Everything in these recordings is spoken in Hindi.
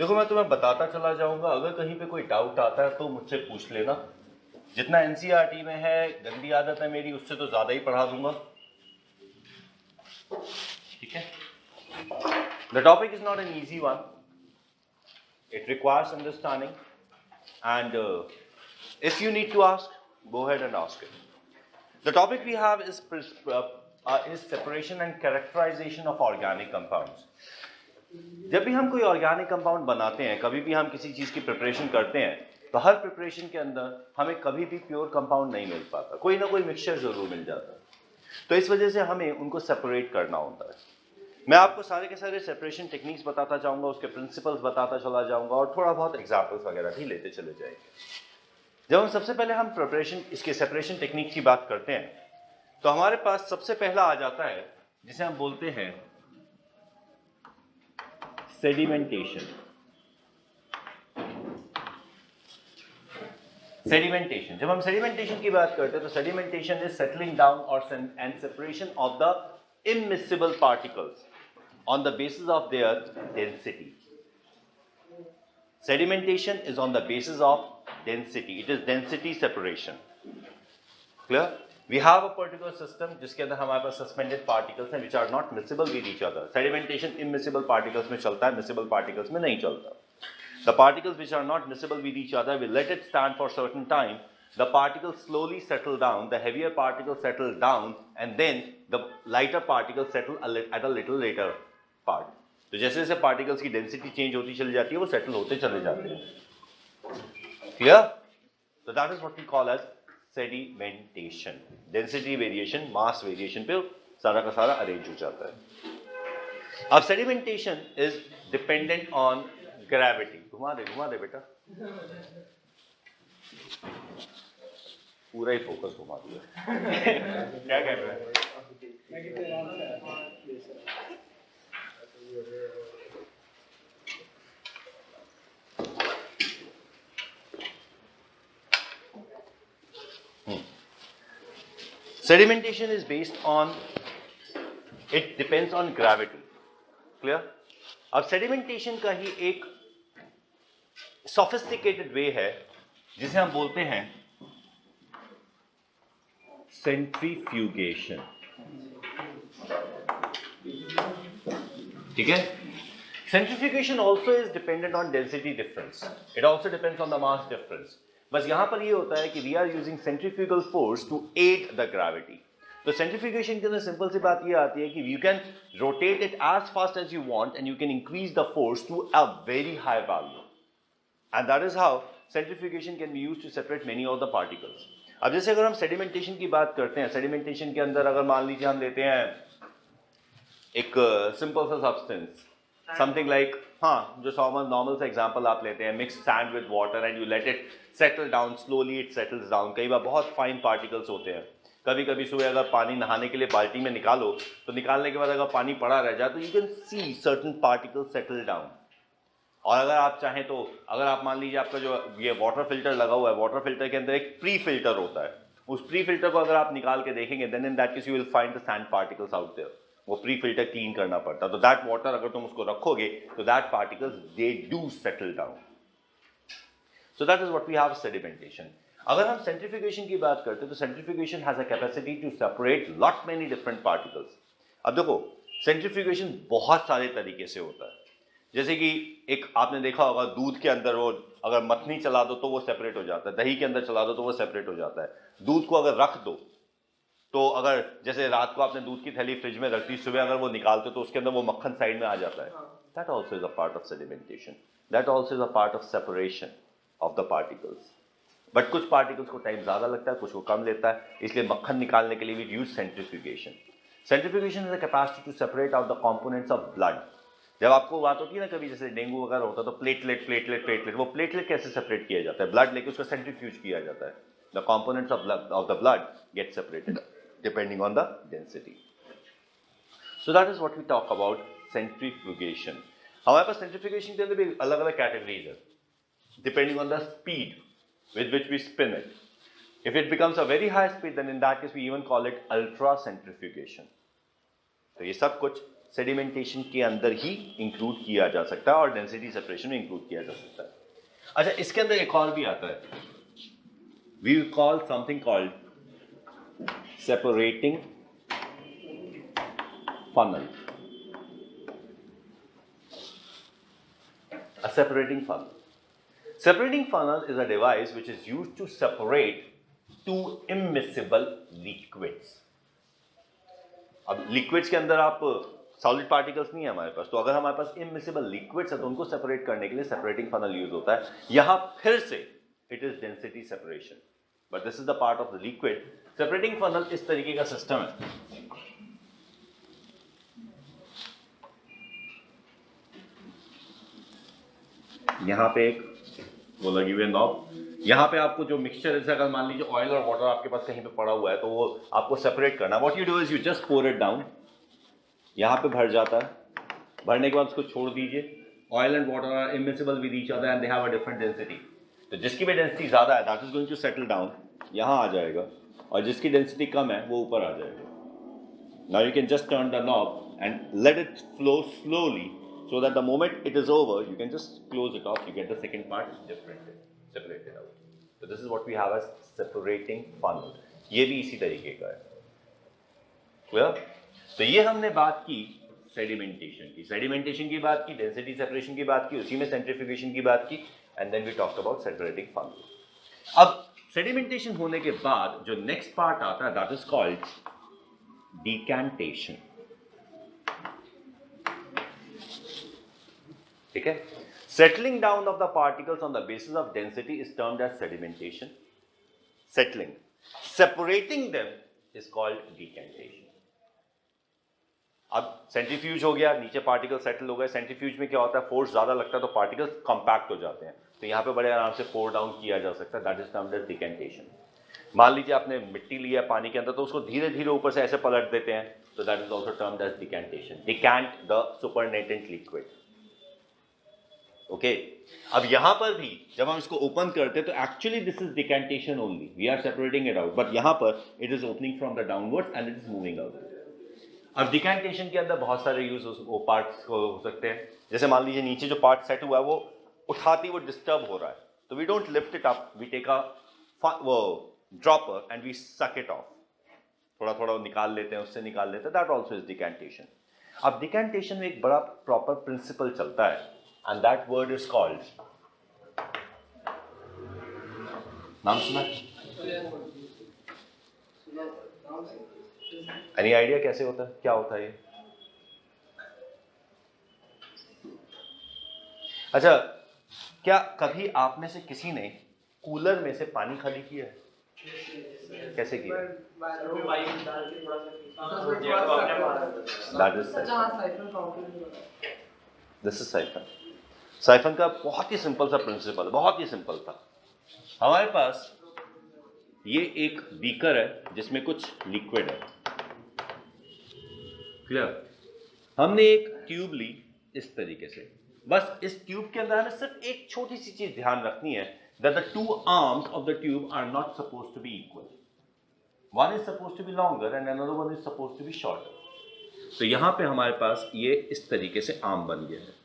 देखो मैं तुम्हें बताता चला जाऊंगा, अगर कहीं पे कोई डाउट आता है तो मुझसे पूछ लेना। जितना एनसीईआरटी में है, गंदी आदत है मेरी, उससे तो ज्यादा ही पढ़ा दूंगा, ठीक है। The topic is not an easy one, it requires understanding and if you need to ask, go ahead and ask it. The topic we have is separation and characterization of organic compounds. जब भी हम कोई ऑर्गेनिक कंपाउंड बनाते हैं, कभी भी हम किसी चीज की प्रिपरेशन करते हैं, तो हर प्रिपरेशन के अंदर हमें कभी भी प्योर कंपाउंड नहीं मिल पाता, कोई ना कोई मिक्सचर जरूर मिल जाता है। तो इस वजह से हमें उनको सेपरेट करना होता है। मैं आपको सारे के सारे सेपरेशन टेक्निक्स बताता जाऊंगा, उसके प्रिंसिपल्स बताता चला जाऊंगा और थोड़ा बहुत एग्जाम्पल्स वगैरह भी लेते चले जाएंगे। जब हम सबसे पहले हम प्रिपरेशन, इसके सेपरेशन टेक्निक की बात करते हैं, तो हमारे पास सबसे पहला आ जाता है जिसे हम बोलते हैं सेडिमेंटेशन। सेडिमेंटेशन, जब हम सेडिमेंटेशन की बात करते हैं तो सेडिमेंटेशन इज सेटलिंग डाउन और and separation of the immiscible particles on the basis of their density. Sedimentation is on the basis of density. It is density separation. Clear? We have a particular system जिसके अंदर हमारे पास suspended particles हैं which are not miscible with each other. Sedimentation immiscible particles में चलता है, miscible particles में नहीं चलता. The particles which are not miscible with each other, we let it stand for certain time. The particles slowly settle down, the heavier particles settle down, and then the lighter particles settle at a little later part. तो जैसे जैसे particles की density change होती चली जाती है, वो settle होते चले जाते हैं। Clear? So that is what we call as sedimentation. Density variation, mass variation पे सारा का सारा arrange हो जाता है। अब sedimentation is dependent on gravity. घुमा दे बेटा। पूरा ही फोकस घुमा दिया। क्या कह रहा है? Sedimentation is based on, it depends on gravity. Clear? अब sedimentation का ही एक sophisticated way है जिसे हम बोलते हैं सेंट्रीफ्यूगेशन। ठीक है? Centrifugation also is dependent on density difference, it also depends on the mass difference. बस यहां पर ये होता है कि we are using centrifugal force to aid the gravity. तो सेंट्रीफ्यूगेशन के अंदर सिंपल सी बात ये आती है कि you can rotate it as fast as you want and you can increase the force to a very high value, and that is how centrifugation can be used to separate many of the particles. अब जैसे अगर हम सेडिमेंटेशन की बात करते हैं, सेडिमेंटेशन के अंदर अगर मान लीजिए हम लेते हैं एक सिंपल सा सब्सटेंस, समथिंग लाइक, हाँ, जो नॉर्मल सा एग्जांपल आप लेते हैं, mix sand with water and you let it settle down, slowly it settles down. कई बार बहुत फाइन पार्टिकल्स होते हैं, कभी कभी सुबह अगर पानी नहाने के लिए बाल्टी में निकालो तो निकालने के बाद अगर पानी पड़ा रह जाए तो you can see certain particles settle down. और अगर आप चाहें तो, अगर आप मान लीजिए आपका जो ये वाटर फिल्टर लगा हुआ है, वाटर फिल्टर के अंदर एक प्री फिल्टर होता है, उस प्री फिल्टर को अगर आप निकाल के देखेंगे, then in that case you will find the sand particles out there. वो प्री फिल्टर क्लीन करना पड़ता है, तो दैट वाटर अगर तुम उसको रखोगे तो that particles they do settle down. So that is what we have sedimentation. अगर हम सेंट्रीफ्यूगेशन की बात करते हैं तो centrifugation has a capacity to separate lot many different particles. अब देखो, सेंट्रीफ्यूगेशन बहुत सारे तरीके से होता है। जैसे कि एक आपने देखा होगा, दूध के अंदर वो अगर मथनी चला दो तो वो सेपरेट हो जाता है, दही के अंदर चला दो तो वो सेपरेट हो जाता है। दूध को अगर रख दो तो अगर जैसे रात को आपने दूध की थैली फ्रिज में रख दी, सुबह अगर वो निकालते तो उसके अंदर वो मक्खन साइड में आ जाता है। That also is a part of sedimentation, that also is a part of separation of the particles. But कुछ पार्टिकल्स को टाइम ज्यादा लगता है, कुछ को कम लेता है, इसलिए मक्खन निकालने के लिए we use centrifugation. Centrifugation is the capacity to separate out the components of blood. जब आपको बात होती है ना कभी जैसे डेंगू वगैरह होता है तो प्लेटलेट प्लेटलेट प्लेटलेट, वो प्लेटलेट कैसे सेपरेट किया जाता है? ब्लड लेके उसका सेंट्रीफ्यूज किया जाता है। The components of the blood get separated depending on the density. So that is what we talk about centrifugation. हमारे पास सेंट्रीफ्यूगेशन के अंदर भी अलग अलग कैटेगरीज है depending on the speed with which we spin it. If it becomes a very high speed, then in that case we even call it ultra centrifugation. तो ये सब कुछ सेडिमेंटेशन के अंदर ही इंक्लूड किया जा सकता है और डेंसिटी सेपरेशन में इंक्लूड किया जा सकता है. अच्छा, इसके अंदर एक और भी आता है. We will call something called separating funnel. A separating funnel. Separating funnel is a device which is used to separate two immiscible liquids. अब liquids के अंदर आप solid particles नहीं है हमारे पास, तो अगर हमारे पास immiscible liquids है तो उनको separate करने के लिए separating funnel use होता है. यहाँ फिर से it is density separation, but this is the part of the liquid. Separating funnel इस तरीके का system है. यहाँ पे एक वो लगी हुई है नॉब. यहाँ पे आपको जो मिक्सचर, जैसे अगर मान लीजिए ऑयल और वाटर आपके पास कहीं पे पड़ा हुआ है तो वो आपको सेपरेट करना. What you do is you just pour it down. यहाँ पे भर जाता है. भरने के बाद उसको छोड़ दीजिए. Oil and water are immiscible with each other and they have a different density. तो जिसकी भी डेंसिटी ज़्यादा है that is going to settle down, यहाँ आ जाएगा, और जिसकी डेंसिटी कम है वो ऊपर आ जाएगा. Now you can just turn the knob and let it flow slowly, so that the moment it is over, you can just close it off. You get the second part different, separated out. So this is what we have as separating funnel. ये भी इसी तरीके का है. Clear? तो ये हमने बात की sedimentation की. Sedimentation की बात की, density separation की बात की, उसी में centrifugation की बात की, and then we talked about separating funnel. अब sedimentation होने के बाद जो next part आता है, that is called decantation. ठीक है. Settling down of the particles on the basis of density is termed as sedimentation. Settling. Separating them is called decantation. अब सेंट्रीफ्यूज हो गया, नीचे पार्टिकल सेटल हो गए. सेंट्रीफ्यूज में क्या होता है, फोर्स ज्यादा लगता है तो पार्टिकल्स कॉम्पैक्ट हो जाते हैं, तो यहाँ पे बड़े आराम से पोर डाउन किया जा सकता है. That is termed as decantation. मान लीजिए आपने मिट्टी लिया पानी के अंदर, तो उसको धीरे धीरे ऊपर से ऐसे पलट देते हैं, तो that is also termed as decantation. Decant the supernatant liquid. Okay. अब यहां पर भी जब हम इसको ओपन करते हैं तो actually this is decantation only, we are separating it out, but यहां पर it is opening from the downwards and it is moving out. अब डिकेंटेशन के अंदर बहुत सारे यूज वो पार्ट्स को हो सकते हैं. जैसे मान लीजिए नीचे जो पार्ट सेट हुआ है वो उठाती वो डिस्टर्ब हो रहा है, तो we don't lift it up, we take a वो dropper and we suck it off. थोड़ा थोड़ा निकाल लेते हैं, उससे निकाल लेते हैं. That also is decantation. अब डिकेंटेशन में एक बड़ा प्रॉपर प्रिंसिपल चलता है, and that word is called, नाम सुना? Any idea कैसे होता है, क्या होता है ये? अच्छा, क्या कभी आप में से किसी ने कूलर में से पानी खाली किया है? कैसे किया? That is this is siphon. Siphon का बहुत ही सिंपल सा प्रिंसिपल, बहुत ही सिंपल था. हमारे पास ये एक बीकर है जिसमें कुछ लिक्विड है. क्लियर? हमने एक ट्यूब ली इस तरीके से. बस इस ट्यूब के अंदर हमें सिर्फ एक छोटी सी चीज ध्यान रखनी है, that the two arms of the tube are not supposed to be equal. One is supposed to be longer and another one is supposed to be shorter. तो यहां पे हमारे पास ये इस तरीके से आर्म बन गया है.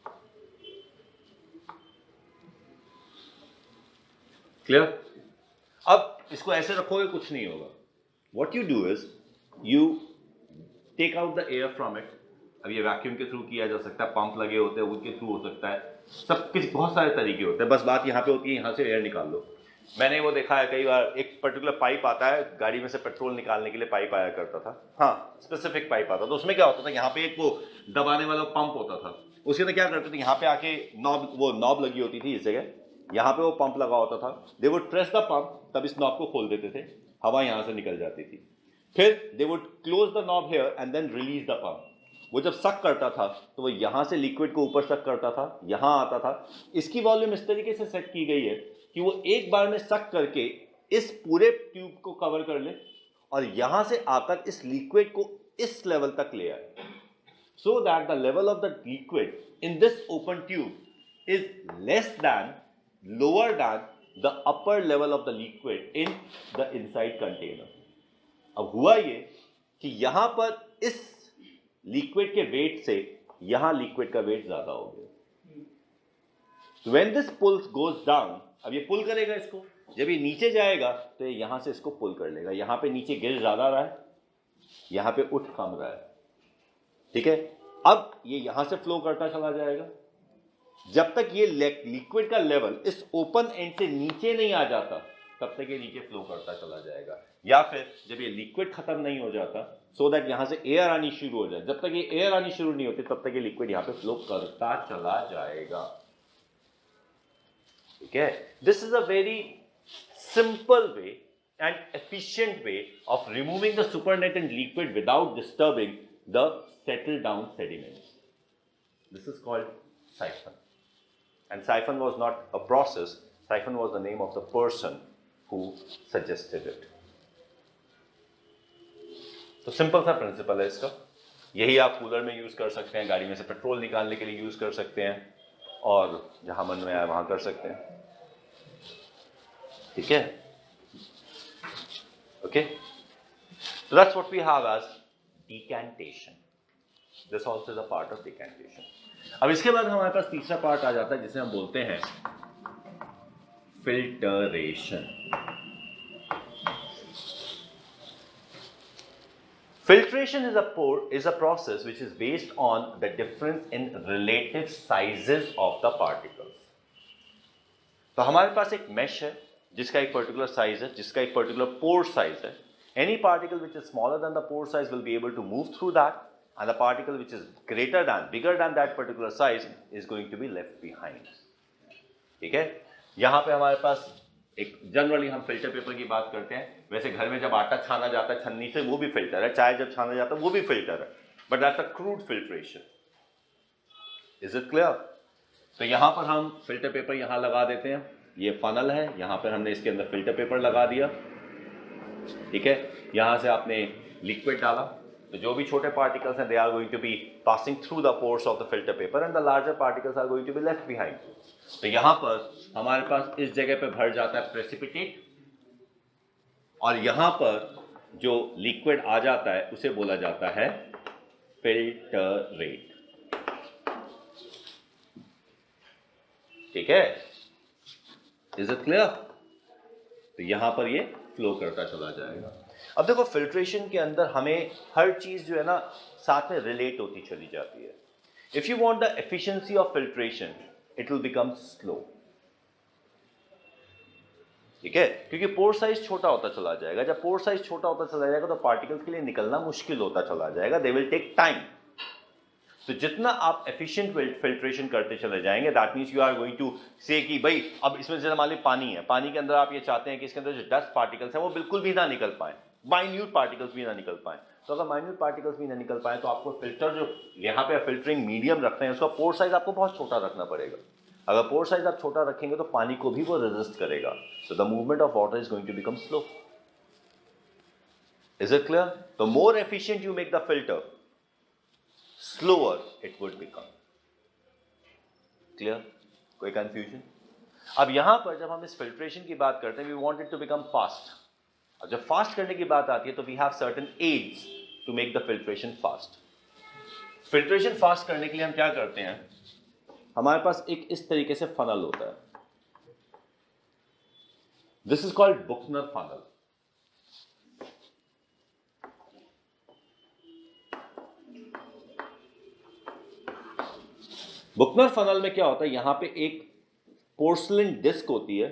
क्लियर? अब इसको ऐसे रखोगे कुछ नहीं होगा. What you do is you take out the air from it. अब ये वैक्यूम के थ्रू किया जा सकता है, पंप लगे होते हैं उनके थ्रू हो सकता है, सब कुछ बहुत सारे तरीके होते हैं. बस बात यहाँ पे होती है यहाँ से एयर निकाल लो. मैंने वो देखा है कई बार, एक पर्टिकुलर पाइप आता है गाड़ी में से पेट्रोल निकालने के लिए, पाइप आया करता था. हाँ, स्पेसिफिक पाइप आता था. तो उसमें क्या होता था, यहाँ पे एक वो दबाने वाला पंप होता था. उसके अंदर क्या करते थे, यहाँ पे आके नॉब लगी होती थी इस जगह, यहाँ पे वो पंप लगा होता था. They would press the pump, तब इस नॉब को खोल देते थे, हवा यहाँ से निकल जाती थी. फिर they would close the knob here and then release the pump. वो जब सक करता था तो वो यहाँ से लिक्विड को ऊपर सक करता था, यहाँ आता था. इसकी वॉल्यूम इस तरीके से सेट की गई है कि वो एक बार में सक करके इस पूरे ट्यूब को कवर कर ले और यहाँ से आकर इस लिक्विड को इस लेवल तक ले आए, so that the level of the liquid in this open tube is less than, lower than the upper level of the liquid in the inside container. अब हुआ ये कि यहां पर इस लिक्विड के वेट से यहां लिक्विड का वेट ज्यादा हो गया। When this pulls goes down, अब ये पुल करेगा इसको, जब ये नीचे जाएगा तो ये यहां से इसको पुल कर लेगा। यहां पे नीचे गिर ज्यादा रहा है, यहां पे उठ कम रहा है, ठीक है। अब ये यहां से फ्लो करता चला जाएगा, जब तक ये लिक्विड का लेवल इस ओपन एंड से नीचे नहीं आ जाता तब तक ये नीचे फ्लो करता चला जाएगा। या फिर जब ये लिक्विड खत्म नहीं हो जाता, सो दैट यहां से एयर आनी शुरू हो जाए, जब तक ये एयर आनी शुरू नहीं होती तब तक ये लिक्विड यहां पे फ्लो करता चला जाएगा, ठीक है। This is a very simple way and efficient way of removing the supernatant liquid without disturbing the settle down sediments. This is called siphon. And siphon was not a process, siphon was the name of the person who suggested it. तो सिंपल सा प्रिंसिपल है इसका। यही आप कूलर में यूज कर सकते हैं, गाड़ी में से पेट्रोल निकालने के लिए यूज कर सकते हैं, और जहां मन में आए वहां कर सकते हैं, ठीक है। Okay, so that's what we have as decantation. This also is a part of decantation. अब इसके बाद हमारे पास तीसरा पार्ट आ जाता है जिसे हम बोलते हैं filtration. Filtration is a process which is based on the difference in relative sizes of the particles. तो हमारे पास एक mesh है जिसका एक particular size है, जिसका एक particular pore size है. Any particle which is smaller than the pore size will be able to move through that, and the particle which is bigger than that particular size is going to be left behind. ठीक है? यहाँ पे हमारे पास एक जनरली हम फिल्टर पेपर की बात करते हैं, वैसे घर में जब आटा छाना जाता है छन्नी से वो भी फिल्टर है, चाय जब छाना जाता है वो भी फिल्टर है, but that's a crude filtration. Is it clear? तो यहाँ पर हम फिल्टर पेपर यहाँ लगा देते हैं, ये फनल है, यहाँ पर हमने इसके अंदर फिल्टर पेपर लगा दिया, ठीक है. यहाँ से आपने लिक्विड डाला, तो जो भी छोटे पार्टिकल्स हैं they are going to be passing through the pores of the filter paper and the larger particles are going to be left behind. तो यहाँ पर हमारे पास इस जगह पे भर जाता है प्रेसिपिटेट, और यहाँ पर जो लिक्विड आ जाता है उसे बोला जाता है फिल्टरेट. ठीक है, इज इट क्लियर? तो यहां पर ये फ्लो करता चला जाएगा. अब देखो फिल्ट्रेशन के अंदर हमें हर चीज जो है ना साथ में रिलेट होती चली जाती है. If you want the efficiency of filtration it will become slow. ठीक है, क्योंकि पोर साइज छोटा होता चला जाएगा. जब पोर साइज छोटा होता चला जाएगा तो पार्टिकल्स के लिए निकलना मुश्किल होता चला जाएगा. They will take time. तो जितना आप एफिशिएंट फिल्ट्रेशन करते चले जाएंगे, that means you are going to say कि भाई अब इसमें जैसे मान लीजिए पानी है, पानी के अंदर आप ये चाहते हैं कि इसके अंदर जो डस्ट पार्टिकल्स हैं वो बिल्कुल भी ना निकल पाए, माइन्यूट पार्टिकल्स भी ना निकल पाए. तो अगर माइन्यूट पार्टिकल्स भी ना निकल पाए तो आपको फिल्टर जो यहाँ पे फिल्टरिंग मीडियम रखते हैं उसका पोर साइज आपको बहुत छोटा रखना पड़ेगा. अगर पोर साइज आप छोटा रखेंगे तो पानी को भी वो रेजिस्ट करेगा. So the movement of water is going to become slow. Is it clear? The more efficient you make the filter, slower it would become. Clear? कोई confusion? अब यहां पर जब हम इस filtration की बात करते हैं, we want it to become fast. अब जब fast करने की बात आती है तो we have certain aids to make the filtration fast. Filtration fast करने के लिए हम क्या करते हैं? हमारे पास एक इस तरीके से funnel होता है. This is called Buchner funnel. Buchner funnel में क्या होता है, यहां पे एक पोर्सलिन डिस्क होती है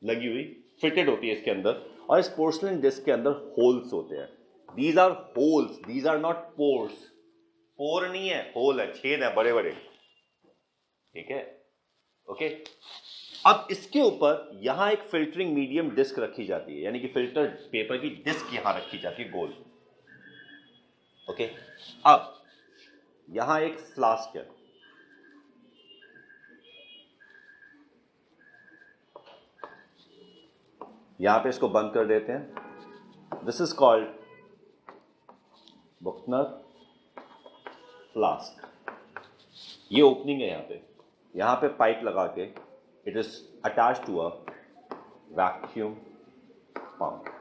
लगी हुई, फिटेड होती है इसके अंदर, और इस पोर्सलिन डिस्क के अंदर होल्स होते हैं. These are holes, these are not pores. Pore नहीं है, होल है, छेद है बड़े बड़े. ठीक है, ओके. अब इसके ऊपर यहां एक फिल्टरिंग मीडियम डिस्क रखी जाती है, यानी कि फिल्टर पेपर की डिस्क यहां रखी जाती है गोल. ओके, अब यहां एक फ्लास्क है, यहां पे इसको बंद कर देते हैं. This is called Buchner flask. ये ओपनिंग है यहां पे पाइप लगा के it is attach to a vacuum pump.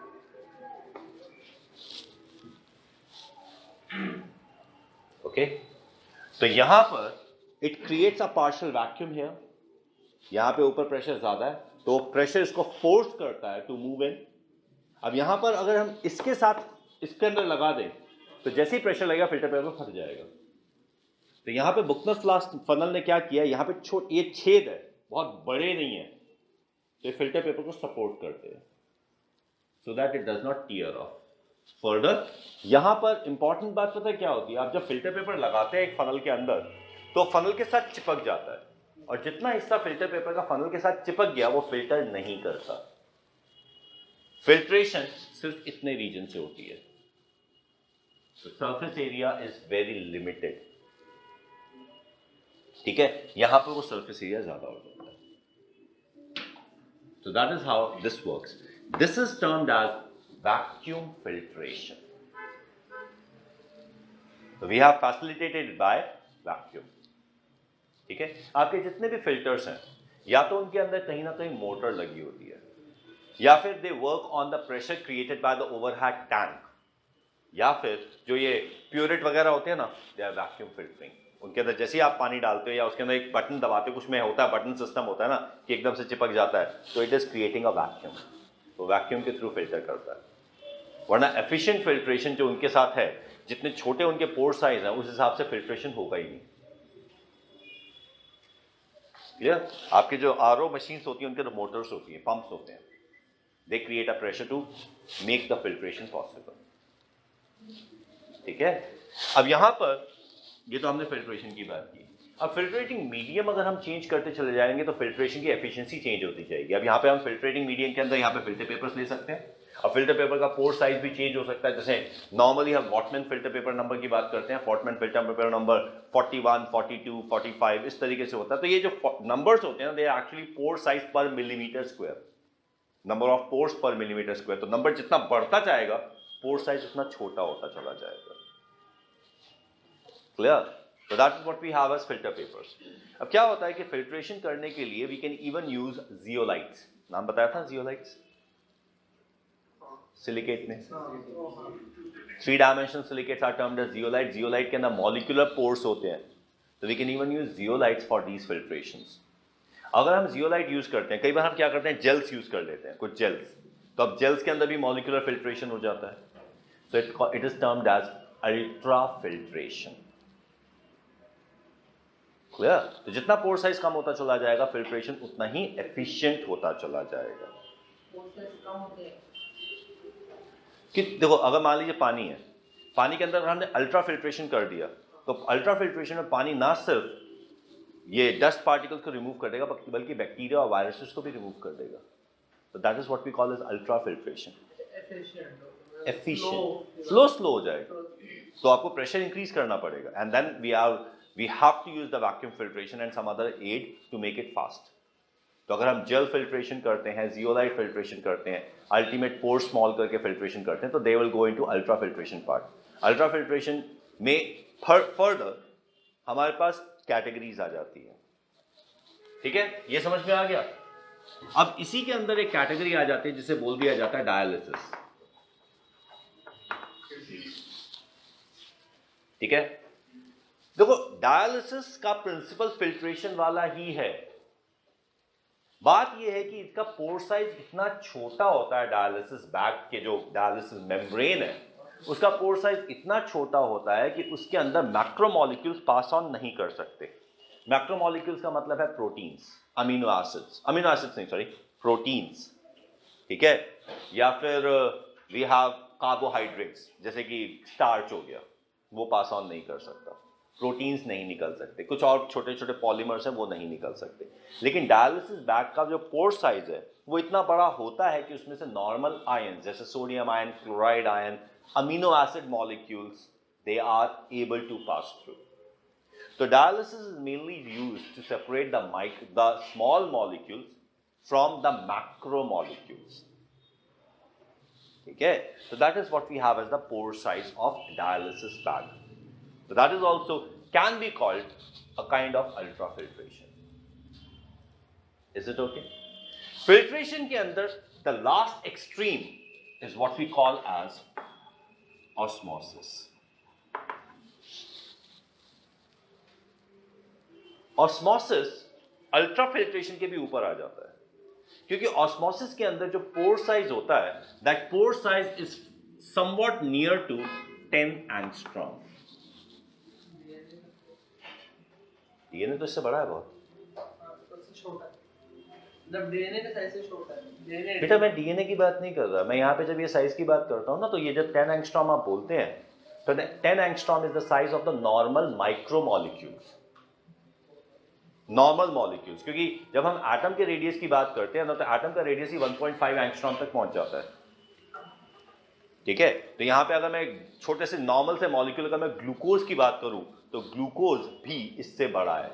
Okay, तो यहां पर it creates a partial vacuum here, यहां पे ऊपर प्रेशर ज्यादा है तो प्रेशर इसको फोर्स करता है टू मूव इन। अब यहां पर अगर हम इसके साथ इसके अंदर लगा दें तो जैसे ही प्रेशर लगेगा फिल्टर पेपर फट जाएगा। तो यहां पे बुकनर फ्लास्क फनल ने क्या किया, यहां पे ये छेद है, बहुत बड़े नहीं है, तो ये फिल्टर पेपर को सपोर्ट करते हैं so that it does not tier of further. यहां पर इंपॉर्टेंट बात पता है क्या होती है, आप जब फिल्टर पेपर लगाते हैं एक फनल के अंदर तो फनल के साथ चिपक जाता है, और जितना हिस्सा फिल्टर पेपर का फनल के साथ चिपक गया वो फिल्टर नहीं करता। फिल्ट्रेशन सिर्फ इतने रीजन से होती है, तो surface area is very limited, ठीक है, यहां पर वो सरफेस एरिया ज्यादा हो जाता है। So that is how this works. This is termed as vacuum filtration. So we have facilitated it by vacuum. ठीक है, आपके जितने भी फिल्टर्स हैं या तो उनके अंदर कहीं ना कहीं मोटर लगी होती है, या फिर they work on the pressure created by the overhead tank, या फिर जो ये प्यूरिट वगैरह होते हैं ना, दे आर वैक्यूम फिल्टरिंग। उनके अंदर जैसे ही आप पानी डालते हो या उसके अंदर एक बटन दबाते हो, कुछ में होता है बटन सिस्टम होता है ना कि एकदम से चिपक जाता है, तो it is creating a vacuum, तो वैक्यूम के थ्रू फिल्टर करता है। वरना एफिशिएंट फिल्ट्रेशन जो उनके साथ है, जितने छोटे उनके पोर साइज है उस हिसाब से फिल्ट्रेशन होगा ही नहीं। क्लियर? आपके जो आरओ मशीन्स होती हैं उनके तो मोटर्स होती हैं, पंप्स होते हैं, they create a pressure to make the filtration possible. ठीक है, अब यहां पर ये तो हमने फिल्ट्रेशन की बात की। अब फिल्ट्रेटिंग मीडियम अगर हम चेंज करते चले जाएंगे तो फिल्ट्रेशन की एफिशिएंसी चेंज होती जाएगी। अब यहाँ पे हम फिल्ट्रेटिंग मीडियम के अंदर यहाँ पे फिल्टर पेपर्स ले सकते हैं, और फिल्टर पेपर का पोर साइज भी चेंज हो सकता है। जैसे नॉर्मली हम वॉटमैन फिल्टर पेपर नंबर की बात करते हैं, वॉटमैन फिल्टर पेपर नंबर 41, 42, 45 इस तरीके से होता है। तो ये जो नंबर्स होते हैं they are actually pore size per millimetre square, number of pores per millimetre square. तो नंबर जितना बढ़ता जाएगा पोर साइज उतना छोटा होता चला जाएगा। Clear? So that is what we have as filter papers. अब क्या होता है कि फिल्ट्रेशन करने के लिए we can even use zeolites. नाम बताया था zeolites? सिलिकेट में 3-dimensional silicates are termed as zeolite. Zeolite के अंदर molecular pores होते हैं, तो we can even use zeolites for these filtrations. अगर हम zeolite यूज करते हैं, कई बार हम क्या करते हैं जेल्स यूज कर लेते हैं, कुछ जेल्स, तो अब जेल्स के अंदर भी molecular filtration हो जाता है, so it is termed as ultra filtration. Clear? तो जितना पोर साइज कम होता चला जाएगा फिल्ट्रेशन उतना ही एफिशिएंट होता चला जाएगा। कि देखो अगर मान लीजिए पानी है, पानी के अंदर हमने अल्ट्रा फिल्ट्रेशन कर दिया, तो अल्ट्रा फिल्ट्रेशन में पानी ना सिर्फ ये डस्ट पार्टिकल्स को रिमूव कर देगा बल्कि बैक्टीरिया और वायरसेस को भी रिमूव कर देगा। तो that is what we call as ultra filtration. Efficient, flow slow हो जाएगा, तो आपको प्रेशर इंक्रीज करना पड़ेगा, and then we have to use the vacuum filtration and some other aid to make it fast. तो अगर हम जेल फिल्ट्रेशन करते हैं, जियोलाइट फिल्ट्रेशन करते हैं, अल्टीमेट पोर स्मॉल करके फिल्ट्रेशन करते हैं, तो they will go into ultra filtration part. Ultra filtration में फर्दर हमारे पास कैटेगरीज आ जाती है। ठीक है, ये समझ में आ गया? अब इसी के अंदर एक कैटेगरी आ जाती है जिसे बोल दिया जाता है डायलिसिस। ठीक है, देखो डायलिसिस का प्रिंसिपल फिल्ट्रेशन वाला ही है। बात यह है कि इसका पोर साइज इतना छोटा होता है, डायलिसिस बैग के जो डायलिसिस मेम्ब्रेन है उसका पोर साइज इतना छोटा होता है कि उसके अंदर मैक्रोमोलिक्यूल्स पास ऑन नहीं कर सकते। मैक्रोमोलिक्यूल्स का मतलब है प्रोटीन्स, अमीनो एसिड्स नहीं, सॉरी, प्रोटीन्स। ठीक है, या फिर वी हैव कार्बोहाइड्रेट्स जैसे कि स्टार्च हो गया, वो पास ऑन नहीं कर सकता। प्रोटीन्स नहीं निकल सकते, कुछ और छोटे छोटे पॉलीमर्स हैं वो नहीं निकल सकते। लेकिन डायलिसिस बैग का जो पोर साइज है वो इतना बड़ा होता है कि उसमें से नॉर्मल आयन जैसे sodium ion, chloride ion, amino acid molecules, they are able to pass through. तो dialysis is mainly used to separate the small molecules from the macro molecules. ठीक है, so that is what we have as the pore size of dialysis bag. So that is also can be called a kind of ultrafiltration. Is it okay? Filtration के अंदर the last extreme is what we call as osmosis. Osmosis ultrafiltration के भी ऊपर आ जाता है, क्योंकि ऑस्मोसिस के अंदर जो पोर साइज होता है, that pore size is somewhat near to 10 angstrom. DNA तो इससे बड़ा है बहुत। डीएनए का साइज से छोटा है। बेटा मैं डीएनए की बात नहीं कर रहा, मैं यहाँ पे जब ये साइज की बात करता हूँ ना, तो ये जब 10 एंगस्ट्रॉम आप बोलते हैं, तो 10 angstrom is the size of the normal micromolecules, normal molecules. क्योंकि जब हम एटम के रेडियस की बात करते हैं ना, तो एटम का रेडियस ही 1.5 एंगस्ट्रॉम तक पहुंच जाता है, ठीक है। तो यहां पे अगर मैं छोटे से नॉर्मल से मॉलिक्यूल का मैं ग्लूकोज की बात करूं, तो ग्लूकोज भी इससे बड़ा है।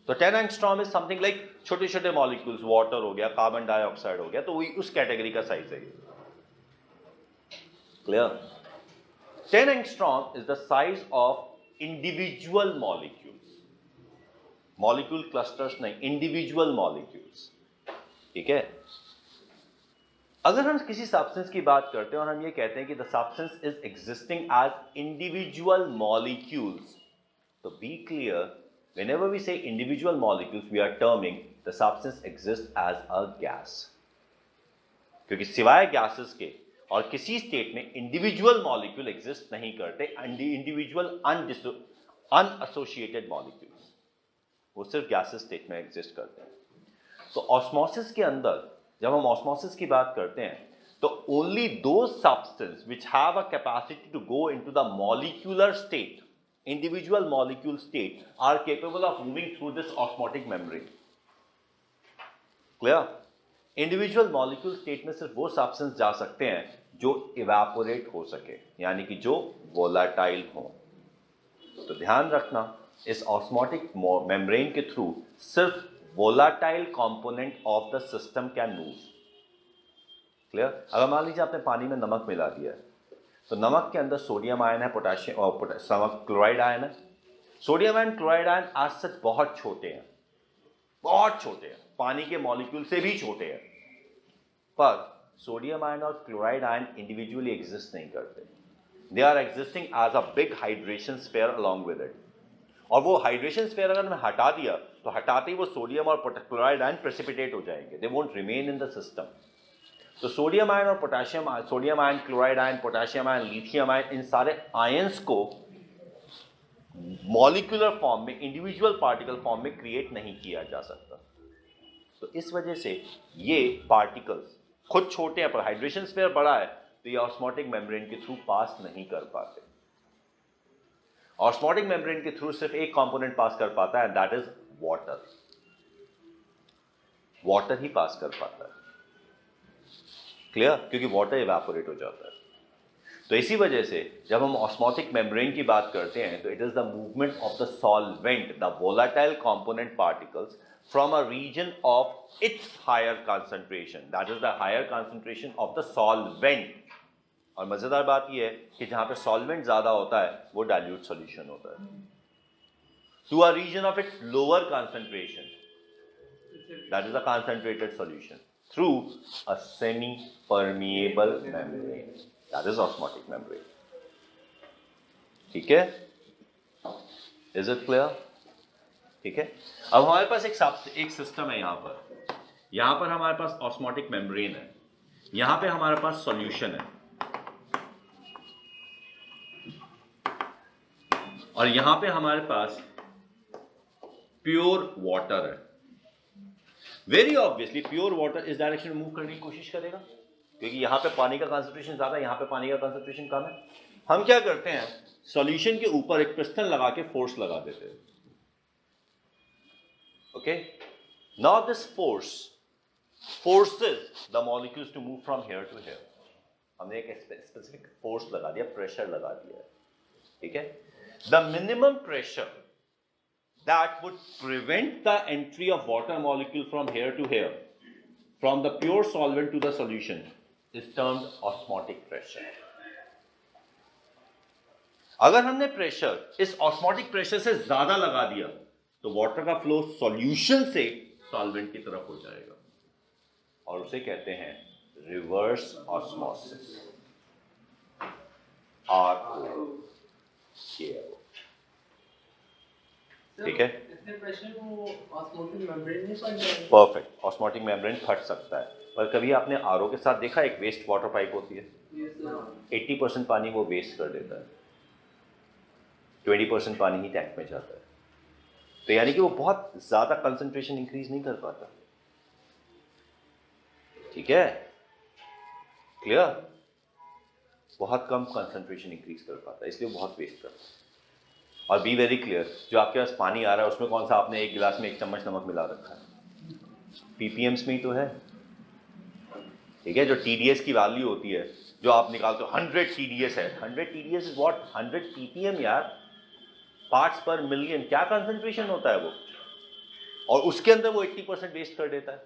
तो 10 एंगस्ट्रॉम इज समथिंग लाइक छोटे छोटे मॉलिक्यूल्स, वाटर हो गया, कार्बन डाइऑक्साइड हो गया, तो वही उस कैटेगरी का साइज है। Clear? 10 angstrom is the size of individual molecules, molecule clusters नहीं, इंडिविजुअल मॉलिक्यूल्स, ठीक है। अगर हम किसी सब्सटेंस की बात करते हैं और हम ये कहते हैं कि the substance is existing as individual molecules, to be clear, whenever we say individual molecules we are terming the substance exists as a gas, क्योंकि सिवाय गैसेस के और किसी स्टेट में इंडिविजुअल मॉलिक्यूल एग्जिस्ट नहीं करते, इंडिविजुअल अनएसोसिएटेड मॉलिक्यूल्स, वो सिर्फ गैसेस स्टेट में एग्जिस्ट करते हैं। तो ऑस्मोसिस के अंदर जब हम ऑस्मोसिस की बात करते हैं, तो only those substance which have a capacity to go into the molecular state, individual molecule state, are capable of moving through this osmotic membrane. Clear? Individual molecule state में सिर्फ वो substance जा सकते हैं जो evaporate हो सके, यानी कि जो volatile हो। तो ध्यान रखना, इस osmotic membrane के थ्रू सिर्फ volatile component of the system can move. Clear? अगर मान लीजिए आपने पानी में नमक मिला दिया है, तो नमक के अंदर सोडियम आयन है, पोटेशियम और क्लोराइड आयन है। सोडियम आयन, क्लोराइड आयन आज सच बहुत छोटे हैं, बहुत छोटे हैं, पानी के मॉलिक्यूल से भी छोटे हैं, पर सोडियम आयन और क्लोराइड आयन इंडिविजुअली एग्जिस्ट नहीं करते, they are existing as a big hydration sphere along with it. और वो हाइड्रेशन स्फीयर अगर मैं हटा दिया, तो हटाते ही वो सोडियम और क्लोराइड आयन प्रेसिपिटेट हो जाएंगे, they won't remain in the system. तो सोडियम आयन और potassium, sodium ion, chloride ion, potassium ion, lithium ion, इन सारे आयंस को मॉलिक्यूलर फॉर्म में, इंडिविजुअल पार्टिकल फॉर्म में क्रिएट नहीं किया जा सकता। तो इस वजह से ये पार्टिकल्स खुद छोटे हैं, पर हाइड्रेशन स्फीयर बड़ा है, तो ये ऑस्मोटिक मेम्ब्रेन के थ्रू पास नहीं कर पाते। ऑस्मोटिक मेम्ब्रेन के थ्रू सिर्फ एक कंपोनेंट पास कर पाता है, दैट इज वाटर। वाटर ही पास कर पाता है। क्लियर? क्योंकि वाटर इवेपोरेट हो जाता है। तो इसी वजह से जब हम ऑस्मोटिक मेम्ब्रेन की बात करते हैं, तो it is the movement of the solvent, the volatile component particles from a region of its higher concentration, that is the higher concentration of the solvent. और मजेदार बात यह है कि जहां पे सॉल्वेंट ज्यादा होता है वो डाइल्यूट सॉल्यूशन होता है, to a region of its lower concentration, that is a concentrated solution through a semi-permeable membrane, that is osmotic membrane. ठीक है? Is it clear? ठीक है? अब हमारे पास एक सिस्टम है यहां पर हमारे पास ऑस्मोटिक मेम्ब्रेन है, यहां पे हमारे पास सॉल्यूशन है, और यहां पे हमारे पास प्योर वाटर है। वेरी ऑब्वियसली प्योर वाटर इस डायरेक्शन में मूव करने की कोशिश करेगा, क्योंकि यहां पे पानी का कंसंट्रेशन ज्यादा है, यहां पे पानी का कंसंट्रेशन कम है। हम क्या करते हैं, सॉल्यूशन के ऊपर एक पिस्टन लगा के फोर्स लगा देते हैं। Okay, now this force forces the molecules to move from here to here. हमने एक स्पेसिफिक फोर्स लगा दिया, प्रेशर लगा दिया, ठीक है। The minimum pressure that would prevent the entry of water molecule from here to here, from the pure solvent to the solution, is termed osmotic pressure. अगर हमने प्रेशर इस ऑस्मोटिक प्रेशर से ज्यादा लगा दिया, तो वाटर का फ्लो सॉल्यूशन से सॉल्वेंट की तरफ हो जाएगा, और उसे कहते हैं रिवर्स ऑस्मोसिस, ROKO। ठीक है, इतने प्रेशर को ऑस्मोटिक मेम्ब्रेन नहीं फट जाएगा? परफेक्ट, ऑस्मोटिक मेम्ब्रेन फट सकता है, पर कभी आपने आरओ के साथ देखा एक वेस्ट वाटर पाइप होती है, Yes, sir. 80% पानी वो वेस्ट कर देता है, 20% पानी ही टैंक में जाता है, तो यानी कि वो बहुत ज्यादा कंसंट्रेशन इंक्रीज नहीं कर पाता। ठीक है, क्लियर, बहुत कम कंसंट्रेशन इंक्रीज कर पाता है, इसलिए बहुत वेस्ट करता है। और बी वेरी क्लियर, जो आपके पास पानी आ रहा है उसमें कौन सा आपने एक गिलास में 1 चम्मच नमक मिला रखा है, पीपीएम्स में ही तो है। ठीक है, जो टीडीएस की वैल्यू होती है जो आप निकालते हो, 100 टीडीएस है, 100 टीडीएस इज व्हाट, 100 पीपीएम यार, पार्ट्स पर मिलियन, क्या कंसंट्रेशन होता है वो, और उसके अंदर वो 80% वेस्ट कर देता है।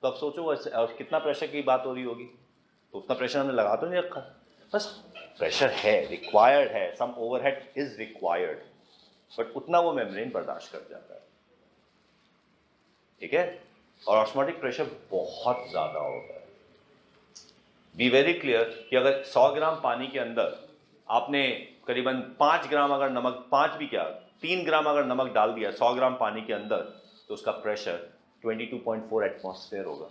तो अब सोचो कितना प्रेशर की बात हो रही होगी, तो उतना प्रेशर हमने लगा तो नहीं रखा, बस प्रेशर है, रिक्वायर्ड है, सम ओवरहेड इज रिक्वायर्ड, बट उतना वो मेम्ब्रेन बर्दाश्त कर जाता है। ठीक है, और ऑस्मोटिक प्रेशर बहुत ज्यादा होता है। बी वेरी क्लियर कि अगर 100 ग्राम पानी के अंदर आपने करीबन 5 ग्राम अगर नमक, 5 भी क्या 3 ग्राम अगर नमक डाल दिया 100 ग्राम पानी के अंदर, तो उसका प्रेशर 22.4 एटमॉस्फेयर होगा।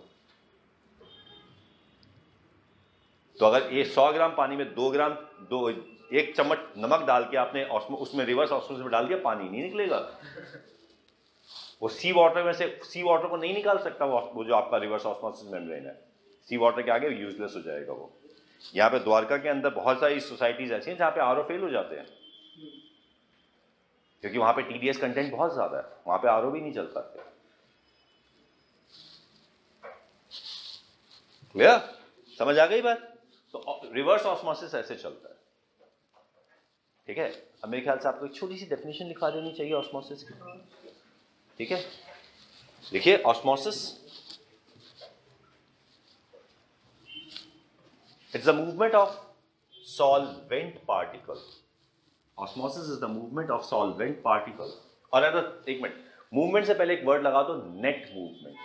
तो अगर ये 100 ग्राम पानी में 1 चम्मच नमक डाल के आपने उसमें रिवर्स ऑस्मोसिस में डाल दिया, पानी नहीं निकलेगा, वो सी वाटर में से सी वाटर को नहीं निकाल सकता, वो जो आपका रिवर्स ऑस्मोसिस मेम्ब्रेन है, सी वाटर के आगे यूजलेस हो जाएगा वो। यहाँ पे द्वारका के अंदर बहुत सारी सोसाइटीज ऐसी हैं जहाँ पे आरओ फेल हो जाते हैं, क्योंकि वहां पे टीडीएस कंटेंट बहुत ज्यादा है, वहां पे आरओ भी नहीं चल पाते। क्लियर, समझ आ गई बात? तो रिवर्स ऑस्मोसिस ऐसे चलता है। ठीक है, अब मेरे ख्याल से आपको एक छोटी सी डेफिनेशन लिखा देनी चाहिए ऑस्मोसिस की। ठीक है, देखिए osmosis it's the movement of solvent particle. Osmosis is the movement of solvent particle. और अगर एक मिनट, मूवमेंट से पहले एक वर्ड लगा दो, नेट मूवमेंट।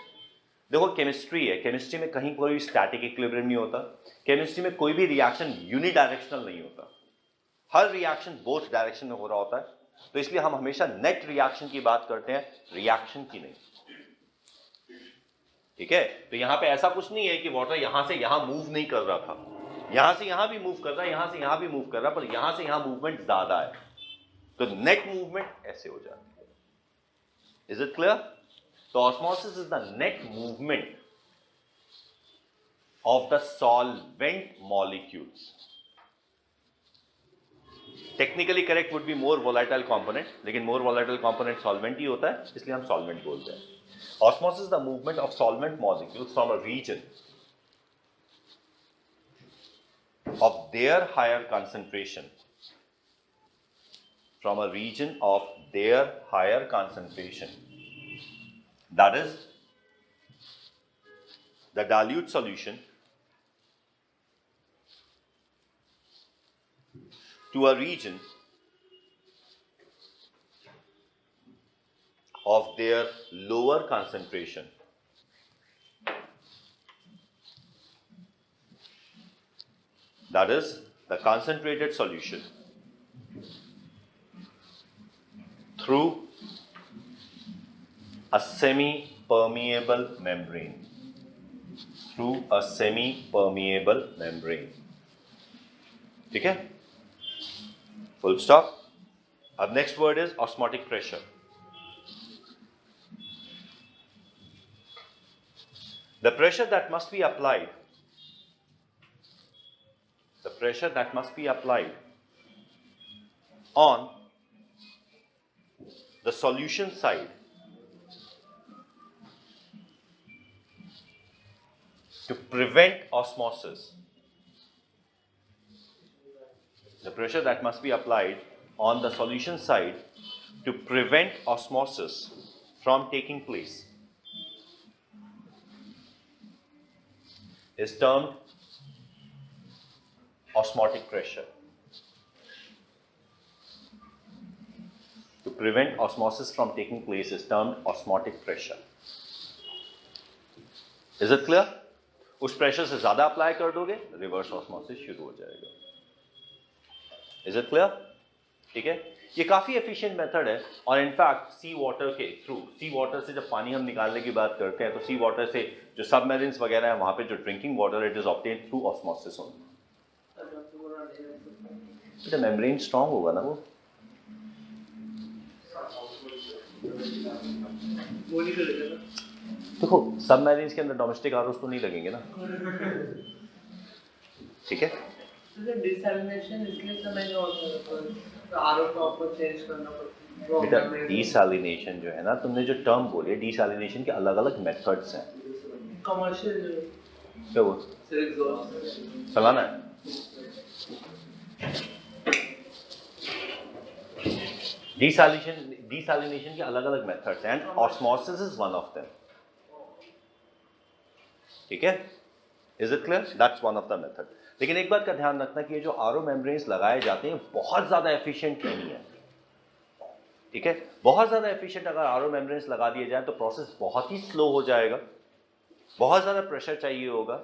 देखो केमिस्ट्री है, केमिस्ट्री में कहीं कोई स्टैटिक इक्विलिब्रियम नहीं होता, केमिस्ट्री में कोई भी रिएक्शन यूनिडायरेक्शनल नहीं होता, हर रिएक्शन बोथ डायरेक्शन में हो रहा होता है, तो इसलिए हम हमेशा नेट रिएक्शन की बात करते हैं, रिएक्शन की नहीं। ठीक है, तो यहां पे ऐसा कुछ नहीं है कि वाटर यहां से यहां मूव नहीं कर रहा था, यहां से यहां भी मूव कर रहा है, यहां से यहां भी मूव कर रहा है, पर यहां से यहां मूवमेंट ज्यादा है, तो नेट मूवमेंट ऐसे हो जाती है। Is it clear? तो osmosis is the net movement of the solvent molecules. Technically correct would be more volatile component, लेकिन मोर वोलेटाइल कंपोनेंट सॉल्वेंट ही होता है, इसलिए हम सॉल्वेंट बोलते हैं। Osmosis is the movement of solvent molecules from a region of their higher concentration, that is the dilute solution, to a region of their lower concentration, that is the concentrated solution, through a semi-permeable membrane, ठीक है, full stop. अब next word is osmotic pressure. The pressure that must be applied on the solution side to prevent osmosis. The pressure that must be applied on the solution side to prevent osmosis from taking place is termed osmotic pressure. To prevent osmosis from taking place is termed osmotic pressure. Is it clear? उस प्रेशर से ज्यादा अप्लाई कर दोगे, रिवर्स ऑस्मोसिस शुरू हो जाएगा। Is it clear? ठीक है, ये काफ़ी एफिशिएंट मेथड है। और इनफैक्ट सी वाटर के थ्रू, सी वाटर से जब पानी हम निकालने की बात करते हैं तो सी वाटर से जो सबमरीन्स वगैरह है वहाँ पे जो drinking water it is obtained through osmosis only. बेटा मेम्ब्रेन स्ट्रांग होगा ना वो, देखो सबमरीन्स के अंदर डोमेस्टिक आरओस तो नहीं लगेंगे ना, ठीक है। डिसैलिनेशन इसलिए तो नहीं होता, तो आरओ प्रॉपर चेंज करना पड़ता है। बेटा डिसैलिनेशन जो है ना, तुमने जो टर्म बोले डिसैलिनेशन के अलग अलग मेथड्स हैं। कमर्शियल क्या वो सिर्फ एग्जॉस्ट चलाना है, डिसैलिनेशन के अलग अलग मेथड्स हैं and osmosis is one of them, ठीक है। Is it clear? That's one of the method. लेकिन एक बात का ध्यान रखना कि ये जो आरओ मेम्ब्रेन्स लगाए जाते हैं बहुत ज़्यादा एफिशिएंट नहीं है, ठीक है। बहुत ज़्यादा एफिशिएंट अगर आरओ मेम्ब्रेन्स लगा दिए जाए तो प्रोसेस बहुत ही स्लो हो जाएगा, बहुत ज़्यादा प्रेशर चाहिए होगा,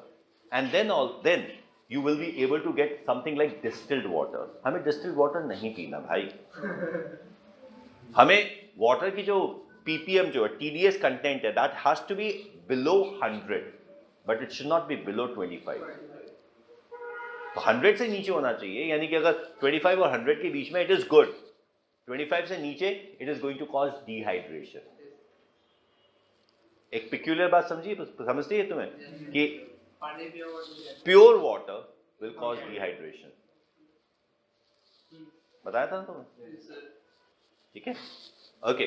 and then you will be able to get something like distilled water. हमें डिस्टिल्ड वाटर नहीं पीना भाई, हमें वाटर की जो पीपीएम जो है टीडीएस कंटेंट है that has to be below 100 but it should not be below 25। तो 100 से नीचे होना चाहिए, यानी कि अगर 25 और 100 के बीच में इट इज गुड, 25 से नीचे it is going to cause dehydration. एक पिक्यूलर बात समझती है तुम्हें कि pure water will cause dehydration, बताया था ना तुम्हें, ठीक है। Okay,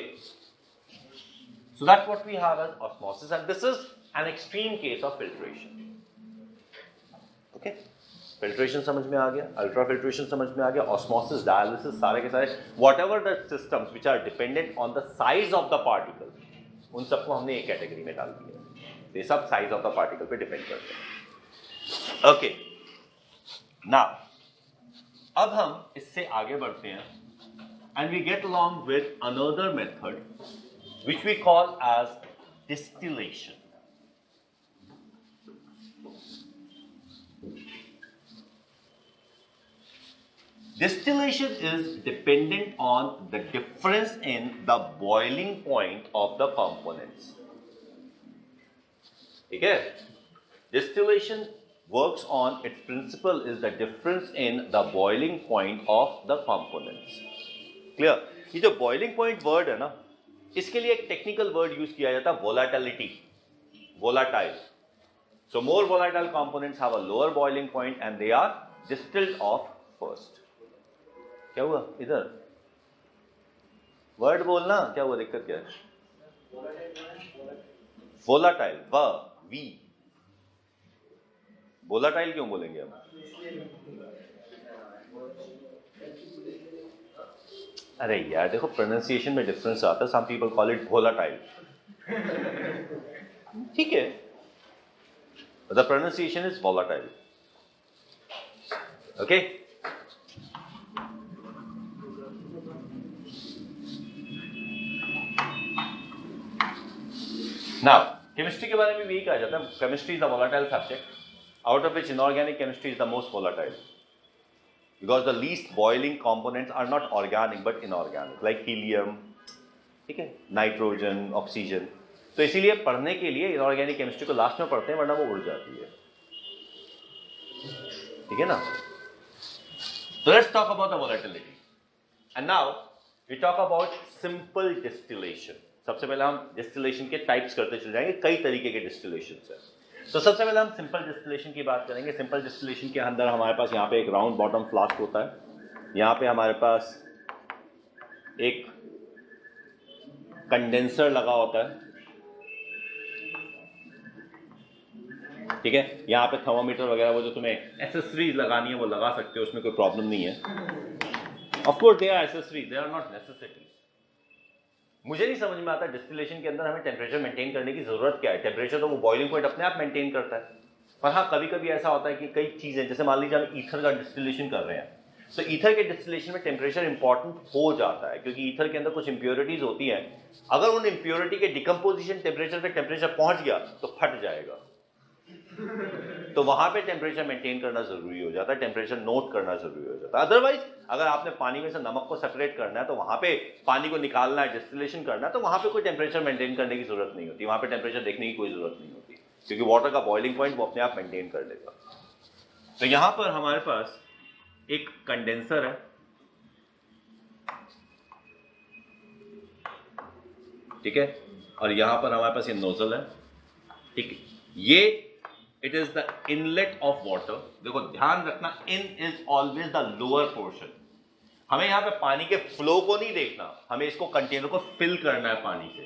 so that's what we have as osmosis and this is an extreme case of filtration. Okay, filtration समझ में आ गया, ultrafiltration समझ में आ गया, osmosis, dialysis, सारे के सारे whatever the systems which are dependent on the size of the particle, उन सबको हमने एक कैटेगरी में डाल दिया। ये सब साइज ऑफ द पार्टिकल पे डिपेंड करते हैं। ओके, नाउ अब हम इससे आगे बढ़ते हैं and we get along with another method which we call as distillation. Distillation is dependent on the difference in the boiling point of the components. ठीक है? Distillation works on its principle is the difference in the boiling point of the components. Clear? ये जो बॉइलिंग पॉइंट वर्ड है ना, इसके लिए एक टेक्निकल वर्ड यूज किया जाता है volatility, volatile. So more volatile components have a lower boiling point and they are distilled off first. क्या हुआ इधर? वर्ड बोलना, क्या हुआ, दिक्कत क्या है? वोलाटाइल, वी वोलाटाइल क्यों बोलेंगे हम? अरे यार देखो प्रोनाउंसिएशन में डिफरेंस आता है, some people call it volatile, ठीक है, the pronunciation is volatile. Okay, now chemistry के बारे में भी यही कहा जाता है, chemistry is a volatile subject out of which inorganic chemistry is the most volatile because the least boiling components are not organic but inorganic like helium, ठीक है, नाइट्रोजन, ऑक्सीजन। तो इसीलिए पढ़ने के लिए इनऑर्गेनिक केमिस्ट्री को लास्ट में पढ़ते हैं वरना वो उड़ जाती है, ठीक है ना। So let's talk about the volatility and now we talk about simple distillation. सबसे पहले हम डिस्टिलेशन के टाइप्स करते चले जाएंगे, कई तरीके के डिस्टिलेशन है। तो सबसे पहले हम सिंपल डिस्टिलेशन की बात करेंगे। सिंपल डिस्टिलेशन के अंदर हमारे पास यहाँ पे एक राउंड बॉटम फ्लास्क होता है, यहाँ पे हमारे पास एक कंडेंसर लगा होता है, ठीक है। यहाँ पे थर्मोमीटर वगैरह वो जो तुम्हें एक्सेसरीज लगानी है वो लगा सकते हो, उसमें कोई प्रॉब्लम नहीं है। Of course they are accessories, they are not necessities. मुझे नहीं समझ में आता डिस्टिलेशन के अंदर हमें टेम्परेचर मेंटेन करने की जरूरत क्या है। टेम्परेचर तो वो बॉइलिंग पॉइंट अपने आप मेंटेन करता है, पर हाँ कभी कभी ऐसा होता है कि कई चीज़ें, जैसे मान लीजिए हम ईथर का डिस्टिलेशन कर रहे हैं, तो ईथर के डिस्टिलेशन में टेम्परेचर इंपॉर्टेंट हो जाता है क्योंकि ईथर के अंदर कुछ इंप्योरिटीज होती हैं। अगर उन इंप्योरिटी के डिकम्पोजिशन टेम्परेचर पे टेम्परेचर पहुंच गया तो फट जाएगा, तो वहां पे टेम्परेचर मेंटेन करना जरूरी हो जाता है, टेम्परेचर नोट करना जरूरी हो जाता है। अदरवाइज अगर आपने पानी में से नमक को सेपरेट करना है तो वहां पे पानी को निकालना है, डिस्टिलेशन करना है, तो वहां पे कोई टेम्परेचर मेंटेन करने की जरूरत नहीं होती, वहां पे टेम्परेचर देखने की कोई जरूरत नहीं होती, क्योंकि वाटर का बॉइलिंग पॉइंट वो अपने आप मेंटेन कर लेगा। तो यहां पर हमारे पास एक कंडेंसर है, ठीक है, और यहां पर हमारे पास ये नोजल है, ठीक है, ये it is the inlet of water. देखो ध्यान रखना, in is always the lower portion. हमें यहां पे पानी के फ्लो को नहीं देखना, हमें इसको कंटेनर को फिल करना है पानी से।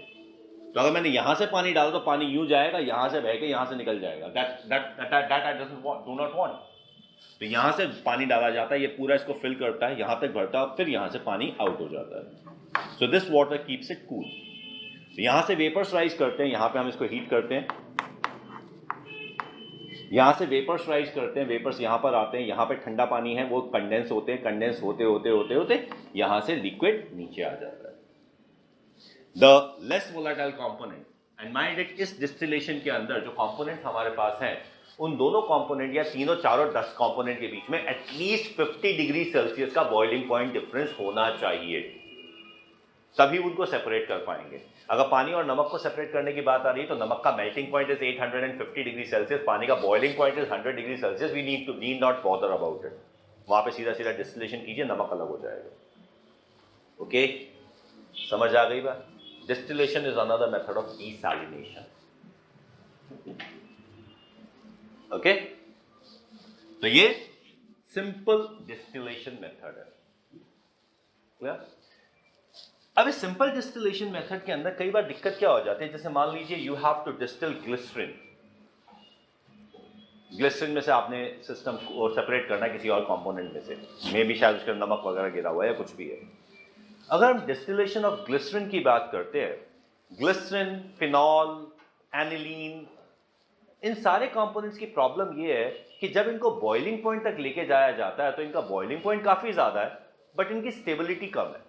तो अगर मैंने यहां से पानी डाला तो पानी यूं जाएगा, यहां से बह के यहां से निकल जाएगा, that I do not want. तो यहां से पानी डाला जाता है, ये पूरा इसको फिल करता है, यहां तक भरता है, फिर यहां से पानी आउट हो जाता है। So this water keeps it cool. यहां से वेपर्स राइज करते हैं, यहां पे हम इसको हीट करते हैं, यहां से वेपर्स राइज करते हैं, वेपर्स यहां पर आते हैं, यहां पे ठंडा पानी है, वो कंडेंस होते हैं, कंडेंस होते होते होते होते यहां से लिक्विड नीचे आ जाता है। The less volatile component and mind it, इस डिस्टिलेशन के अंदर जो कंपोनेंट हमारे पास हैं, उन दोनों कंपोनेंट या तीनों चारों 10 कंपोनेंट के बीच में एटलीस्ट 50 डिग्री सेल्सियस का बॉइलिंग पॉइंट डिफरेंस होना चाहिए, तभी उनको सेपरेट कर पाएंगे। अगर पानी और नमक को सेपरेट करने की बात आ रही है तो नमक का melting point is 850 degree Celsius, पानी का boiling point is 100 degree Celsius. We need not bother about it, वहां पे सीधा सीधा डिस्टिलेशन कीजिए, नमक अलग हो जाएगा। ओके, समझ आ गई बात? Distillation is another method of desalination. Okay, तो ये सिंपल डिस्टिलेशन मेथड है। क्लियर? अब इस सिंपल डिस्टिलेशन मेथड के अंदर कई बार दिक्कत क्या हो जाती है, जैसे मान लीजिए you have to distil glycerin, glycerin में से आपने सिस्टम को सेपरेट करना है किसी और कंपोनेंट में से, मे भी शायद उसके नमक वगैरह गिरा हुआ है या कुछ भी है। अगर हम डिस्टिलेशन ऑफ ग्लिसरीन की बात करते हैं, ग्लिसरीन, फिनॉल, एनिलीन, इन सारे कंपोनेंट्स की प्रॉब्लम ये है कि जब इनको बॉइलिंग पॉइंट तक लेके जाया जाता है तो इनका बॉइलिंग पॉइंट काफी ज्यादा है, बट इनकी स्टेबिलिटी कम है।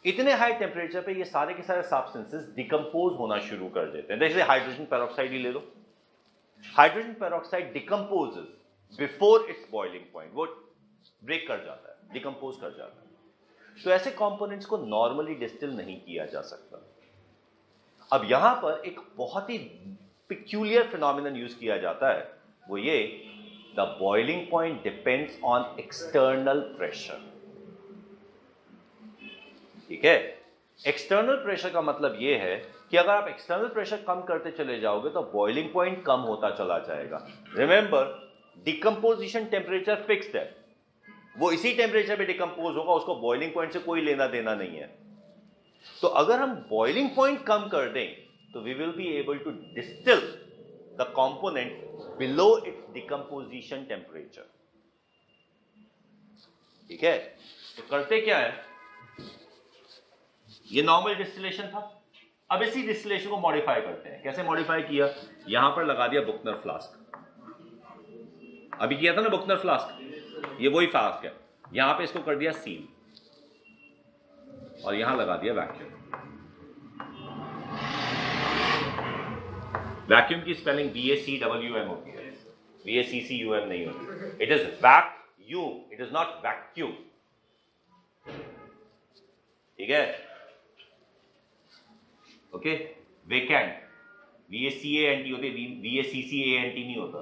इतने हाई टेम्परेचर पे ये सारे के सारे सब्सटेंसेस डिकम्पोज होना शुरू कर देते हैं। जैसे हाइड्रोजन पेरोक्साइड ही ले लो, hydrogen peroxide decomposes before its boiling point, वो ब्रेक कर जाता है, डिकम्पोज कर जाता है। तो ऐसे कंपोनेंट्स को नॉर्मली डिस्टिल नहीं किया जा सकता। अब यहां पर एक बहुत ही पिक्यूलियर फिनोमिनन यूज किया जाता है, वो ये, the boiling point depends on external pressure. ठीक है, एक्सटर्नल प्रेशर का मतलब यह है कि अगर आप एक्सटर्नल प्रेशर कम करते चले जाओगे तो बॉइलिंग पॉइंट कम होता चला जाएगा। रिमेंबर, डिकम्पोजिशन टेम्परेचर फिक्स्ड है, वो इसी टेम्परेचर पे डिकम्पोज होगा, उसको बॉइलिंग पॉइंट से कोई लेना देना नहीं है। तो अगर हम बॉइलिंग पॉइंट कम कर दें तो we will be able to distil the component below its decomposition temperature. ठीक है, तो करते क्या है, ये नॉर्मल डिस्टिलेशन था, अब इसी डिस्टिलेशन को मॉडिफाई करते हैं। कैसे मॉडिफाई किया, यहां पर लगा दिया बुकनर फ्लास्क, अभी किया था ना बुकनर फ्लास्क, ये वही फ्लास्क है, यहां पे इसको कर दिया सील और यहां लगा दिया वैक्यूम। वैक्यूम की स्पेलिंग VACWM होती है, VACCUM नहीं होती। It is vacuum, it is not vacuum. ठीक है, ओके, वेकेंट, VACANT होती है, VACCANT नहीं होता,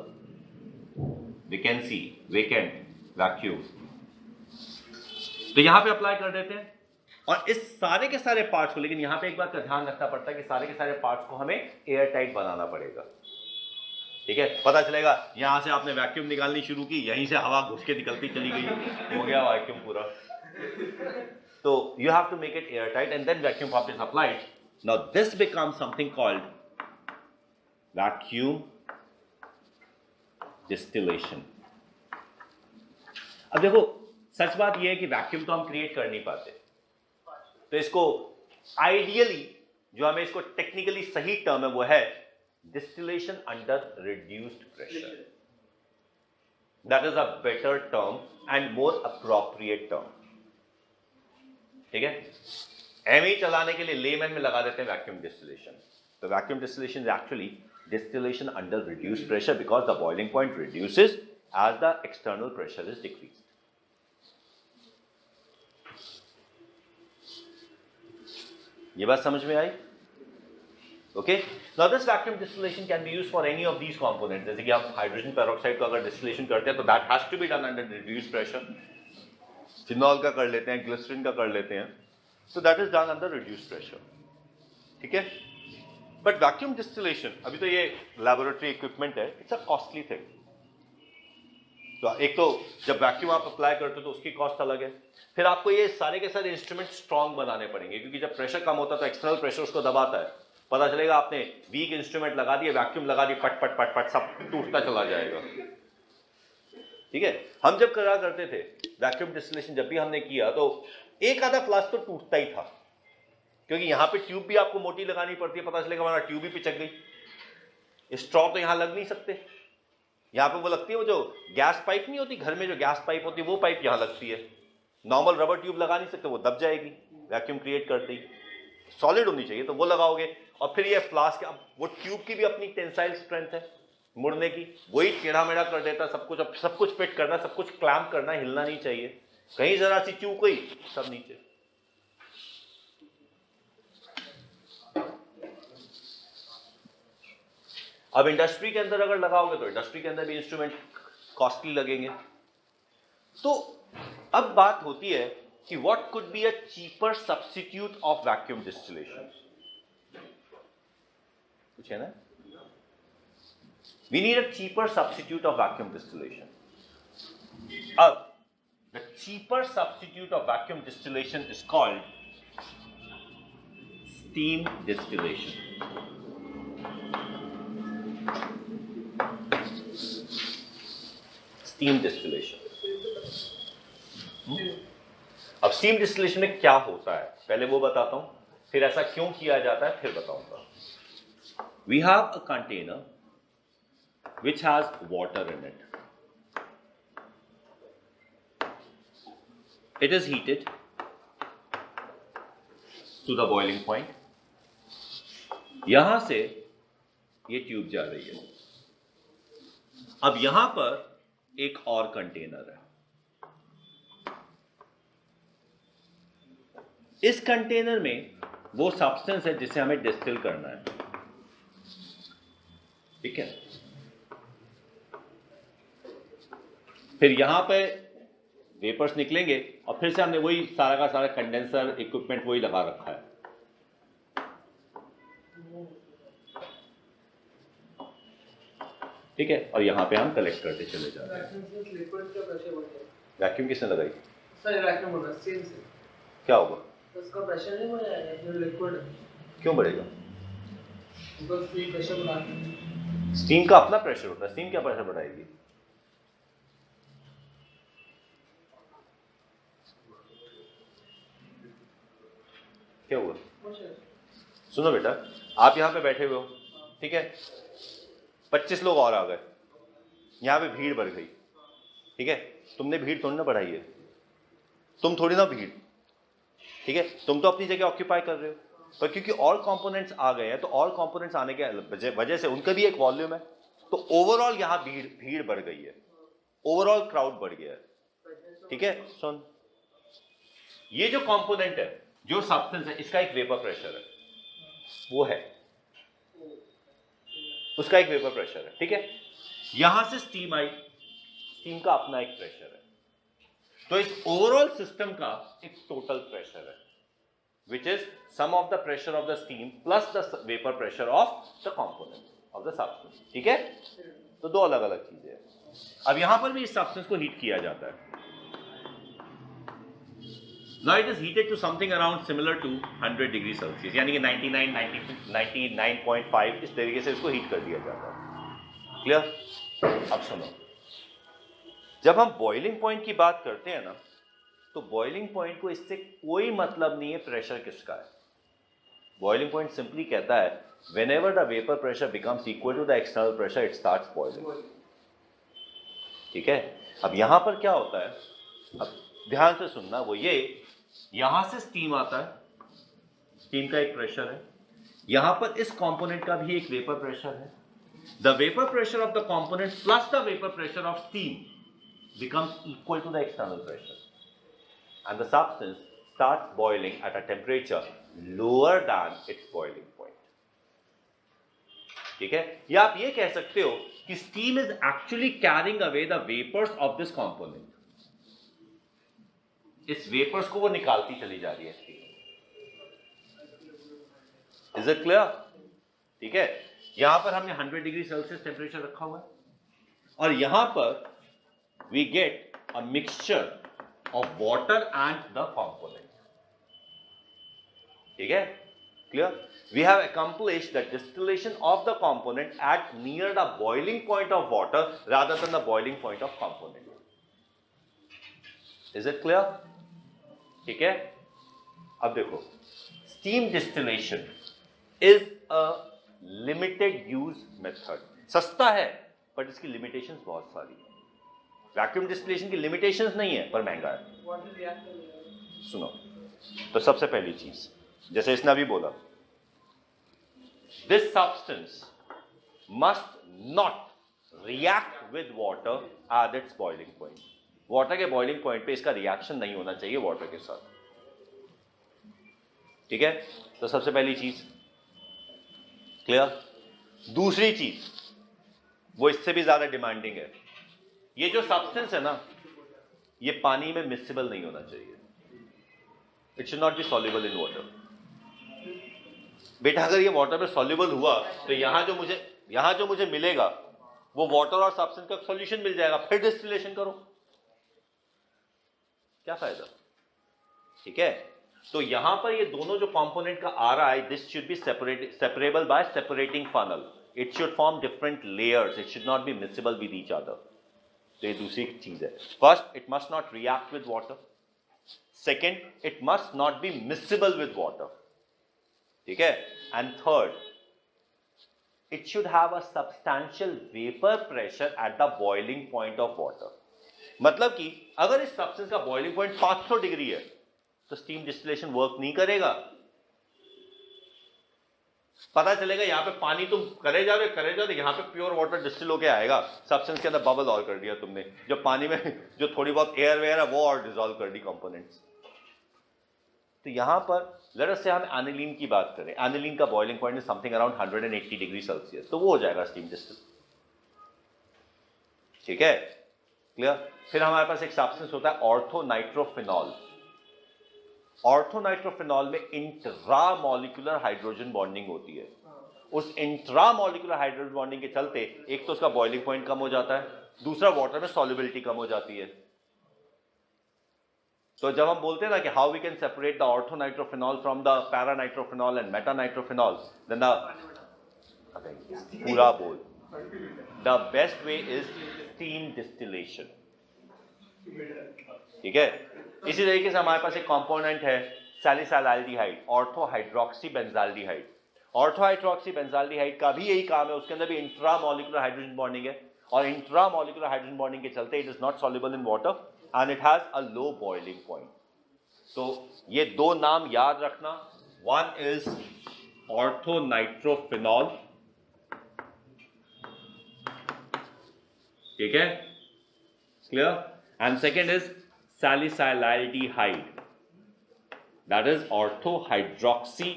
वैकेंसी, वेकेंट, वैक्यूम। तो यहां पे अप्लाई कर देते हैं और इस सारे के सारे पार्ट्स को, लेकिन यहां पे एक बात का ध्यान रखना पड़ता है कि सारे के सारे पार्ट्स को हमें एयर टाइट बनाना पड़ेगा। ठीक है, पता चलेगा यहां से आपने वैक्यूम निकालनी शुरू की, यहीं से हवा घुस के निकलती चली गई, हो गया वैक्यूम पूरा। तो you have to make it airtight and then vacuum pump is applied. Now this becomes something called vacuum distillation. अब देखो, सच बात यह है कि वैक्यूम तो हम क्रिएट कर नहीं पाते, तो इसको आइडियली, जो हमें इसको टेक्निकली सही टर्म है वो है distillation under reduced pressure. That is a better term and more appropriate term. ठीक है, एमई चलाने के लिए लेमैन में लगा देते हैं वैक्यूम डिस्टिलेशन। तो vacuum distillation is actually distillation under reduced pressure because the boiling point reduces as the external pressure is decreased. ये बात समझ में आई? Okay. Now this vacuum distillation can be used for any of these components. जैसे कि आप हाइड्रोजन पेरोक्साइड को अगर डिस्टिलेशन करते हैं तो that has to be done under reduced pressure. Phenol का कर लेते हैं, ग्लिसरीन का कर लेते हैं, so that is done under reduced pressure. ठीक है? But vacuum distillation, अभी तो ये laboratory equipment है, it's a costly thing. तो एक तो जब वैक्यूम आप अप्लाई करते हो तो उसकी कॉस्ट अलग है, फिर आपको ये सारे के सारे इंस्ट्रूमेंट स्ट्रॉन्ग बनाने पड़ेंगे, क्योंकि जब प्रेशर कम होता है तो एक्सटर्नल प्रेशर उसको दबाता है, पता चलेगा आपने वीक इंस्ट्रूमेंट लगा दिए, वैक्यूम लगा दी, पट पट पट पट सब टूटता चला जाएगा. ठीक है? हम जब करा करते थे वैक्यूम डिस्टिलेशन, जब भी हमने किया तो एक आधा फ्लास्क तो टूटता ही था, क्योंकि यहां पे ट्यूब भी आपको मोटी लगानी पड़ती है, पता चलेगा हमारा ट्यूब भी पिचक गई. स्ट्रॉ तो यहां लग नहीं सकते, यहां पे वो लगती है, वो जो गैस पाइप नहीं होती घर में, जो गैस पाइप होती है वो पाइप यहां लगती है. नॉर्मल रबर ट्यूब लगा नहीं सकते, वो दब जाएगी वैक्यूम क्रिएट करते ही. सॉलिड होनी चाहिए तो वो लगाओगे, और फिर ये फ्लास्क, अब वो ट्यूब की भी अपनी टेंसाइल स्ट्रेंथ है मुड़ने की, वही टेढ़ा मेढ़ा कर देता सब कुछ. अब सब कुछ फिट करना, सब कुछ क्लैम्प करना, हिलना नहीं चाहिए, कहीं जरा सी चूक गई सब नीचे. अब इंडस्ट्री के अंदर अगर लगाओगे तो इंडस्ट्री के अंदर भी इंस्ट्रूमेंट कॉस्टली लगेंगे. तो अब बात होती है कि what could be a cheaper substitute of vacuum distillation. कुछ है ना? We need a cheaper substitute of vacuum distillation. अब the cheaper substitute of vacuum distillation is called steam distillation. Steam distillation. अब स्टीम डिस्टिलेशन में क्या होता है पहले वो बताता हूं, फिर ऐसा क्यों किया जाता है फिर बताऊंगा. We have a container which has water in it. It is heated to the boiling point. यहां से ये ट्यूब जा रही है. अब यहां पर एक और कंटेनर है. इस कंटेनर में वो सब्सटेंस है जिसे हमें डिस्टिल करना है. ठीक है? फिर यहां पे वेपर्स निकलेंगे और फिर से हमने वही सारा का सारा कंडेंसर इक्विपमेंट वही लगा रखा है. ठीक है? और यहां पे हम कलेक्ट करते चले जाते हैं. वैक्यूम किसने लगाई? सर वैक्यूम होगा स्टीम से. क्या होगा? तो उसका प्रेशर नहीं बढ़ जाएगा जो लिक्विड है. क्यों बढ़ेगा? बिकॉज़ फ्री प्रेशर बढ़ाते हैं. स्टीम का अपना प्रेशर होता है, स्टीम क्या प्रेशर बढ़ाएगी? क्या हुआ? सुनो बेटा, आप यहां पे बैठे हुए हो, ठीक है? 25 लोग और आ गए, यहां पे भीड़ बढ़ गई. ठीक है? तुमने भीड़ थोड़ी ना बढ़ाई है, तुम थोड़ी ना भीड़. ठीक है? तुम तो अपनी जगह ऑक्यूपाई कर रहे हो, पर क्योंकि और कंपोनेंट्स आ गए हैं तो और कंपोनेंट्स आने के वजह से उनका भी एक वॉल्यूम है, तो ओवरऑल यहां भीड़ बढ़ गई है, ओवरऑल क्राउड बढ़ गया है. ठीक है? सुन, ये जो कंपोनेंट है, जो सब्सटेंस है, इसका एक वेपर प्रेशर है, वो है, उसका एक वेपर प्रेशर है. ठीक है? यहां से स्टीम आई, स्टीम का अपना एक प्रेशर है. तो इस ओवरऑल सिस्टम का एक टोटल प्रेशर है, which is sum of the pressure of the steam plus the vapour pressure of the component of the substance. ठीक है? तो दो अलग अलग चीजें हैं. अब यहां पर भी इस सब्सटेंस को हीट किया जाता है. Now it is heated to something around similar to 100 degree Celsius, यानी कि 99.5 इस तरीके से इसको हीट कर दिया जाता है. क्लियर? अब सुनो, जब हम बॉइलिंग पॉइंट की बात करते हैं ना, तो बॉइलिंग पॉइंट को इससे कोई मतलब नहीं है प्रेशर किसका है. बॉइलिंग पॉइंट सिंपली कहता है whenever the vapor pressure becomes equal to the external pressure it starts boiling. ठीक है? अब यहां पर क्या होता है, अब ध्यान से सुनना, वो ये, यहां से स्टीम आता है, स्टीम का एक प्रेशर है, यहां पर इस कंपोनेंट का भी एक वेपर प्रेशर है, the vapor pressure of the component plus the vapor pressure of steam becomes equal to the external pressure, and the substance starts boiling at a temperature lower than its boiling point. ठीक है? या आप ये कह सकते हो कि steam is actually carrying away the vapors of this component. इस वेपर्स को वो निकालती चली जा रही है steam. Is it clear? ठीक है? यहां पर हमने 100 डिग्री सेल्सियस टेम्परेचर रखा हुआ है और यहां पर we get a mixture of water and the component. ठीक है? Clear? We have accomplished the distillation of the component at near the boiling point of water rather than the boiling point of component. Is it clear? ठीक है? अब देखो, steam distillation is a limited use method. सस्ता है, but इसकी limitations बहुत सारी है. वैक्यूम डिस्टिलेशन की लिमिटेशंस नहीं है, पर महंगा है. सुनो, तो सबसे पहली चीज, जैसे इसने अभी बोला, this substance must not react with water at its boiling point. Water के बॉइलिंग पॉइंट पे इसका रिएक्शन नहीं होना चाहिए वाटर के साथ. ठीक है? तो सबसे पहली चीज क्लियर. दूसरी चीज, वो इससे भी ज्यादा डिमांडिंग है. ये जो सब्सटेंस है ना, ये पानी में मिक्सेबल नहीं होना चाहिए. It should not B soluble in water. बेटा अगर ये वाटर में सॉल्युबल हुआ तो यहां जो मुझे मिलेगा वो वाटर और सब्सटेंस का सॉल्यूशन मिल जाएगा. फिर डिस्टिलेशन करो, क्या फायदा? ठीक है? तो यहां पर ये दोनों जो कंपोनेंट का आ रहा है, this should be separable by separating funnel. It should form different layers. It should not be mixable with each other. तो ये दूसरी चीज है. First, it must not react with water. Second, it must not be mixable with water. ठीक है? And third, it should have a substantial vapour pressure at the boiling point of water. मतलब कि अगर इस सब्सटेंस का बॉइलिंग पॉइंट 500 डिग्री है तो स्टीम डिस्टिलेशन वर्क नहीं करेगा. पता चलेगा यहां पे पानी तुम करे जा रहे हो, यहां पे प्योर वाटर डिस्टिल होके आएगा. सब्सटेंस के अंदर बबल और कर दिया तुमने, जो पानी में जो थोड़ी बहुत एयर वेयर है वो और डिसॉल्व कर दी कंपोनेंट्स. तो यहां पर लेट अस से हम एनिलीन की बात करें. एनिलीन का boiling point is something around 180 degree Celsius. तो वो हो जाएगा स्टीम डिस्टिल. ठीक है? क्लियर? फिर हमारे पास एक सब्सटेंस होता है ऑर्थोनाइट्रोफिनॉल. ऑर्थोनाइट्रोफिनॉल में इंट्रामॉलिक्यूलर हाइड्रोजन बॉन्डिंग होती है. उस इंट्रामॉलिक्यूलर हाइड्रोजन बॉन्डिंग के चलते एक तो उसका बॉइलिंग पॉइंट कम हो जाता है, दूसरा वाटर में सॉल्युबिलिटी कम हो जाती है. तो जब हम बोलते हैं ना कि how we can separate the orthonitrophenol from the paranitrophenol and metanitrophenol, then पूरा बोल, the best way is steam distillation. ठीक है? इसी तरीके से हमारे पास एक कंपोनेंट है सैलिसाइल्डिहाइड, ऑर्थोहाइड्रोक्सी बेंजाल्डिहाइड. ऑर्थोहाइड्रोक्सी बेंजाल्डिहाइड का भी यही काम है. उसके अंदर भी इंट्रामॉलिक्यूलर हाइड्रोजन बॉन्डिंग है और इंट्रामॉलिक्यूलर हाइड्रोजन बॉन्डिंग के चलते it is not soluble in water and it has a low boiling point. तो ये दो नाम याद रखना. One is orthonitrophenol. ठीक है? Clear? And second is salicylaldehyde, that is orthohydroxy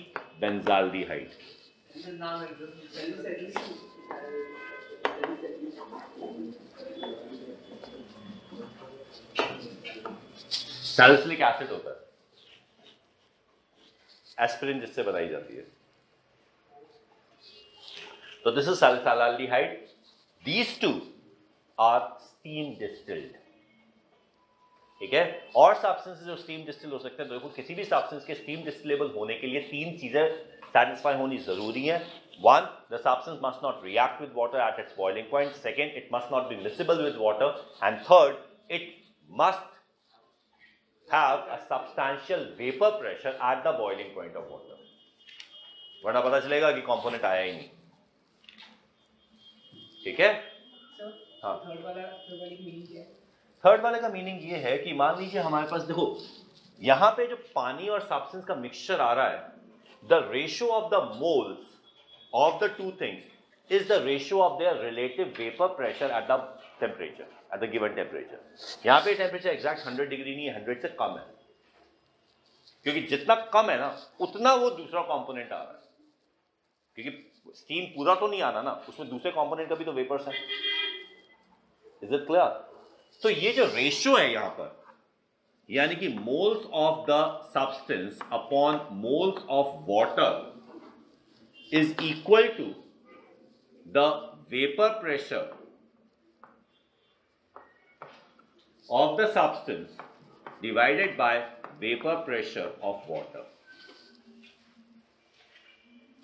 benzaldehyde. Salicylic acid होता है, एस्पिरिन जिससे बनाई जाती है. तो this is salicylaldehyde. These two are steam distilled. ठीक है? और सब्सटेंसेस जो स्टीम डिस्टिल हो सकते हैं, तो देखो किसी भी सब्सटेंस के स्टीम डिस्टिलेबल होने के लिए तीन चीजें सैटिस्फाई होनी जरूरी है. One, the substance must not react with water at its boiling point. Second, it must not be mixable with water. And third, it must have a substantial vapour pressure at the boiling point of water. वरना पता चलेगा कि कंपोनेंट आया ही नहीं. ठीक है? हाँ. थर्ड वाले का मीनिंग ये है कि मान लीजिए हमारे पास देखो यहां पे जो पानी और सब्सटेंस का मिक्सचर आ रहा है, the ratio of the moles of the two things is the ratio of their relative vapor pressure at the temperature, at the given temperature. यहाँ पे टेम्परेचर एग्जैक्ट 100 डिग्री नहीं है, 100 से कम है, क्योंकि जितना कम है ना उतना वो दूसरा कंपोनेंट आ रहा है, क्योंकि स्टीम पूरा तो नहीं आना ना, उसमें दूसरे कंपोनेंट का भी तो वेपर्स है. Is it clear? तो ये जो रेशियो है यहां पर, यानी कि moles of the substance upon moles of water is equal to the vapour pressure of the substance divided by vapor pressure of water.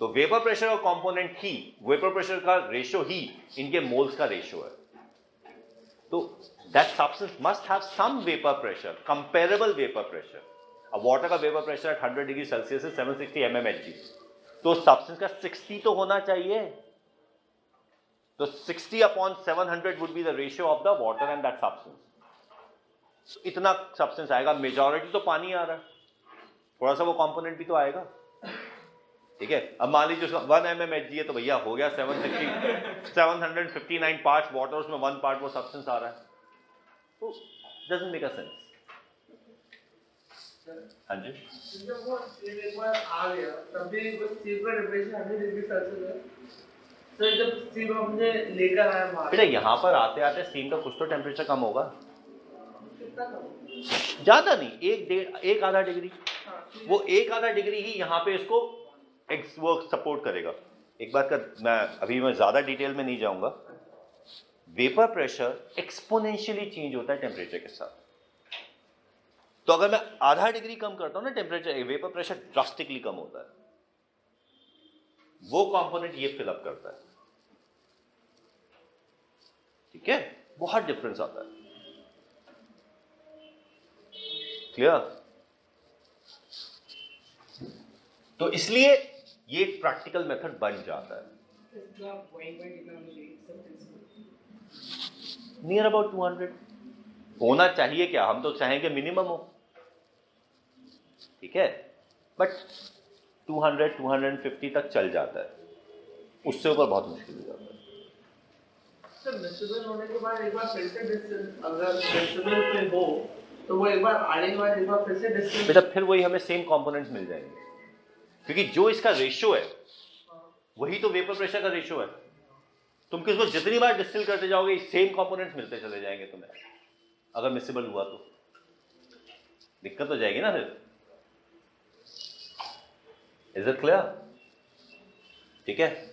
तो वेपर प्रेशर और कंपोनेंट ही, वेपर प्रेशर का रेशियो ही इनके मोल्स का रेशियो है. तो that substance must have some vapour pressure, comparable vapour pressure. अब वाटर का वेपर प्रेशर 100 डिग्री सेल्सियस से 760 mmHg, तो सब्सटेंस का 60 तो होना चाहिए. तो 60 upon 700 would be the ratio of the water and that substance. So, इतना सब्सटेंस आएगा. मेजॉरिटी तो पानी आ रहा है, थोड़ा सा वो कंपोनेंट भी तो आएगा. ठीक है, अब मान लीजिए उसका 1 mmHg है, तो भैया हो गया 759 पार्ट्स वाटर, उसमें 1 पार्ट वो सब्सटेंस आ रहा है. तो डजंट मेक अ सेंस. हाँ जी, जब वो एक बार आ गया तब भी वो स्टीम का टेंपरेचर 100 डिग्री सेल्सियस है. तो जब स्टीम हमने लेकर आया बाहर, बेटा यहाँ पर आते आते स्टीम का कुछ तो टेम्परेचर कम होगा. कितना कम? ज्यादा नहीं, 1 आधा डिग्री. हाँ, वो 1 आधा डिग्री ही यहाँ पे इसको वो सपोर्ट करेगा. एक बात का मैं ज्यादा डिटेल में नहीं जाऊंगा. वेपर प्रेशर एक्सपोनेंशियली चेंज होता है टेम्परेचर के साथ. तो अगर मैं आधा डिग्री कम करता हूं ना टेम्परेचर, वेपर प्रेशर ड्रास्टिकली कम होता है. वो कंपोनेंट ये फिलअप करता है. ठीक है, बहुत डिफरेंस आता है. क्लियर? तो इसलिए ये एक प्रैक्टिकल मेथड बन जाता है. नियर अबाउट 200 होना चाहिए. क्या हम तो चाहेंगे मिनिमम हो, ठीक है, बट 200-250 तक चल जाता है. उससे ऊपर बहुत मुश्किल हो जाता है. सर मिक्सिबल होने के बाद एक बार फिर से डिस्टेंस, अगर मिक्सिबल पे हो तो वो एक बार आने के बाद एक बार फिर से डिस्टेंस, बेटा फिर वही हमें सेम कंपोनेंट्स मिल जाएंगे, क्योंकि जो इसका रेशियो है वही तो वेपर प्रेशर का रेशियो है. तुम किसको जितनी बार डिस्टिल करते जाओगे सेम कंपोनेंट्स मिलते चले जाएंगे तुम्हें. अगर मिक्सिबल हुआ तो दिक्कत हो जाएगी ना फिर. Is it clear? ठीक है.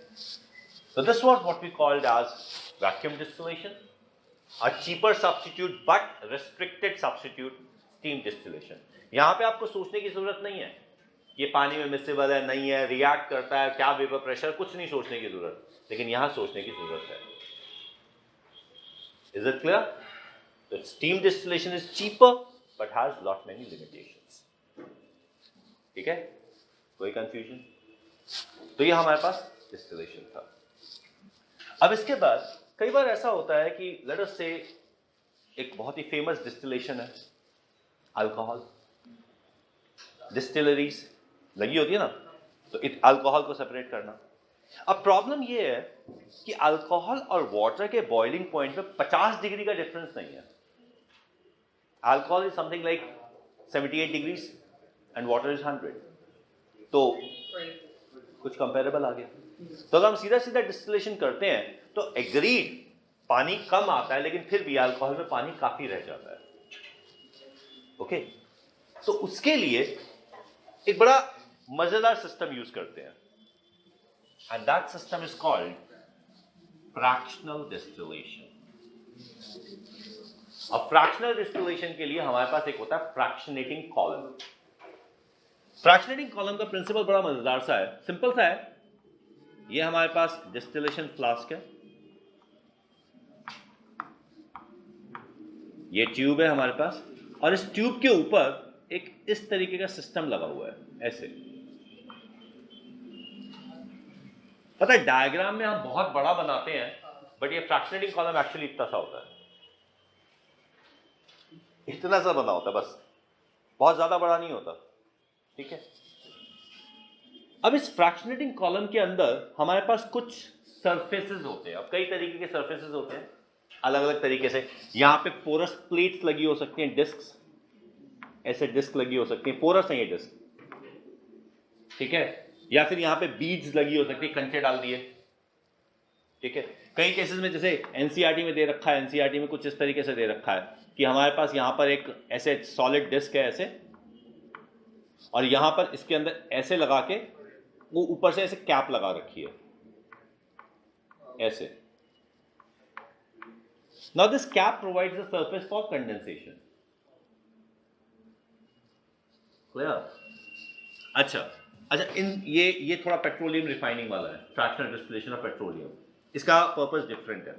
So this was what we called as vacuum distillation, a cheaper substitute but restricted substitute, steam distillation. यहां पे आपको सोचने की जरूरत नहीं है ये पानी में मिक्सिबल है नहीं है, रिएक्ट करता है क्या, वेपर प्रेशर, कुछ नहीं सोचने की जरूरत. लेकिन यहां सोचने की जरूरत है. Is it clear? तो steam distillation is cheaper but has lot many limitations. ठीक है, कोई कंफ्यूजन? तो ये हमारे पास डिस्टिलेशन था. अब इसके बाद कई बार ऐसा होता है कि लेट अस से एक बहुत ही फेमस डिस्टिलेशन है अल्कोहल. डिस्टिलरीज लगी होती है ना, तो अल्कोहल को सेपरेट करना. अब प्रॉब्लम ये है कि अल्कोहल और वाटर के बॉइलिंग पॉइंट में 50 डिग्री का डिफरेंस नहीं है. Alcohol is something like 78 degrees and water is 100. तो कुछ कंपेरेबल आ गया. तो अगर हम सीधा सीधा डिस्टिलेशन करते हैं तो एग्रीड पानी कम आता है, लेकिन फिर भी अल्कोहल में पानी काफी रह जाता है. ओके, तो उसके लिए एक बड़ा मजेदार सिस्टम यूज करते हैं, and that system is called fractional distillation. अब फ्रैक्शनल डिस्टिलेशन के लिए हमारे पास एक होता है फ्रैक्शनेटिंग कॉलम. फ्रैक्शनेटिंग कॉलम का प्रिंसिपल बड़ा मजेदार सा है, सिंपल सा है. ये हमारे पास डिस्टिलेशन फ्लास्क है, ये ट्यूब है हमारे पास, और इस ट्यूब के ऊपर एक इस तरीके का सिस्टम लगा हुआ है ऐसे. पता है डायग्राम में हम बहुत बड़ा बनाते हैं, बट ये फ्रैक्शनेटिंग कॉलम एक्चुअली इतना सा होता है, इतना सा बना होता है बस, बहुत ज्यादा बड़ा नहीं होता. ठीक है, अब इस फ्रैक्शनेटिंग कॉलम के अंदर हमारे पास कुछ सरफेसेस होते हैं। अब कई तरीके के सरफेसेस होते हैं अलग अलग तरीके से। यहाँ पे पोरस प्लेट्स लगी हो सकती हैं, डिस्क, ऐसे डिस्क लगी हो सकती हैं, पोरस है ये डिस्क, ठीक है। या फिर यहाँ पे बीड्स लगी हो सकती है, कंचे डाल दिए, ठीक है। कई केसेस में जैसे एनसीईआरटी में दे रखा है, एनसीईआरटी में कुछ इस तरीके से दे रखा है कि हमारे पास यहाँ पर एक ऐसे सॉलिड डिस्क है ऐसे, और यहाँ पर इसके अंदर ऐसे लगा के वो ऊपर से ऐसे कैप लगा रखी है ऐसे। Now this cap provides the surface for condensation. Clear? अच्छा, ये थोड़ा पेट्रोलियम रिफाइनिंग वाला है, फ्रैक्शनल डिस्टिलेशन ऑफ पेट्रोलियम। इसका पर्पस डिफरेंट है,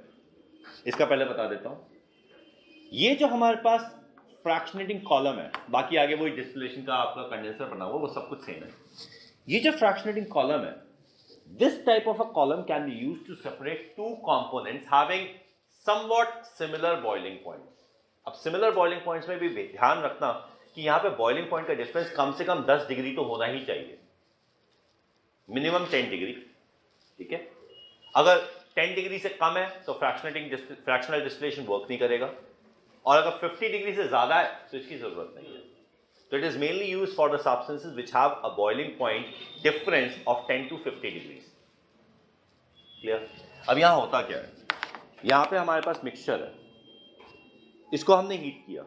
इसका पहले बता देता हूं। ये जो हमारे पास फ्रैक्शनेटिंग कॉलम है, बाकी आगे वही डिस्टिलेशन का आपका कंडेंसर बना हुआ, वो सब कुछ सेम है। ये जो फ्रैक्शनेटिंग कॉलम है, this type of a column can be used to separate two components having somewhat similar boiling points. अब similar boiling points में भी ध्यान रखना कि यहाँ पे boiling point का डिफरेंस कम से कम 10 डिग्री तो होना ही चाहिए, मिनिमम 10 डिग्री, ठीक है। अगर 10 डिग्री से कम है तो फ्रैक्शनल डिस्टिलेशन वर्क नहीं करेगा, और अगर 50 डिग्री से ज्यादा है तो इसकी जरूरत नहीं है। So it is mainly used for the substances which have a boiling point difference of 10 to 50 degrees. Clear? अब यहाँ होता क्या है, यहाँ पे हमारे पास मिक्सचर है, इसको हमने हीट किया।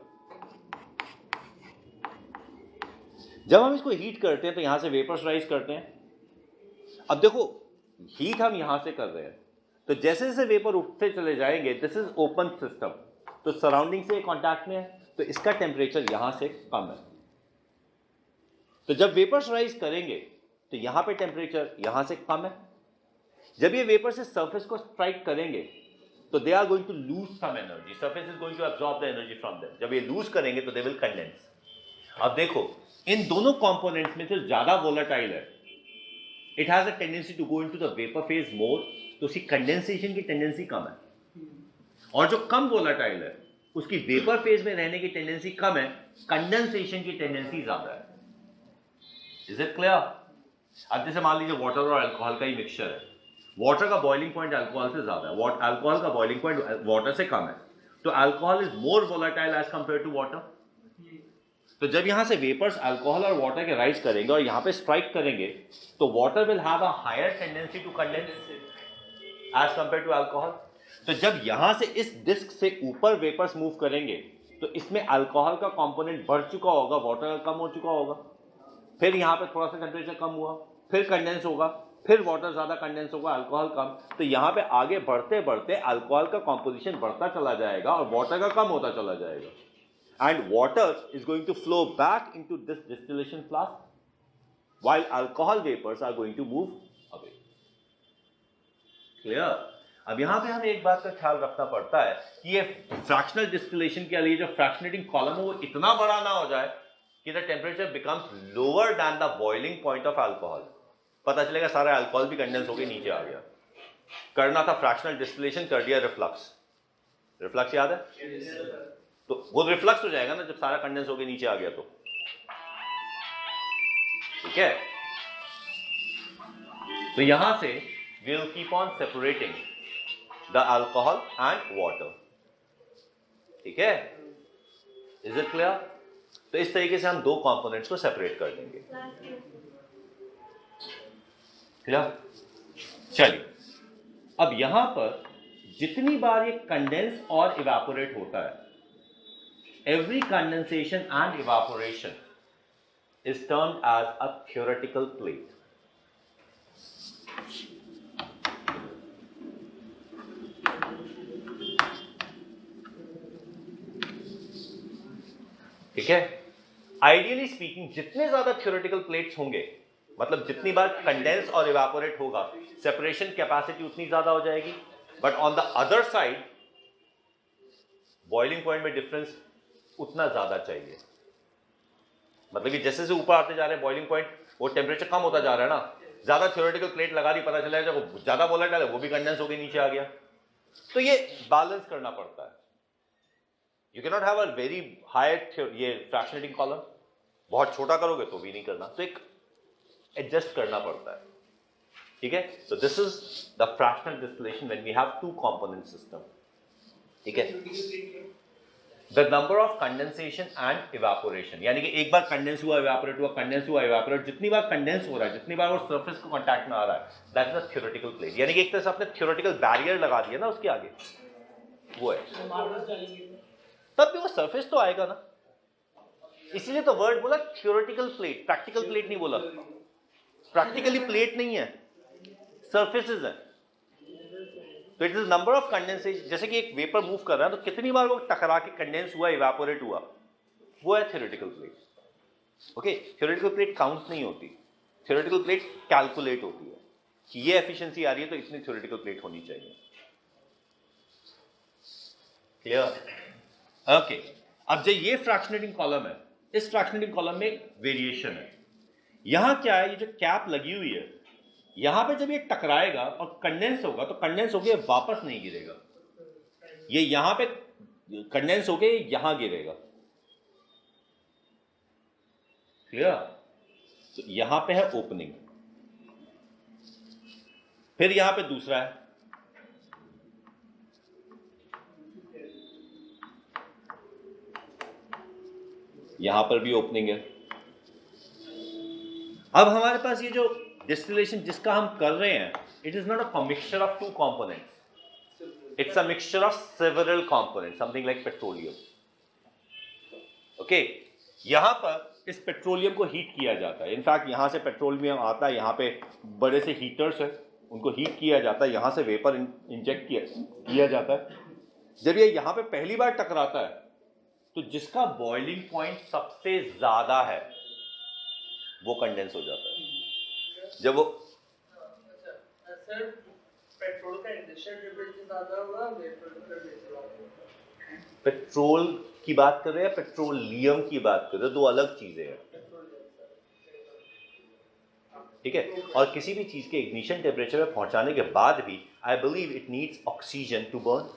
जब हम इसको हीट करते हैं तो यहाँ से वेपर्स राइज करते हैं। अब देखो हीट हम यहाँ से कर रहे हैं, तो जैसे जैसे वेपर उठते चले जाएंगे, दिस इज ओपन सिस्टम, तो सराउंडिंग से कॉन्टैक्ट में है, तो इसका टेम्परेचर यहाँ से कम है। तो जब वेपर्स राइज करेंगे तो यहां पे टेम्परेचर यहां से कम है। जब ये वेपर से सरफेस को स्ट्राइक करेंगे तो they are going to lose some energy, surface is going to absorb the energy from them. जब ये लूज करेंगे तो दे विल कंडेंस। अब देखो इन दोनों कंपोनेंट्स में जो ज्यादा वोलेटाइल है, it has a tendency to go into the vapour phase more, तो उसकी कंडेंसेशन की टेंडेंसी कम है। और जो कम वोलेटाइल है उसकी वेपर फेज में रहने की टेंडेंसी कम है, कंडेंसेशन की टेंडेंसी ज्यादा है। Is it clear? अब जैसे मान लीजिए वाटर और अल्कोहल का ही मिक्सचर है, वाटर का बॉइलिंग पॉइंट अल्कोहल से ज्यादा है, अल्कोहल का बॉइलिंग पॉइंट वाटर से कम है, तो alcohol is more volatile as compare to water. तो जब यहां से वेपर्स अल्कोहल और वाटर के राइज करेंगे और यहां पे स्ट्राइक करेंगे, तो water will have a higher tendency to condense as compare to alcohol. तो जब यहां से इस डिस्क से ऊपर वेपर्स मूव करेंगे तो इसमें अल्कोहल का कंपोनेंट बढ़ चुका होगा, वाटर का कम हो चुका होगा, फिर यहाँ पे थोड़ा सा टेम्परेचर कम हुआ, फिर कंडेंस होगा, फिर वाटर ज्यादा कंडेंस होगा, अल्कोहल कम। तो यहाँ पे आगे बढ़ते बढ़ते अल्कोहल का कॉम्पोजिशन बढ़ता चला जाएगा और वाटर का कम होता चला जाएगा, and water is going to flow back into this distillation flask while alcohol vapours are going to move away. Clear? अब यहाँ पे हमें एक बात का ख्याल रखना पड़ता है कि ये फ्रैक्शनल डिस्टिलेशन के लिए जो फ्रैक्शनेटिंग कॉलम है वो इतना बड़ा ना हो जाए कि the temperature becomes lower than the boiling point of alcohol. पता चलेगा सारा अल्कोहल भी कंडेंस होकर नीचे आ गया। करना था फ्रैक्शनल डिस्टिलेशन, कर दिया रिफ्लक्स। रिफ्लक्स याद है? तो वो रिफ्लक्स हो जाएगा ना जब सारा कंडेंस होकर नीचे आ गया तो, ठीक है। तो यहां से we will keep on separating the alcohol and water, ठीक है। Is it clear? तो इस तरीके से हम दो कंपोनेंट्स को सेपरेट कर देंगे। क्लियर? चलिए, अब यहां पर जितनी बार ये कंडेंस और इवेपोरेट होता है, every condensation and evaporation is termed as a theoretical plate. ठीक है। आइडियली स्पीकिंग जितने ज्यादा थ्योरेटिकल प्लेट्स होंगे, मतलब जितनी बार कंडेंस और इवेपोरेट होगा, सेपरेशन कैपेसिटी उतनी ज्यादा हो जाएगी। But on the other side boiling point में डिफरेंस उतना ज्यादा चाहिए। मतलब कि जैसे से ऊपर आते जा रहे हैं बॉइलिंग पॉइंट, वो टेम्परेचर कम होता जा रहा है ना। ज्यादा थ्योरेटिकल प्लेट लगा दी, पता चला जब ज्यादा वोलेटाइल है वो भी कंडेंस होकर नीचे आ गया। तो ये बैलेंस करना पड़ता है। You can not have a very high ये फ्रैक्शनेटिंग कॉलम, बहुत छोटा करोगे तो भी नहीं करना। तो एक एडजस्ट करना पड़ता है, ठीक है। तो this is the fractional distillation when we have two component system, ठीक है। The number of condensation and evaporation, यानी कि एक बार कंडेंस हुआ, इवेपोरेट हुआ, कंडेंस हुआ, इवेपोरेट, जितनी बार कंडेंस हो रहा है, जितनी बार वो सरफेस को कांटेक्ट में आ रहा है, that is a theoretical plate. यानी कि एक तरह से आपने थ्योरेटिकल बैरियर लगा दिया ना उसके आगे, वो है, तब भी वो सरफेस तो आएगा ना। इसीलिए तो वर्ड बोला थ्योरेटिकल प्लेट, प्रैक्टिकल प्लेट नहीं बोला। प्रैक्टिकली प्लेट नहीं है, सरफेसेस है। तो it is number of condensation. जैसे कि एक वेपर मूव कर रहा है तो कितनी बार वो टकरा के कंडेंस हुआ, इवेपोरेट हुआ, वो है theoretical plate. Okay, theoretical plate count नहीं होती, थ्योरेटिकल प्लेट कैलकुलेट होती है कि ये एफिशिएंसी आ रही है तो इतनी थ्योरेटिकल प्लेट होनी चाहिए। क्लियर? ओके, अब जो ये फ्रैक्शनेटिंग कॉलम है, इस फ्रैक्शनेटिंग कॉलम में वेरिएशन है। यहां क्या है, ये जो कैप लगी हुई है, यहां पे जब ये टकराएगा और कंडेंस होगा तो कंडेंस होके वापस नहीं गिरेगा, ये यहां पे कंडेंस होके यहां गिरेगा। क्लियर? तो यहां पे है ओपनिंग, फिर यहां पे दूसरा है, यहां पर भी ओपनिंग है। अब हमारे पास ये जो डिस्टिलेशन जिसका हम कर रहे हैं, it is not a mixture of two components, it's a mixture of several components, something like petroleum. Okay, यहां पर इस पेट्रोलियम को हीट किया जाता है। इनफैक्ट यहां से पेट्रोलियम आता है, यहां पे बड़े से हीटर्स है, उनको हीट किया जाता है, यहां से वेपर इंजेक्ट किया जाता है। जब ये यहां पे पहली बार टकराता है तो जिसका बॉइलिंग पॉइंट सबसे ज्यादा है वो कंडेंस हो जाता है। जब वो सर पेट्रोल का इग्निशन टेंपरेचर ज्यादा होगा, वेपर का टेंपरेचर, पेट्रोल की बात कर रहे हैं, पेट्रोलियम की बात कर रहे हैं, दो अलग चीजें हैं, ठीक है। और किसी भी चीज के इग्निशन टेम्परेचर में पहुंचाने के बाद भी I believe it needs oxygen to burn.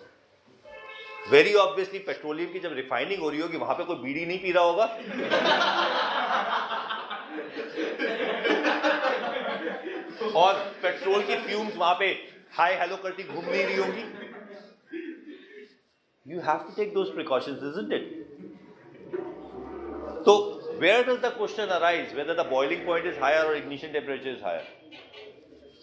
Very obviously petroleum की जब रिफाइनिंग हो रही होगी वहां पे कोई बीड़ी नहीं पी रहा होगा और पेट्रोल की फ्यूम्स वहां पे हाई हेलो करती घूम नहीं रही होगी। You have to take those precautions, isn't it? तो where does the question arise whether the boiling point is higher or ignition temperature is higher?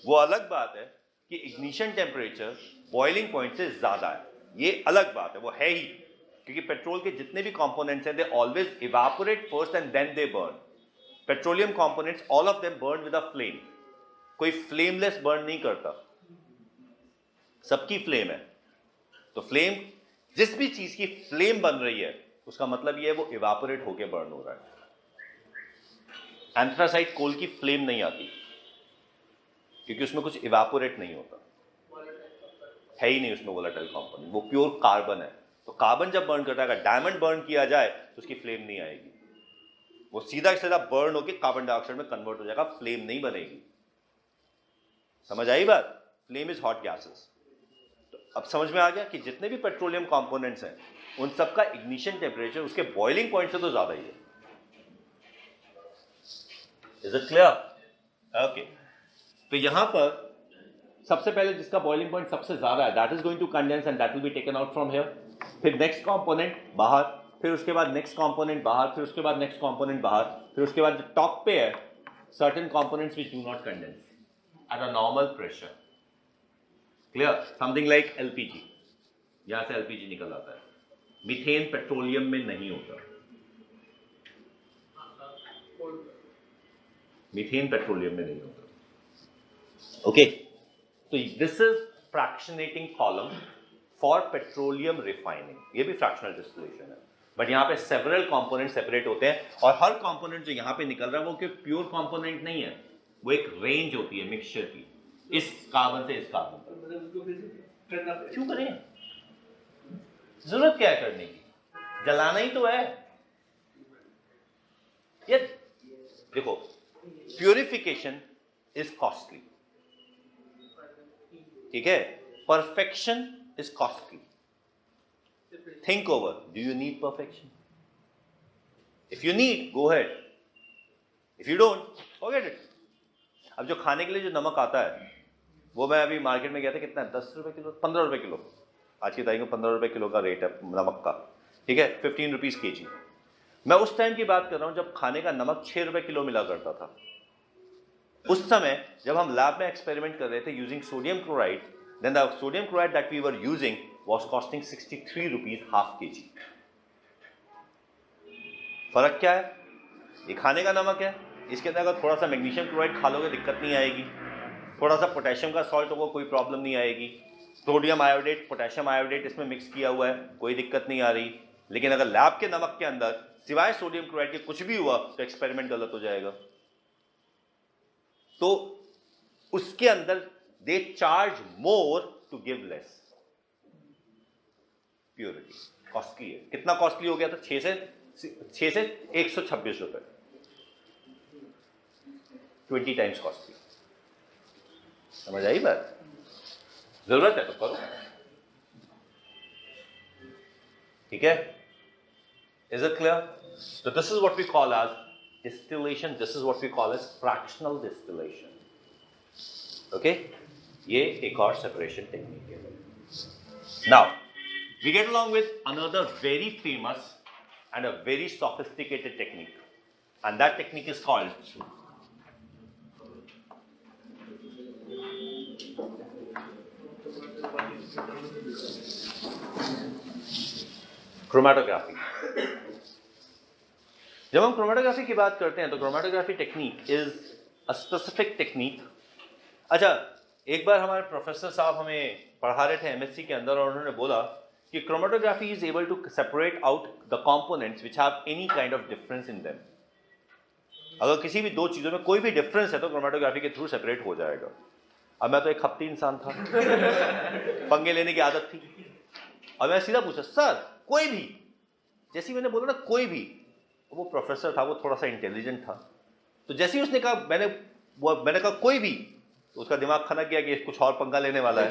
वो अलग बात है कि ignition temperature boiling point से ज्यादा है, ये अलग बात है, वो है ही, क्योंकि पेट्रोल के जितने भी कंपोनेंट्स हैं, they always evaporate first and then they burn. Petroleum components all of them burn with a flame. कोई फ्लेमलेस बर्न नहीं करता, सबकी फ्लेम है। तो फ्लेम, जिस भी चीज की फ्लेम बन रही है उसका मतलब ये है वो इवापोरेट होके बर्न हो रहा है। एंथ्रासाइट कोल की फ्लेम नहीं आती क्योंकि उसमें कुछ इवापोरेट नहीं होता, है ही नहीं उसमें वोलेटाइल कंपोनेंट, वो प्योर कार्बन है। तो कार्बन जब बर्न करता है, अगर डायमंड बर्न किया जाए तो उसकी फ्लेम नहीं आएगी, वो सीधा सीधा बर्न होकर कार्बन डाइऑक्साइड में कन्वर्ट हो जाएगा, फ्लेम नहीं बनेगी। समझ आई बात? Flame is hot gases. तो अब समझ में आ गया कि जितने भी पेट्रोलियम कंपोनेंट्स हैं उन सबका इग्निशन टेम्परेचर उसके बॉइलिंग पॉइंट से तो ज्यादा ही है। Is it clear? ओके, तो यहां पर सबसे पहले जिसका बॉइलिंग पॉइंट सबसे ज्यादा है, that is going to condense and that will be taken out from here. फिर नेक्स्ट कंपोनेंट बाहर, फिर उसके बाद नेक्स्ट कंपोनेंट बाहर, फिर उसके बाद नेक्स्ट कंपोनेंट बाहर, फिर उसके बाद टॉप पे है certain components which do not condense at a normal pressure. Clear? Something like LPG, यहां से एलपीजी निकल आता है। मीथेन पेट्रोलियम में नहीं होता, मीथेन पेट्रोलियम में नहीं होता। ओके, तो this is fractionating column for petroleum refining, ये भी फ्रैक्शनल डिस्टिलेशन है, बट यहाँ पे सेवरल कंपोनेंट सेपरेट होते हैं और हर कंपोनेंट जो यहाँ पे निकल रहा है वो कोई प्योर कंपोनेंट नहीं है, वो एक रेंज होती है मिक्सचर की, इस कार्बन से इस कार्बन तक। क्यों करें, जरूरत क्या है करने की, जलाना ही तो है। ये देखो, प्यूरिफिकेशन इज कॉस्टली, ठीक है, perfection is costly. Think over, do you need perfection? If you need, go ahead. If you don't, forget it. अब जो खाने के लिए जो नमक आता है वो मैं अभी मार्केट में गया था, कितना है, 10 रुपये किलो, 15 रुपये किलो, आज की तारीख में 15 रुपये किलो का रेट है नमक का, ठीक है, 15 रुपीज़ kg। मैं उस टाइम की बात कर रहा हूँ जब खाने का नमक 6 रुपये किलो मिला करता था। उस समय जब हम लैब में एक्सपेरिमेंट कर रहे थे using sodium chloride, then the sodium chloride that we were using was costing 63 rupees half kg। फर्क क्या है? ये खाने का नमक है, इसके अंदर अगर थोड़ा सा मैग्नीशियम क्लोराइड खा लोगे दिक्कत नहीं आएगी, थोड़ा सा पोटेशियम का सॉल्ट होगा कोई प्रॉब्लम नहीं आएगी, सोडियम आयोडेट पोटेशियम आयोडेट इसमें मिक्स किया हुआ है कोई दिक्कत नहीं आ रही। लेकिन अगर लैब के नमक के अंदर सिवाय सोडियम क्लोराइड के कुछ भी हुआ तो एक्सपेरिमेंट गलत हो जाएगा। तो उसके अंदर they charge more to give less purity. Costly है, कितना कॉस्टली हो गया था? 6 से 126 रुपए, 20 टाइम्स कॉस्टली। समझ आई बात? जरूरत है तो करो, ठीक है? Is it clear? So this is what we call as distillation. This is what we call as fractional distillation. Okay? ये एक और separation technique है. Now, we get along with another very famous and a very sophisticated technique, and that technique is called chromatography. जब हम क्रोमैटोग्राफी की बात करते हैं तो chromatography technique is a specific technique. अच्छा, एक बार हमारे प्रोफेसर साहब हमें पढ़ा रहे थे एमएससी के अंदर और उन्होंने बोला कि chromatography is able to separate out the components which have any kind of difference in them. अगर किसी भी दो चीजों में कोई भी डिफरेंस है तो क्रोमैटोग्राफी के थ्रू सेपरेट हो जाएगा। अब मैं तो एक खपती इंसान था, पंगे लेने की आदत थी। अब मैं सीधा पूछा, सर कोई भी, जैसे मैंने बोला ना कोई भी, वो प्रोफेसर था, वो थोड़ा सा इंटेलिजेंट था, तो जैसे ही उसने कहा मैंने कहा कोई भी, तो उसका दिमाग खनक गया कि कुछ और पंगा लेने वाला है।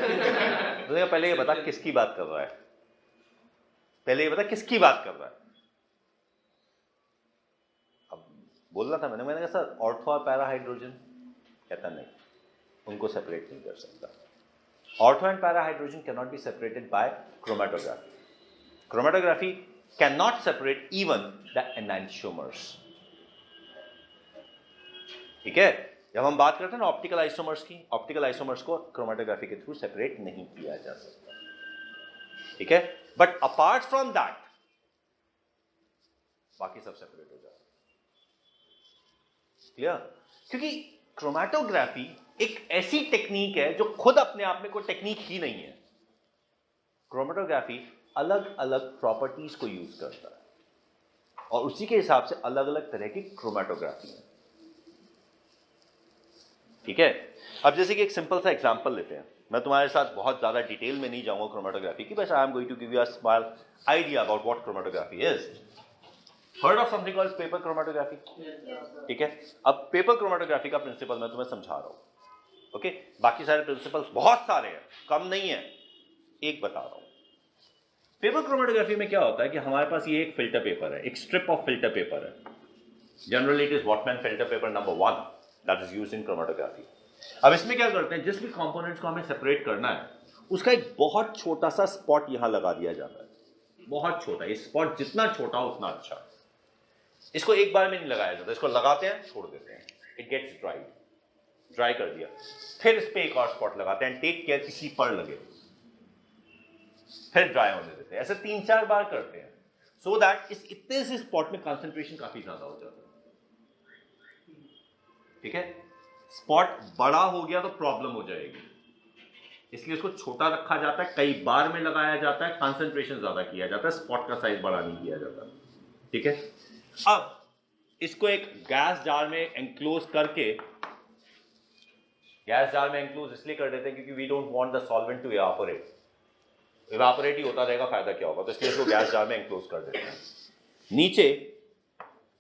तो कहा पहले ये बता किसकी बात कर रहा है, पहले ये बता किसकी बात कर रहा है। अब बोल रहा था मैंने कहा सर ऑर्थो और पैरा हाइड्रोजन। कहता नहीं, उनको सेपरेट नहीं कर सकता। Ortho and para hydrogen can not be separated by chromatography. Chromatography cannot separate even the enantiomers. ठीक है? जब हम बात करते हैं ना ऑप्टिकल आइसोमर्स की, ऑप्टिकल आइसोमर्स को क्रोमैटोग्राफी के थ्रू सेपरेट नहीं किया जा सकता, ठीक है? बट अपार्ट फ्रॉम दैट बाकी सब सेपरेट हो जाता है। क्लियर? क्योंकि क्रोमैटोग्राफी एक ऐसी टेक्निक है जो खुद अपने आप में कोई टेक्निक ही नहीं है। क्रोमैटोग्राफी अलग अलग प्रॉपर्टीज को यूज करता है और उसी के हिसाब से अलग अलग तरह की क्रोमैटोग्राफी है, ठीक है? अब जैसे कि एक सिंपल सा एग्जांपल लेते हैं, मैं तुम्हारे साथ बहुत ज्यादा डिटेल में नहीं जाऊंगा क्रोमैटोग्राफी की, बस I am going to give you a small idea about what chromatography is. Heard of something called paper chromatography, ठीक है? अब पेपर क्रोमैटोग्राफी का प्रिंसिपल मैं तुम्हें समझा रहा हूं, ओके? बाकी सारे प्रिंसिपल्स बहुत सारे हैं, कम नहीं है, एक बता रहा हूं। पेपर क्रोमैटोग्राफी में क्या होता है कि हमारे पास ये एक फिल्टर पेपर है, एक स्ट्रिप ऑफ फिल्टर पेपर है। Generally it is Whatman filter paper number 1 that is used in chromatography. अब इसमें क्या करते हैं, जिस भी कंपोनेंट्स को हमें सेपरेट करना है उसका एक बहुत छोटा सा स्पॉट यहां लगा दिया जाता है, बहुत छोटा। ये स्पॉट जितना छोटा हो उतना अच्छा। इसको एक बार में नहीं लगाया जाता, इसको लगाते हैं छोड़ देते हैं, इट गेट्स ड्राई कर दिया, फिर इस पे एक और स्पॉट लगाते हैं, टेक केयर किसी पर लगे, फिर ड्राई होने देते हैं। ऐसे 3-4 बार करते हैं सो दैट इस इतने से स्पॉट में कंसंट्रेशन काफी ज्यादा हो जाता है, ठीक है? स्पॉट बड़ा हो गया तो प्रॉब्लम हो जाएगी, इसलिए उसको छोटा रखा जाता है, कई बार में लगाया जाता है, कंसंट्रेशन ज्यादा किया जाता है, स्पॉट का साइज बड़ा नहीं किया जाता, ठीक है? अब इसको एक गैस जार में एनक्लोज करके, गैस जार में एनक्लोज इसलिए कर देते हैं क्योंकि we don't want the solvent to evaporate ही होता रहेगा, फायदा क्या होगा, तो इसलिए इसको गैस जार में एनक्लोज कर देते हैं। नीचे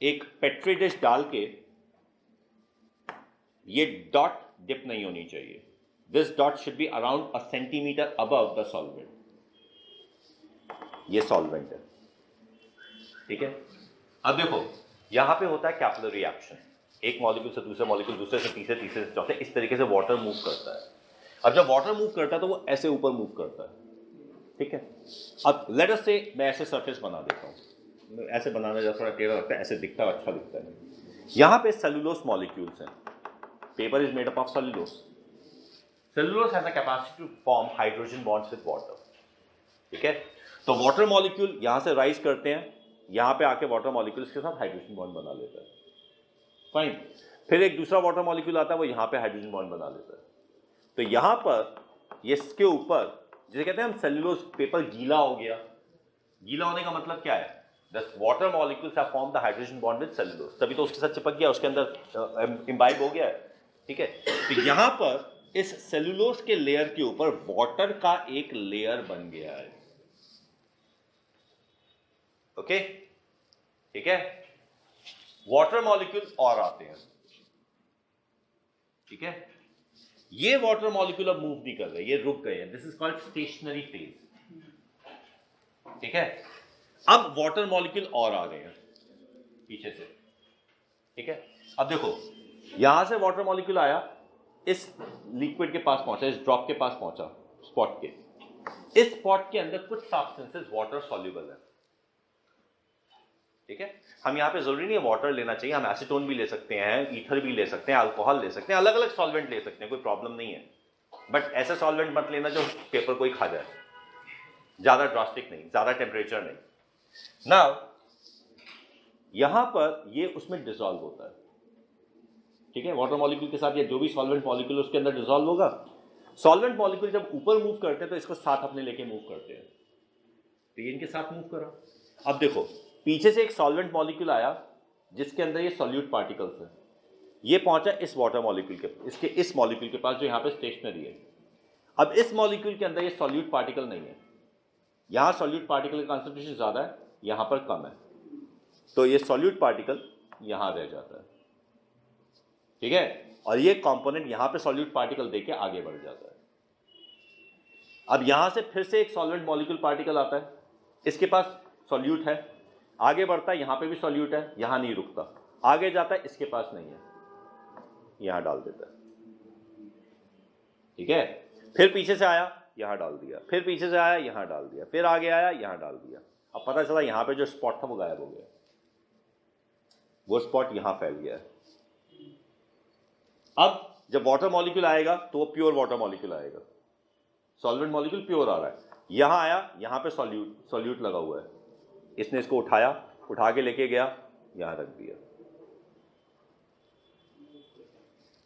एक पेट्री डिश डाल के, ये डॉट डिप नहीं होनी चाहिए, this dot should be around 1 centimetre above the solvent. ये सॉल्वेंट है, ठीक है? अब देखो यहां पे होता है कैपिलरी एक्शन। एक मॉलिक्यूल से दूसरे मॉलिक्यूल, दूसरे से तीसरे, तीसरे से चौथे, इस तरीके से वाटर मूव करता है। अब जब वाटर मूव करता है तो वो ऐसे ऊपर मूव करता है, ठीक है। अब लेट अस से मैं ऐसे सरफेस बना देता हूँ, ऐसे बनाना जब थोड़ा टेढ़ा लगता है, ऐसे दिखता है, अच्छा दिखता है। यहाँ पे सेलुलोज मॉलिक्यूल्स हैं, paper is made up of cellulose. Cellulose has a capacity to form hydrogen bonds with water, ठीक है। तो वाटर मॉलिक्यूल यहाँ से राइज करते हैं, यहाँ पे आके वाटर मॉलिक्यूल्स के साथ हाइड्रोजन बॉन्ड बना लेता है, फाइन। फिर एक दूसरा वाटर मॉलिक्यूल आता है, वो यहाँ पे हाइड्रोजन बॉन्ड बना लेता है। तो यहाँ पर ये इसके ऊपर, जिसे कहते हैं हम सेलुलोज पेपर गीला हो गया। गीला होने का मतलब क्या है? The water molecules have formed the hydrogen bond with cellulose, तभी तो उसके साथ चिपक गया, उसके अंदर इम्बाइब हो गया है, ठीक है। तो यहाँ पर इस सेलुलोज के लेयर के ऊपर वाटर का एक लेयर बन गया है, ओके, ठीक है। वाटर मॉलिक्यूल और आते हैं, ठीक है। ये वाटर मॉलिक्यूल अब मूव नहीं कर रहे, ये रुक गए हैं, this is called stationary phase, ठीक है। अब वाटर मॉलिक्यूल और आ गए हैं पीछे से, ठीक है। अब देखो यहां से वाटर मॉलिक्यूल आया, इस लिक्विड के पास पहुंचा, इस ड्रॉप के पास पहुंचा, स्पॉट के। इस स्पॉट के अंदर कुछ सब्सटेंसेस वाटर सॉल्युबल है, ठीक है। हम यहाँ पे जरूरी नहीं है वाटर लेना चाहिए, हम एसीटोन भी ले सकते हैं, ईथर भी ले सकते हैं, अल्कोहल ले सकते हैं, अलग अलग सॉल्वेंट ले सकते हैं, कोई प्रॉब्लम नहीं है। बट ऐसे सॉल्वेंट मत लेना जो पेपर को ही खा जाए, ज्यादा ड्रास्टिक नहीं, ज्यादा टेम्परेचर नहीं। नाउ यहां पर ये उसमें डिसॉल्व होता है, ठीक है। वाटर मॉलिक्यूल के साथ ये जो भी सॉल्वेंट मॉलिक्यूल उसके अंदर डिसॉल्व होगा। सॉल्वेंट मॉलिक्यूल जब ऊपर मूव करते हैं तो इसको साथ अपने लेके मूव करते हैं, तो ये इनके साथ मूव करा। अब देखो पीछे से एक सॉल्वेंट मॉलिक्यूल आया जिसके अंदर ये सॉल्यूट पार्टिकल्स हैं, ये पहुंचा इस वाटर मॉलिक्यूल के, इसके इस मॉलिक्यूल के पास जो यहां पे स्टेशनरी है। अब इस मॉलिक्यूल के अंदर ये सॉल्यूट पार्टिकल नहीं है, यहां सॉल्यूट पार्टिकल का कंसंट्रेशन ज्यादा है, यहां पर कम है, तो ये सॉल्यूट पार्टिकल यहां रह जाता है, ठीक है। और ये कंपोनेंट यहां पे सॉल्यूट पार्टिकल देके आगे बढ़ जाता है। अब यहां से फिर से एक सॉल्वेंट मॉलिक्यूल पार्टिकल आता है, इसके पास सॉल्यूट है, आगे बढ़ता है, यहां पे भी सॉल्यूट है, यहां नहीं रुकता, आगे जाता है, इसके पास नहीं है, यहां डाल देता है, ठीक है। फिर पीछे से आया, यहां डाल दिया, फिर पीछे से आया, यहां डाल दिया, फिर आगे आया, यहां डाल दिया। अब पता चला यहां पे जो स्पॉट था वो गायब हो गया, वो स्पॉट यहां फैल गया है। अब जब वाटर मॉलिक्यूल आएगा तो वो प्योर वाटर मॉलिक्यूल आएगा, सॉल्वेंट मॉलिक्यूल प्योर आ रहा है, यहां आया, यहां पे सॉल्यूट लगा हुआ है, इसने इसको उठाया, उठा के लेके गया, यहां रख दिया,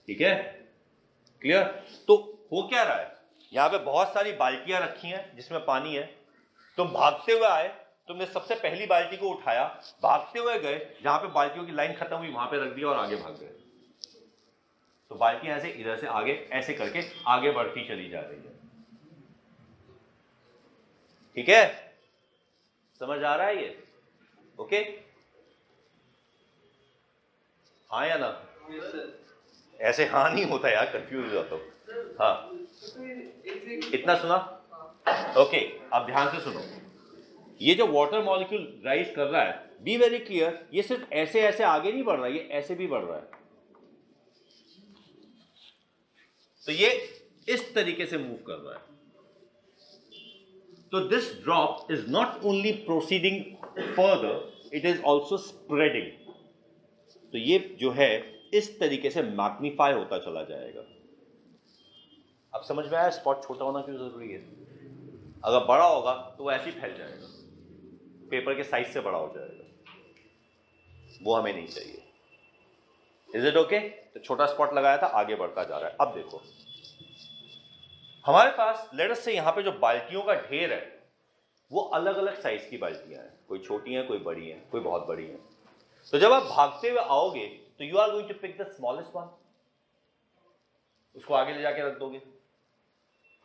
ठीक है, क्लियर। तो हो क्या रहा है, यहां पे बहुत सारी बाल्टियां रखी हैं जिसमें पानी है, तुम भागते हुए आए, तुमने सबसे पहली बाल्टी को उठाया, भागते हुए गए, जहां पे बाल्टियों की लाइन खत्म हुई वहां पे रख दिया और आगे भाग गए। तो बाल्टियां ऐसे इधर से आगे ऐसे करके आगे बढ़ती चली जा रही है, ठीक है, समझ आ रहा है ये, ओके, हाँ या ना? ऐसे हाँ नहीं होता यार, कंफ्यूज हो जाता हूं। हाँ इतना सुना, ओके। अब ध्यान से सुनो, ये जो वाटर मॉलिक्यूल राइज कर रहा है, बी वेरी क्लियर, ये सिर्फ ऐसे ऐसे आगे नहीं बढ़ रहा है, ये ऐसे भी बढ़ रहा है, तो ये इस तरीके से मूव कर रहा है। So this drop is not only proceeding further, it is also spreading. तो ये जो है इस तरीके से मैग्नीफाई होता चला जाएगा। अब समझ में आया स्पॉट छोटा होना क्यों जरूरी है? अगर बड़ा होगा तो वो ऐसे ही फैल जाएगा, पेपर के साइज से बड़ा हो जाएगा, वो हमें नहीं चाहिए। Is it okay? तो छोटा स्पॉट लगाया था, आगे बढ़ता जा रहा है। अब देखो हमारे पास लेट अस से यहां पे जो बाल्टियों का ढेर है वो अलग अलग साइज की बाल्टियां हैं, कोई छोटी हैं, कोई बड़ी हैं, कोई बहुत बड़ी हैं। तो जब आप भागते हुए आओगे तो you are going to pick the smallest one, उसको आगे ले जाके रख दोगे,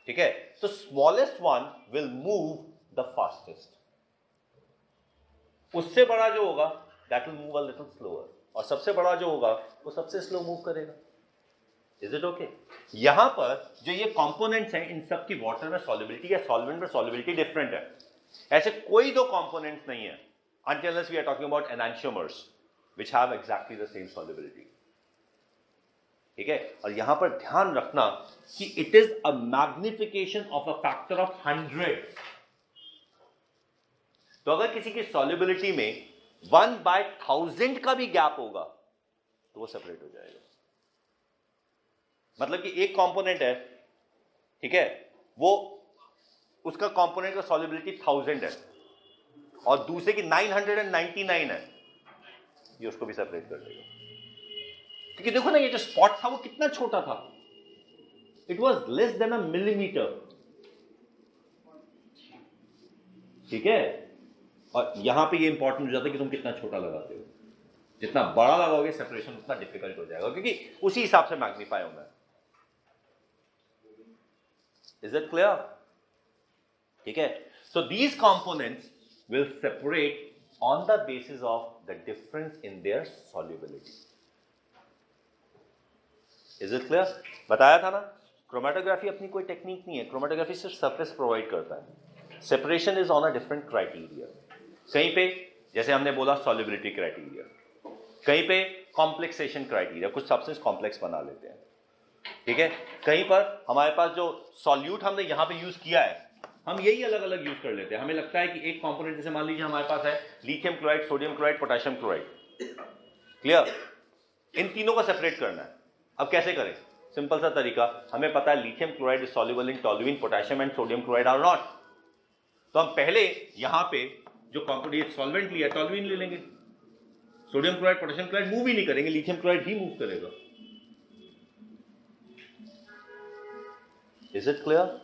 ठीक है। तो smallest one will move the fastest, उससे बड़ा जो होगा that will move a little slower, और सबसे बड़ा जो होगा वो सबसे स्लो मूव करेगा। Is it okay? यहां पर जो ये कंपोनेंट्स हैं इन सब की वाटर में सॉल्युबिलिटी या सॉल्वेंट में सॉल्युबिलिटी डिफरेंट है। ऐसे कोई दो कंपोनेंट्स नहीं है until unless we are talking about enantiomers which have exactly the same solubility. ठीक है, और यहां पर ध्यान रखना कि it is a magnification of a factor of 100। तो अगर किसी की सॉल्युबिलिटी में 1/1000 का भी गैप होगा तो वो सेपरेट हो जाएगा। मतलब कि एक कंपोनेंट है, ठीक है, वो उसका कंपोनेंट का सॉल्युबिलिटी 1000 है और दूसरे की 999 है, ये उसको भी सेपरेट कर देगा। क्योंकि देखो ना, ये जो स्पॉट था वो कितना छोटा था, it was less than a millimetre, ठीक है। और यहां पे ये इंपॉर्टेंट हो जाता है कि तुम कितना छोटा लगाते हो। जितना बड़ा लगाओगे सेपरेशन उतना डिफिकल्ट हो जाएगा, क्योंकि उसी हिसाब से मैग्नीफाई होना है। Is it clear? ठीक है, so these components will separate on the basis of the difference in their solubility. Is it clear? बताया था ना, क्रोमेटोग्राफी अपनी कोई टेक्निक नहीं है, क्रोमेटोग्राफी सिर्फ सरफेस प्रोवाइड करता है। Separation is on a different criteria. कहीं पे जैसे हमने बोला सॉल्युबिलिटी क्राइटेरिया, कहीं पे कॉम्प्लेक्सेशन क्राइटेरिया, कुछ सब्सटेंस कॉम्प्लेक्स बना लेते हैं, ठीक है। कहीं पर हमारे पास जो सॉल्यूट हमने यहां पे यूज किया है, हम यही अलग अलग यूज कर लेते हैं। हमें लगता है कि एक कंपोनेंट, जैसे मान लीजिए हमारे पास है lithium chloride, sodium chloride, potassium chloride, clear, इन तीनों को सेपरेट करना है। अब कैसे करें? सिंपल सा तरीका, हमें पता है lithium chloride is soluble in toluene, potassium and sodium chloride are not. तो हम पहले यहां पे जो कंपोनेंट सॉल्वेंट लिया टोल्यूइन ले लेंगे, sodium chloride, potassium chloride move ही नहीं करेंगे, लिथियम क्लोराइड ही मूव करेगा। Is it clear?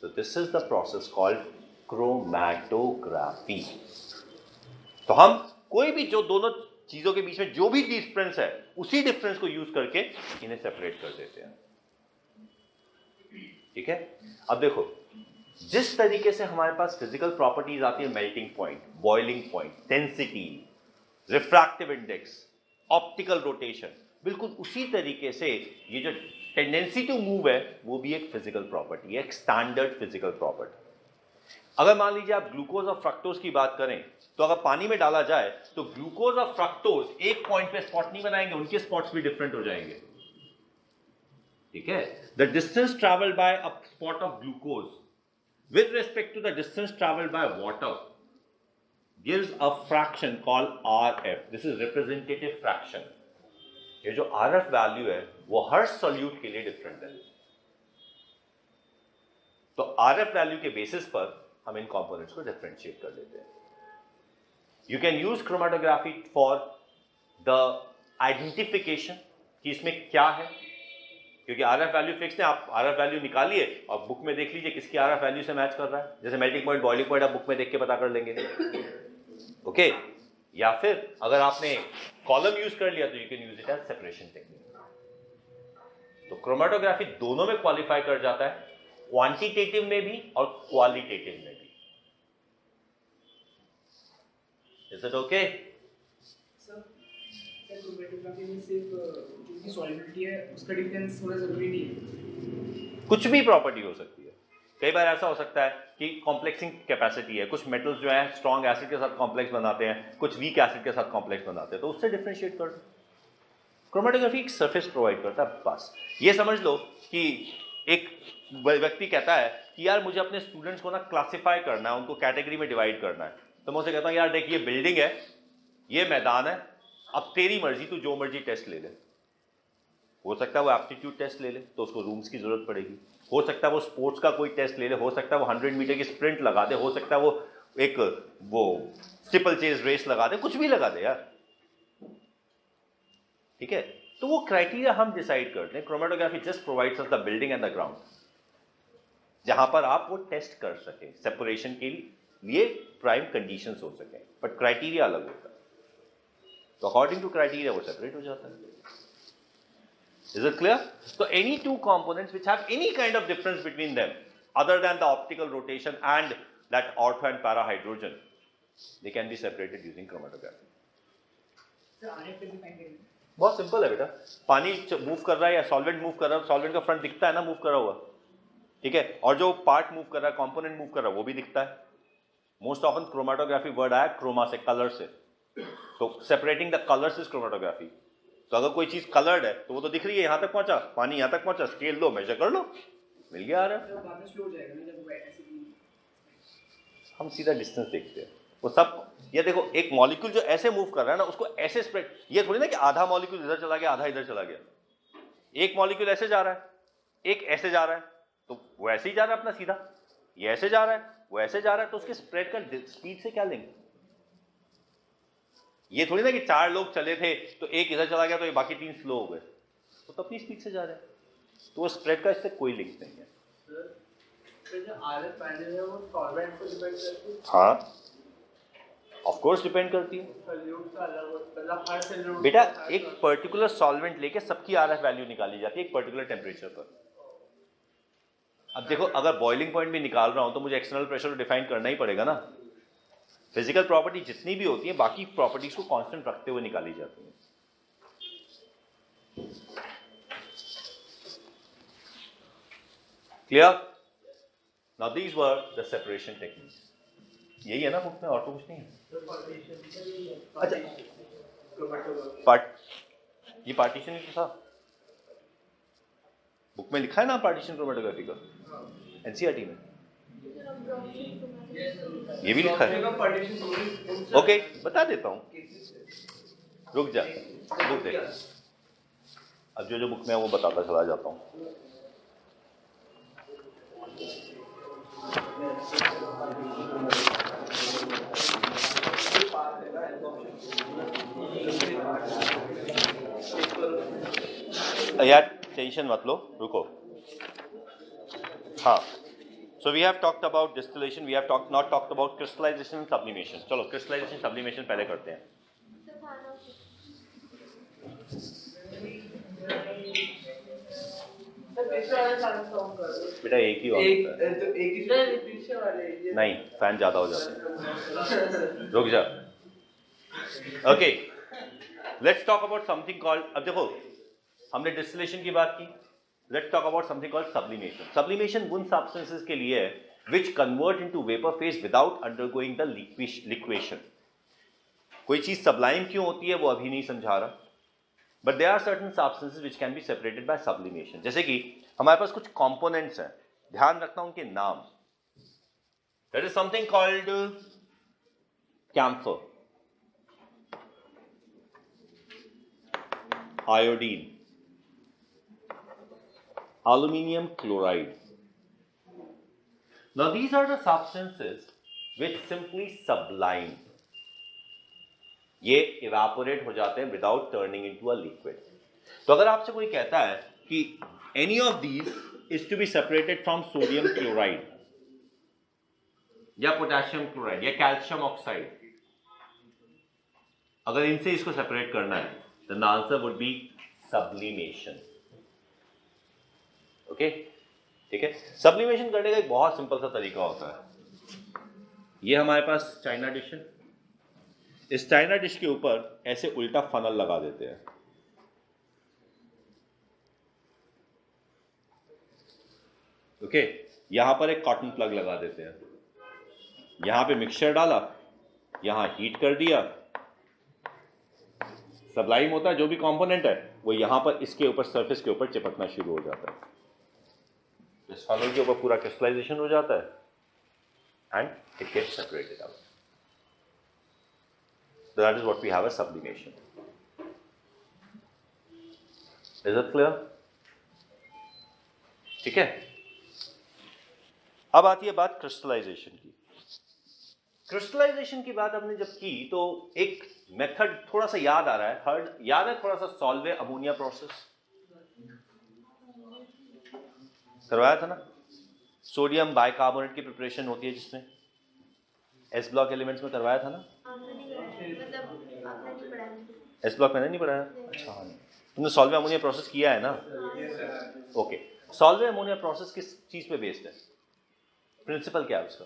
So this is the process called chromatography. तो हम कोई भी जो दोनों चीजों के बीच में जो भी डिफरेंस है, उसी डिफरेंस को यूज करके इन्हें सेपरेट कर देते हैं, ठीक है। अब देखो, जिस तरीके से हमारे पास फिजिकल प्रॉपर्टीज आती है, melting point, boiling point, density, refractive index, optical rotation, बिल्कुल उसी तरीके से ये जो टेंडेंसी टू मूव है वो भी एक फिजिकल प्रॉपर्टी है, एक स्टैंडर्ड फिजिकल प्रॉपर्टी। अगर मान लीजिए आप ग्लूकोज और फ्रक्टोज की बात करें, तो अगर पानी में डाला जाए तो ग्लूकोज और फ्रक्टोज एक पॉइंट पे स्पॉट नहीं बनाएंगे, उनके स्पॉट्स भी डिफरेंट हो जाएंगे, ठीक है। The distance travelled by a spot of glucose with respect to the distance travelled by water gives a fraction called RF. This is representative fraction. ये जो RF वैल्यू है वो हर सॉल्यूट के लिए डिफरेंट है। तो RF वैल्यू के बेसिस पर हम इन कंपोनेंट्स को डिफरेंशिएट कर लेते हैं। You can use chromatography for the identification कि इसमें क्या है, क्योंकि RF वैल्यू फिक्स है। आप RF वैल्यू निकालिए और बुक में देख लीजिए किसकी RF वैल्यू से मैच कर रहा है। जैसे मेल्टिंग पॉइंट, बॉइलिंग पॉइंट आप बुक में देख के पता कर लेंगे, ओके। या फिर अगर आपने कॉलम यूज कर लिया तो you can use it as separation technique. तो क्रोमेटोग्राफी दोनों में क्वालिफाई कर जाता है, क्वांटिटेटिव में भी और क्वालिटेटिव में भी। Is it okay? Sir, chromatography में सिर्फ जो की सॉल्युबिलिटी है उसका डिफरेंस होना जरूरी नहीं है? कुछ भी प्रॉपर्टी हो सकती है। कई बार ऐसा हो सकता है कि कॉम्प्लेक्सिंग कैपेसिटी है, कुछ मेटल्स जो है स्ट्रॉन्ग एसिड के साथ कॉम्प्लेक्स बनाते हैं, कुछ वीक एसिड के साथ कॉम्प्लेक्स बनाते हैं, तो उससे डिफरेंशिएट कर दो। क्रोमेटोग्राफी एक सरफेस प्रोवाइड करता है, बस। ये समझ लो कि एक व्यक्ति कहता है कि यार मुझे अपने स्टूडेंट्स को ना क्लासिफाई करना है, उनको कैटेगरी में डिवाइड करना है। तो मैं उसे कहता हूँ यार देख, ये बिल्डिंग है, ये मैदान है, अब तेरी मर्जी, तू जो मर्जी टेस्ट ले ले। हो सकता है वो एप्टीट्यूड टेस्ट ले ले तो उसको रूम्स की जरूरत पड़ेगी, हो सकता है वो स्पोर्ट्स का कोई टेस्ट ले ले, हो सकता है वो 100 मीटर की स्प्रिंट लगा दे, हो सकता है वो एक वो स्टीपल चेज रेस लगा दे, कुछ भी लगा दे यार, ठीक है। तो वो क्राइटेरिया हम डिसाइड करते हैं। Chromatography just provides us the building and the ground, जहां पर आप वो टेस्ट कर सके, सेपरेशन के लिए प्राइम कंडीशंस हो सके, बट क्राइटेरिया अलग होता है। तो अकॉर्डिंग टू क्राइटेरिया वो सेपरेट हो जाता है। Is it clear? So any two components which have any kind of difference between them other than the optical rotation and that ortho and para hydrogen, they can be separated using chromatography. Sir, RF कैसे फाइंड करेंगे? बहुत सिंपल है बेटा, पानी मूव कर रहा है या सॉल्वेंट मूव कर रहा है, सॉल्वेंट का फ्रंट दिखता है ना मूव करा हुआ, ठीक है, और जो पार्ट मूव कर रहा है, कंपोनेंट मूव कर रहा है, वो भी दिखता है। मोस्ट ऑफन क्रोमेटोग्राफी वर्ड आया क्रोमा से, कलर से, तो separating the colours is chromatography. तो अगर कोई चीज कलर्ड है तो वो तो दिख रही है, यहाँ तक पहुंचा, पानी यहाँ तक पहुंचा, स्केल लो, मेजर कर लो, मिल गया आ रहा है। बाद में स्लो हो जाएगा ना जब वो ऐसे भी हम सीधा डिस्टेंस देखते हैं वो सब। ये देखो एक मॉलिक्यूल जो ऐसे मूव कर रहा है ना, उसको ऐसे स्प्रेड, ये थोड़ी ना कि आधा मॉलिक्यूल इधर चला गया आधा इधर चला गया। एक मॉलिक्यूल ऐसे जा रहा है, एक ऐसे जा रहा है, तो वो ऐसे ही जा रहा है अपना सीधा, ये ऐसे जा रहा है, वो ऐसे जा रहा है, तो उसके स्प्रेड का स्पीड से क्या लिंक? ये थोड़ी ना कि 4 लोग चले थे तो एक इधर चला गया तो ये बाकी 3 स्लो हो गए, वो तो अपनी स्पीड से जा रहे हैं, तो वो स्प्रेड का इससे कोई लिंक नहीं है। सर जो आरएफ पैनल है वो सॉल्वेंट पर डिपेंड करती है। हाँ ऑफ कोर्स डिपेंड करती है सॉल्यूट का अलग मतलब हर सॉल्यूट बेटा। एक पर्टिकुलर सॉल्वेंट लेके सबकी आरएफ वैल्यू निकाली जाती है एक पर्टिकुलर टेम्परेचर पर। अब देखो अगर बॉइलिंग पॉइंट भी निकाल रहा हूं तो मुझे एक्सटर्नल प्रेशर डिफाइन करना ही पड़ेगा ना। फिजिकल प्रॉपर्टी जितनी भी होती है बाकी प्रॉपर्टीज को कांस्टेंट रखते हुए निकाली जाती है। Clear? Now these were the separation techniques. यही है ना बुक में, और तो कुछ नहीं है। अच्छा ये पार्टीशन ही तो था बुक में, लिखा है ना पार्टीशन क्रोमेटोग्राफी का एनसीईआरटी में, ये भी लिखा है। ओके बता देता हूं, रुक जा बुक देख, अब जो जो बुक में है वो बताता चला जाता हूं। यार टेंशन मत लो, रुको। हाँ, so we have talked about distillation, we have not talked about crystallization and sublimation. चलो crystallization sublimation पहले करते हैं। बेटा एक ही होता है, पीछे वाले नहीं फैन ज्यादा हो जाते हैं। रुक जा। Okay let's talk about something called, अब देखो हमने डिस्टिलेशन की बात की, let's talk about something called sublimation. Sublimation उन सब्सटेंसेस के लिए है which convert into vapor phase without undergoing the liquefaction. कोई चीज सब्लाइम क्यों होती है वो अभी नहीं समझा रहा, but there are certain substances which can be separated by sublimation. जैसे कि हमारे पास कुछ components हैं, ध्यान रखना उनके नाम। There is something called camphor, iodine, aluminium chloride. Now these are the substances which simply sublime. ये evaporate हो जाते हैं without turning into a liquid. तो अगर आपसे कोई कहता है कि any of these is to be separated from sodium chloride या potassium chloride या calcium oxide, अगर इनसे इसको separate करना है then the answer would be sublimation. Okay? ठीक है। सब्लिमेशन करने का एक बहुत सिंपल सा तरीका होता है। ये हमारे पास चाइना डिश है, इस चाइना डिश के ऊपर ऐसे उल्टा फनल लगा देते हैं। ओके, यहां पर एक कॉटन प्लग लगा देते हैं, यहां पे मिक्सचर डाला, यहां हीट कर दिया, सब्लाइम होता है जो भी कंपोनेंट है वो यहां पर इसके ऊपर सरफेस के ऊपर चिपकना शुरू हो जाता है। इस फनल के ऊपर पूरा क्रिस्टलाइजेशन हो जाता है and it gets separated out. That is what we have a sublimation. Is it clear? ठीक है, अब आती है बात क्रिस्टलाइजेशन की। क्रिस्टलाइजेशन की बात हमने जब की तो एक मेथड थोड़ा सा याद आ रहा है, याद है थोड़ा सा, सॉल्वे अमोनिया प्रोसेस करवाया था ना। सोडियम बाइकार्बोनेट की प्रिपरेशन होती है जिसमें एस ब्लॉक एलिमेंट्स में करवाया था ना। एस ब्लॉक मैंने नहीं पढ़ाया? अच्छा हाँ, तुमने सॉल्वे अमोनिया प्रोसेस किया है ना। ओके, सॉल्वे अमोनिया प्रोसेस किस चीज पे बेस्ड है? प्रिंसिपल क्या है उसका?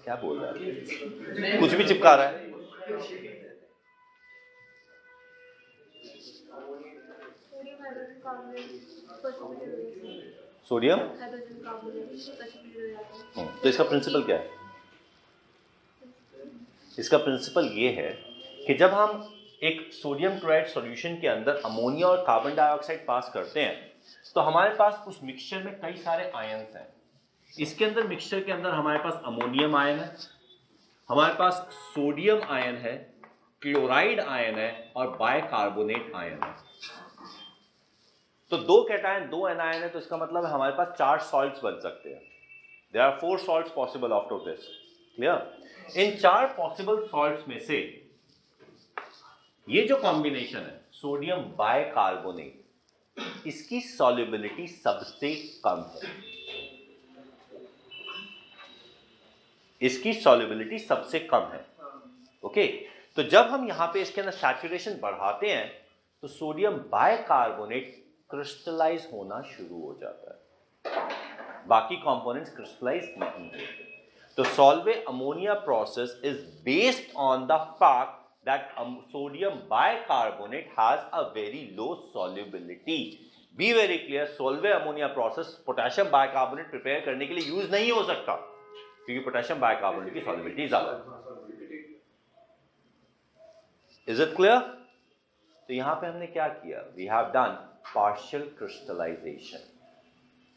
क्या बोल रहा है, कुछ भी चिपका रहा है। सोडियम, तो इसका प्रिंसिपल क्या है? इसका प्रिंसिपल ये है कि जब हम एक सोडियम क्लोराइड सॉल्यूशन के अंदर अमोनिया और कार्बन डाइऑक्साइड पास करते हैं तो हमारे पास उस मिक्सचर में कई सारे आयन्स हैं। इसके अंदर मिक्सचर के अंदर हमारे पास अमोनियम आयन है, हमारे पास सोडियम आयन है, क्लोराइड आयन है और बाइकार्बोनेट आयन है। तो दो कैटायन दो एनायन है, तो इसका मतलब है हमारे पास 4 सॉल्ट्स बन सकते हैं। There are 4 salts possible out of this. Clear? इन 4 पॉसिबल सॉल्ट्स में से ये जो कॉम्बिनेशन है सोडियम बाइकार्बोनेट, इसकी सॉल्युबिलिटी सबसे कम है। इसकी सॉल्युबिलिटी सबसे कम है। ओके, तो जब हम यहां पे इसके अंदर सैचुरेशन बढ़ाते हैं तो सोडियम बाइकार्बोनेट क्रिस्टलाइज होना शुरू हो जाता है, बाकी कंपोनेंट्स क्रिस्टलाइज नहीं होते। तो Solvay ammonia process is based on the fact that sodium bicarbonate has a very low solubility. Be very clear, solve ammonia process potassium bicarbonate prepare करने के लिए यूज नहीं हो सकता क्योंकि पोटेशियम बाइकार्बोनेट की सॉल्युबिलिटी ज्यादा है। Is it clear? तो यहां पे हमने क्या किया? We have done partial crystallization.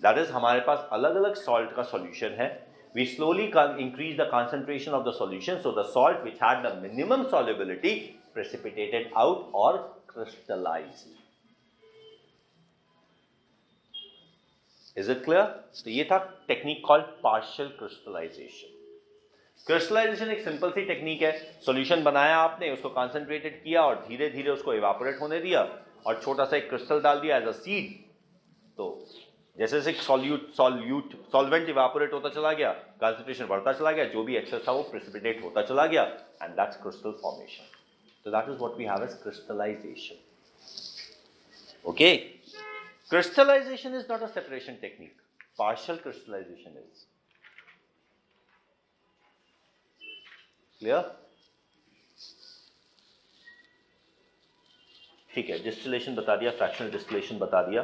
That is हमारे पास अलग अलग सॉल्ट का सॉल्यूशन है। We slowly increase the concentration of the solution, so the salt which had the minimum solubility precipitated out or crystallized. Is it clear? तो ये था technique called partial crystallization. Crystallization एक सिंपल सी टेक्निक है। सॉल्यूशन बनाया आपने, उसको कंसंट्रेटेड किया और धीरे धीरे उसको इवापोरेट होने दिया और छोटा सा एक क्रिस्टल डाल दिया एज अ सीड। तो जैसे जैसे सॉल्वेंट इवापोरेट होता चला गया, कंसंट्रेशन बढ़ता चला गया, जो भी एक्सेस था वो प्रेसिपिटेट होता चला गया, and that's crystal formation. So that is what we have as crystallization. Okay, crystallization is not a separation technique. Partial crystallization is. Clear? ठीक है, डिस्टिलेशन बता दिया, फ्रैक्शनल डिस्टिलेशन बता दिया,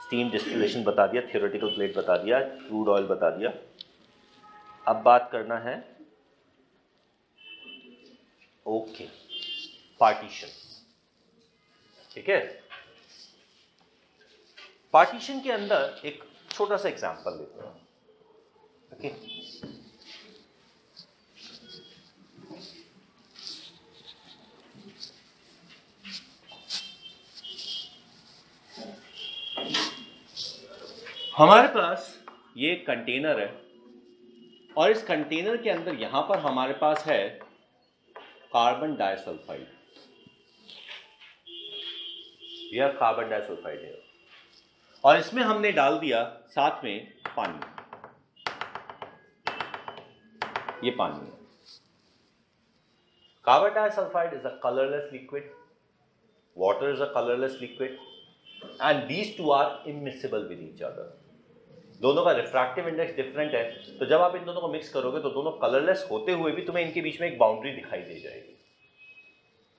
स्टीम डिस्टिलेशन बता दिया, थियोरेटिकल प्लेट बता दिया, क्रूड ऑयल बता दिया। अब बात करना है ओके पार्टीशन। ठीक है, पार्टीशन के अंदर एक छोटा सा एग्जांपल लेते हैं। ओके, हमारे पास ये कंटेनर है और इस कंटेनर के अंदर यहां पर हमारे पास है कार्बन डाइसल्फाइड। यह कार्बन डाइसल्फाइड है और इसमें हमने डाल दिया साथ में पानी। ये पानी है। Carbon disulphide is a colourless liquid, water is a colourless liquid, and these two are immiscible with each other. दोनों का रिफ्रैक्टिव इंडेक्स डिफरेंट है, तो जब आप इन दोनों को मिक्स करोगे तो दोनों कलरलेस होते हुए भी तुम्हें इनके बीच में एक बाउंड्री दिखाई दे जाएगी।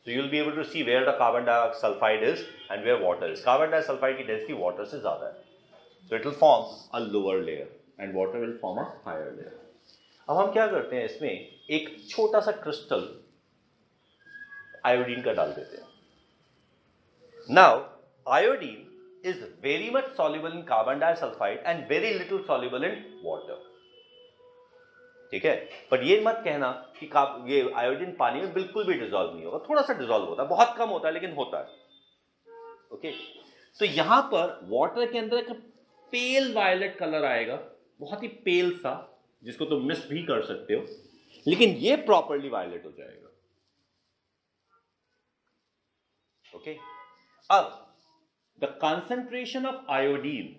So you will be able to see where the carbon disulfide is and where water is. Carbon disulfide की density water से ज़्यादा है, so it will form a lower layer and water will form a higher layer. अब हम क्या करते हैं, इसमें एक छोटा सा क्रिस्टल आयोडीन का डाल देते हैं। Now iodine is very much soluble in carbon disulfide and very little soluble in water. ठीक है, पर ये मत कहना कि ये आयोडीन पानी में बिल्कुल भी डिसॉल्व नहीं होगा, थोड़ा सा डिसॉल्व होता है, बहुत कम होता है लेकिन होता है। ओके, तो यहां पर वाटर के अंदर एक पेल वायलेट कलर आएगा, बहुत ही पेल सा, जिसको तुम मिस भी कर सकते हो, लेकिन ये प्रॉपरली वायलेट हो जाएगा। ओके, अब the concentration of iodine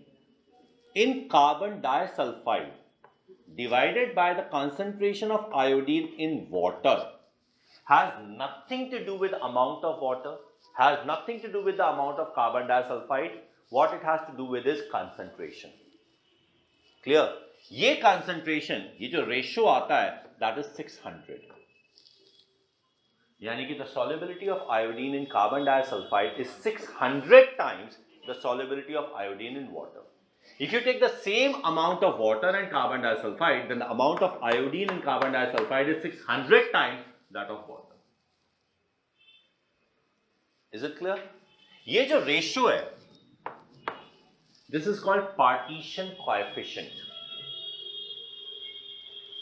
in carbon disulfide divided by the concentration of iodine in water has nothing to do with the amount of water, has nothing to do with the amount of carbon disulfide. What it has to do with is concentration. Clear? ये concentration, ये जो ratio आता है, that is 600. यानी कि the solubility of iodine in carbon disulfide is 600 times the solubility of iodine in water. If you take the same amount of water and carbon disulfide, then the amount of iodine in carbon disulfide is 600 times that of water. Is it clear? ये जो रेशियो है, this is called partition coefficient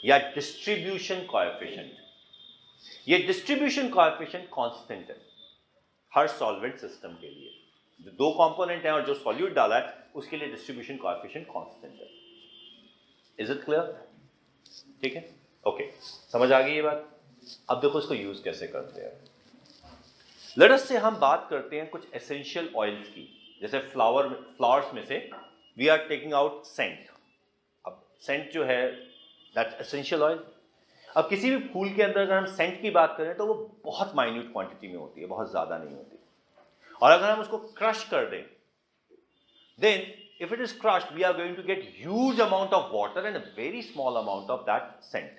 या डिस्ट्रीब्यूशन कोएफिशिएंट. ये डिस्ट्रीब्यूशन कोएफिशिएंट कांस्टेंट है हर सॉल्वेंट सिस्टम के लिए. जो दो कंपोनेंट हैं और जो सॉल्यूट डाला है उसके लिए डिस्ट्रीब्यूशन कोएफिशिएंट कांस्टेंट है. Is it clear? ठीक है, ओके, समझ आ गई ये बात. अब देखो इसको यूज कैसे करते हैं. लेट अस से हम बात करते हैं कुछ एसेंशियल ऑयल्स की, जैसे फ्लावर्स में से we are taking out scent. अब सेंट जो है दैट्स एसेंशियल ऑयल. अब किसी भी फूल के अंदर अगर हम सेंट की बात करें तो वो बहुत माइन्यूट क्वांटिटी में होती है, बहुत ज्यादा नहीं होती. और अगर हम उसको क्रश कर दें, then if it is crushed we are going to get huge amount of water and a very small amount of that scent.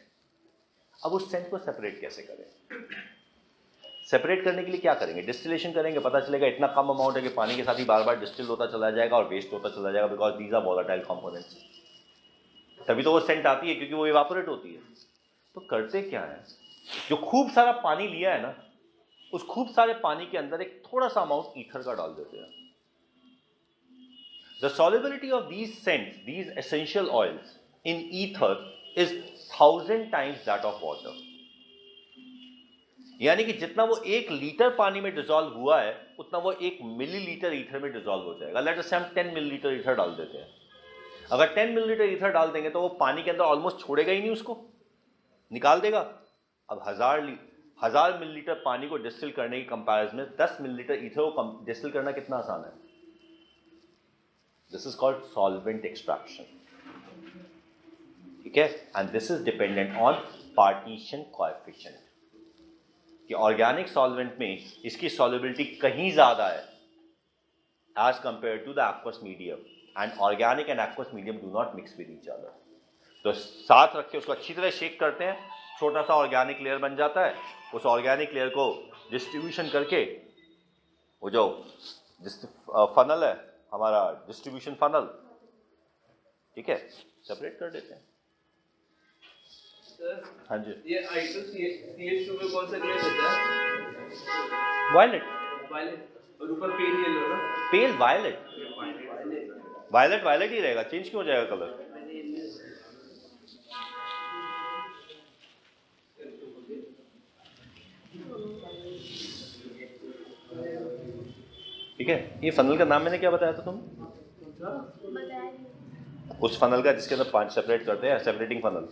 अब उस सेंट को सेपरेट कैसे करें? सेपरेट करने के लिए क्या करेंगे? डिस्टिलेशन करेंगे. पता चलेगा इतना कम अमाउंट है कि पानी के साथ ही बार बार डिस्टिल होता चला जाएगा और वेस्ट होता चला जाएगा, because these are volatile components. तभी तो वो सेंट आती है, क्योंकि वो इवापोरेट होती है. तो करते क्या है, जो खूब सारा पानी लिया है ना, उस खूब सारे पानी के अंदर एक थोड़ा सा अमाउंट ईथर का डाल देते हैं. The solubility of these scents, these essential oils in ether is 1000 times that of water. यानी कि जितना वो 1 लीटर पानी में डिसॉल्व हुआ है उतना वो 1 मिलीलीटर ईथर में डिसॉल्व हो जाएगा. लेट अस से हम 10 मिलीलीटर ईथर डाल देते हैं. अगर 10 मिलीलीटर ईथर डाल देंगे तो वो पानी के अंदर ऑलमोस्ट छोड़ेगा ही नहीं, उसको निकाल देगा. अब 1000 मिलीलीटर पानी को डिस्टिल करने की कंपैरिजन में 10 मिलीलीटर ईथर को डिस्टिल करना कितना आसान है. This is called solvent extraction. ठीक है, and this is dependent on partition coefficient. कि ऑर्गेनिक सॉल्वेंट में इसकी solubility कहीं ज्यादा है as compared to the aqueous medium, and organic and aqueous medium do not mix with each other. तो साथ रख के उसको अच्छी तरह शेक करते हैं, छोटा सा ऑर्गेनिक लेयर बन जाता है. उस ऑर्गेनिक लेयर को डिस्ट्रीब्यूशन करके वो जो फनल है हमारा डिस्ट्रीब्यूशन फनल, ठीक है, सेपरेट कर देते हैं. सर, हाँ जी. ये I2CH2 में कौन सा ग्रेड होता है? वायलेट. वायलेट. और ऊपर पेल येलो ना? पेल वायलेट. वायलेट ही रहेगा, चेंज क्यों हो जाएगा कलर? ठीक है. ये फनल का नाम मैंने क्या बताया था तुम? उस फनल का जिसके अंदर 5 सेपरेट करते हैं, separating funnel.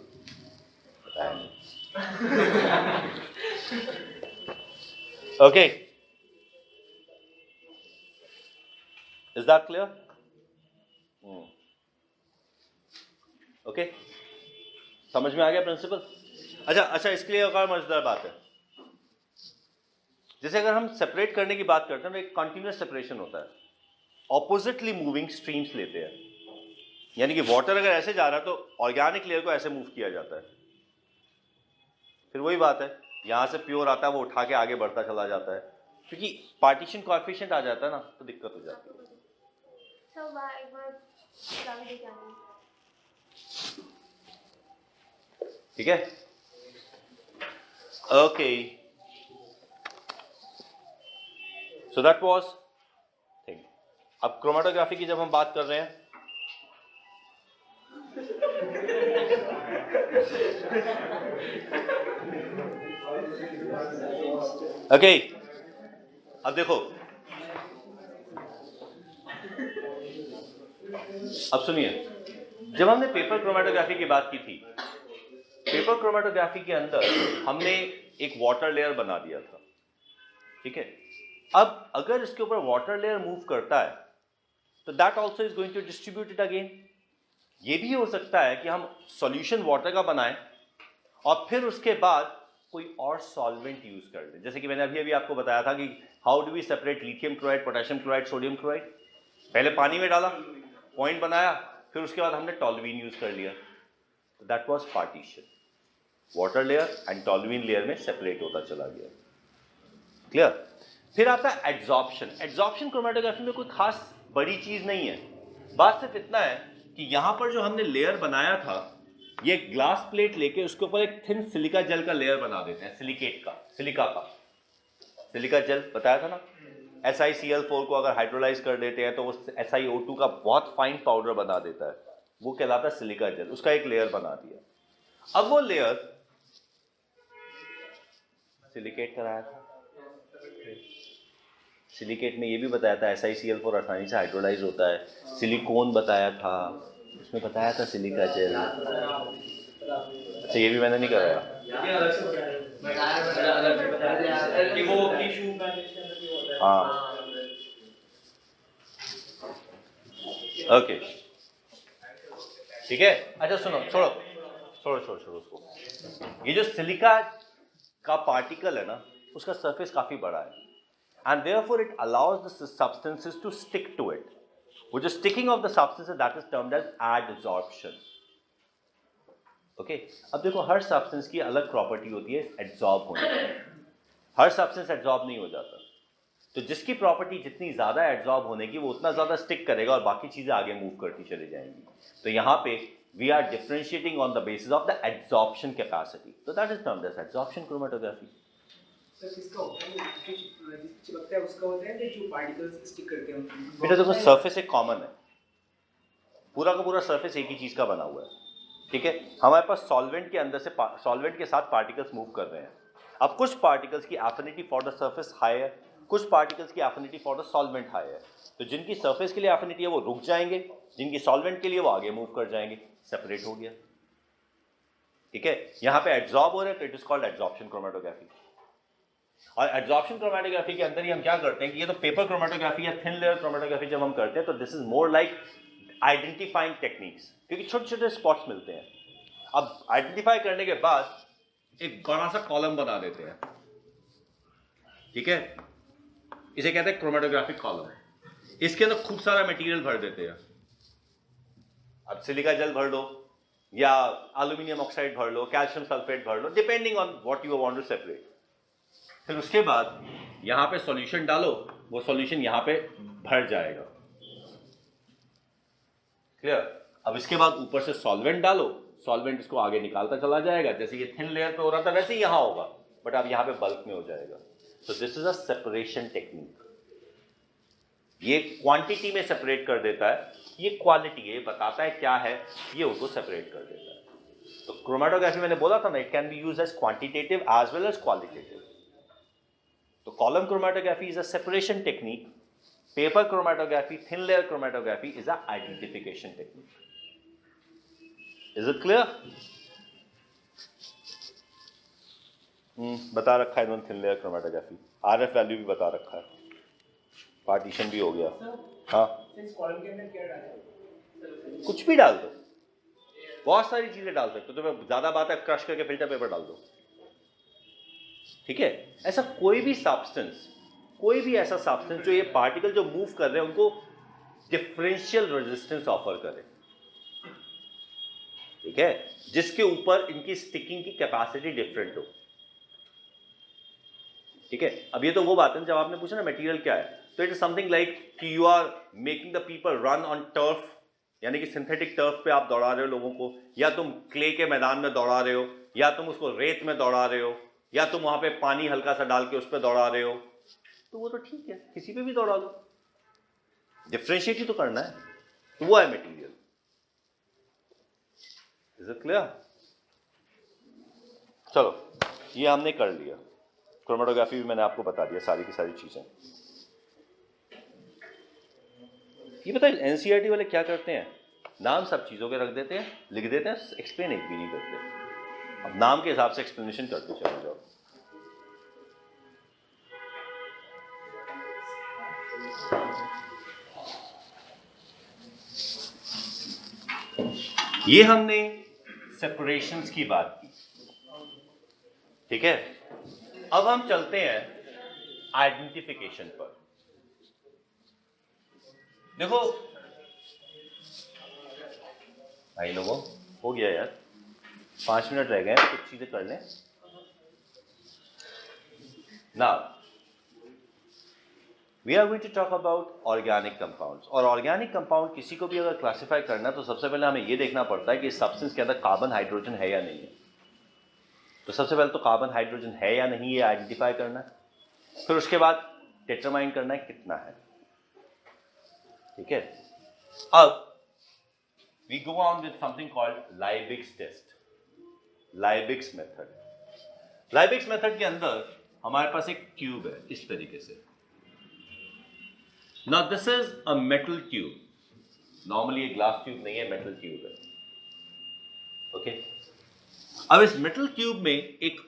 Okay, is that clear? Okay, समझ में आ गया प्रिंसिपल? अच्छा, इसके लिए एक और मजेदार बात है. जैसे अगर हम सेपरेट करने की बात करते हैं तो एक कंटिन्यूअस सेपरेशन होता है. ऑपोजिटली मूविंग स्ट्रीम्स लेते हैं, यानी कि वाटर अगर ऐसे जा रहा है तो ऑर्गेनिक लेयर को ऐसे मूव किया जाता है. फिर वही बात है, यहां से प्योर आता है वो उठा के आगे बढ़ता चला जाता है, क्योंकि पार्टीशन कोएफिशिएंट आ जाता है ना, तो दिक्कत हो जाती है. ठीक है, okay. So that was thing. अब क्रोमेटोग्राफी की जब हम बात कर रहे हैं, ओके, अब देखो, अब सुनिए. जब हमने पेपर क्रोमेटोग्राफी की बात की थी, पेपर क्रोमेटोग्राफी के अंदर हमने एक वाटर लेयर बना दिया था. ठीक है, अब अगर इसके ऊपर वाटर लेयर मूव करता है तो that also is going to distribute it again. ये भी हो सकता है कि हम सॉल्यूशन वाटर का बनाएं और फिर उसके बाद कोई और सॉल्वेंट यूज कर दें. जैसे कि मैंने अभी आपको बताया था कि how do we separate lithium chloride, potassium chloride, sodium chloride. पहले पानी में डाला, पॉइंट बनाया, फिर उसके बाद हमने टॉल्यूइन यूज कर लिया. That was partition. Water layer and toluene layer में सेपरेट होता चला गया. क्लियर? फिर आता है एड्सॉर्प्शन. एड्सॉर्प्शन क्रोमेटोग्राफी में कोई खास बड़ी चीज नहीं है. बात सिर्फ इतना है कि यहां पर जो हमने लेयर बनाया था, ये ग्लास प्लेट लेके उसके ऊपर एक थिन सिलिका जेल का लेयर बना देते हैं. सिलिका जेल बताया था ना. SiCl4 को अगर हाइड्रोलाइज कर देते हैं तो वो SiO2 का बहुत फाइन पाउडर बना देता है, वो कहलाता है सिलिका जेल, उसका एक लेयर बना दिया। अब वो लेयर सिलिकेट कराया था, सिलिकेट में ये भी बताया था SiCl4 आसानी से हाइड्रोलाइज होता है, सिलिकॉन बताया था, उसमें बताया था सिलिका जेल। अच्छा ये भी मैंने नहीं कराया कि वो टिश्यू का हाँ ओके ठीक है। अच्छा सुनो, छोड़ो छोड़ो छोड़ो छोड़ो उसको। ये जो सिलिका का पार्टिकल है ना, उसका सरफेस काफी बड़ा है, and therefore it allows the substances to stick to it. Which is sticking of the substances, that is termed as adsorption. Okay? अब देखो हर सब्सटेंस की अलग प्रॉपर्टी होती है एड्सॉर्ब होने की, हर सब्सटेंस एड्सॉर्ब नहीं हो जाता। तो जिसकी प्रॉपर्टी जितनी ज्यादा एड्सॉर्ब होने की वो उतना ज्यादा स्टिक करेगा और बाकी चीजें आगे मूव करती चली जाएंगी। तो यहाँ पे we are differentiating on the basis of the adsorption capacity, तो that is termed as adsorption chromatography. Sir किसका होता है, चिपकता है उसका होता है कि जो पार्टिकल्स स्टिक करते हैं? बेटा देखो सरफेस एक कॉमन है, पूरा का पूरा सरफेस एक ही चीज का बना हुआ है, ठीक है। हमारे पास सॉल्वेंट के अंदर से सॉल्वेंट के साथ पार्टिकल्स मूव कर रहे हैं। अब कुछ पार्टिकल्स की affinity for the surface high है, कुछ पार्टिकल्स की affinity for the solvent high है। तो जिनकी सरफेस के लिए एफिनिटी है वो रुक जाएंगे, जिनकी सॉल्वेंट के लिए वो आगे मूव कर जाएंगे, सेपरेट हो गया, ठीक है। यहाँ पे एड्सॉर्ब हो रहे हैं तो it is called adsorption chromatography. और एड्सॉर्प्शन क्रोमेटोग्राफी के अंदर ही हम क्या करते हैं कि ये तो पेपर क्रोमेटोग्राफी या थिन लेयर क्रोमेटोग्राफी जब हम करते हैं तो this is more like identifying techniques, क्योंकि छोटे छोटे स्पॉट्स मिलते हैं। अब आइडेंटिफाई करने के बाद एक बड़ा सा कॉलम बना देते हैं, ठीक है, इसे कहते हैं क्रोमेटोग्राफिक कॉलम। इसके अंदर खूब सारा मटेरियल भर देते हैं। अब सिलिका जेल भर लो या एल्यूमिनियम ऑक्साइड भर लो, कैल्शियम सल्फेट भर लो, depending on what you want to separate. फिर उसके बाद यहां पे सॉल्यूशन डालो, वो सॉल्यूशन यहां पे भर जाएगा, क्लियर। अब इसके बाद ऊपर से सॉल्वेंट डालो, सॉल्वेंट इसको आगे निकालता चला जाएगा, जैसे ये थिन लेयर पे हो रहा था वैसे ही यहां होगा, बट अब यहां पे बल्क में हो जाएगा। तो this is a separation technique. ये क्वांटिटी में सेपरेट कर देता है, ये क्वालिटी है, बताता है क्या है, ये उसको सेपरेट कर देता है। तो क्रोमेटोग्राफी मैंने बोला था ना, it can be used as quantitative as well as qualitative. तो column chromatography is a separation technique, paper chromatography, thin layer chromatography is a identification technique. Is it clear? बता रखा है इन्होंने thin layer chromatography, RF value भी बता रखा है, पार्टीशन भी हो गया। हाँ इस कॉलम के अंदर क्या डालें? कुछ भी डाल दो, बहुत सारी चीजें डाल सकते हो। तुम्हें ज्यादा बात है क्रश करके फिल्टर पेपर डाल दो, ठीक है। ऐसा कोई भी सब्सटेंस, कोई भी ऐसा सब्सटेंस जो ये पार्टिकल जो मूव कर रहे हैं उनको डिफरेंशियल रेजिस्टेंस ऑफर करे, ठीक है, जिसके ऊपर इनकी स्टिकिंग की कैपेसिटी डिफरेंट हो, ठीक है। अब ये तो वो बात है जब आपने पूछा ना मटेरियल क्या है, तो इट इज समथिंग लाइक कि you are making the people run on turf, यानी कि सिंथेटिक टर्फ पे आप दौड़ा रहे हो लोगों को, या तुम क्ले के मैदान में दौड़ा रहे हो, या तुम उसको रेत में दौड़ा रहे हो, या तुम वहां पे पानी हल्का सा डाल के उस पर दौड़ा रहे हो, तो वो तो ठीक है, किसी पे भी दौड़ा लो, डिफरेंशिएट ही तो करना है, तो वो है मटेरियल। Is it clear? चलो ये हमने कर लिया, क्रोमेटोग्राफी भी मैंने आपको बता दिया, सारी की सारी चीजें। ये बताइए एनसीईआरटी वाले क्या करते हैं, नाम सब चीजों के रख देते हैं, लिख देते हैं, एक्सप्लेन एक भी नहीं करते। अब नाम के हिसाब से एक्सप्लेनेशन करते चले जाओ। ये हमने सेपरेशंस की बात की, ठीक है। अब हम चलते हैं आइडेंटिफिकेशन पर। देखो भाई लोगों, हो गया यार, 5 मिनट रह गए हैं, कुछ चीजें कर लें ना। We are going to talk about organic compounds. और ऑर्गेनिक कंपाउंड किसी को भी अगर क्लासिफाई करना है तो सबसे पहले हमें यह देखना पड़ता है कि इस सब्सटेंस के अंदर कार्बन हाइड्रोजन है या नहीं है। तो सबसे पहले तो कार्बन हाइड्रोजन है या नहीं ये आइडेंटिफाई करना है। फिर उसके बाद डिटरमाइन करना है कितना है, ठीक है। अब we go on with something called Liebig's test, Liebig's method. Liebig's method के अंदर हमारे पास एक ट्यूब है इस तरीके से। Now this is a metal tube, normally ये ग्लास ट्यूब नहीं है, मेटल ट्यूब है, ओके। अब इस मेटल ट्यूब में एक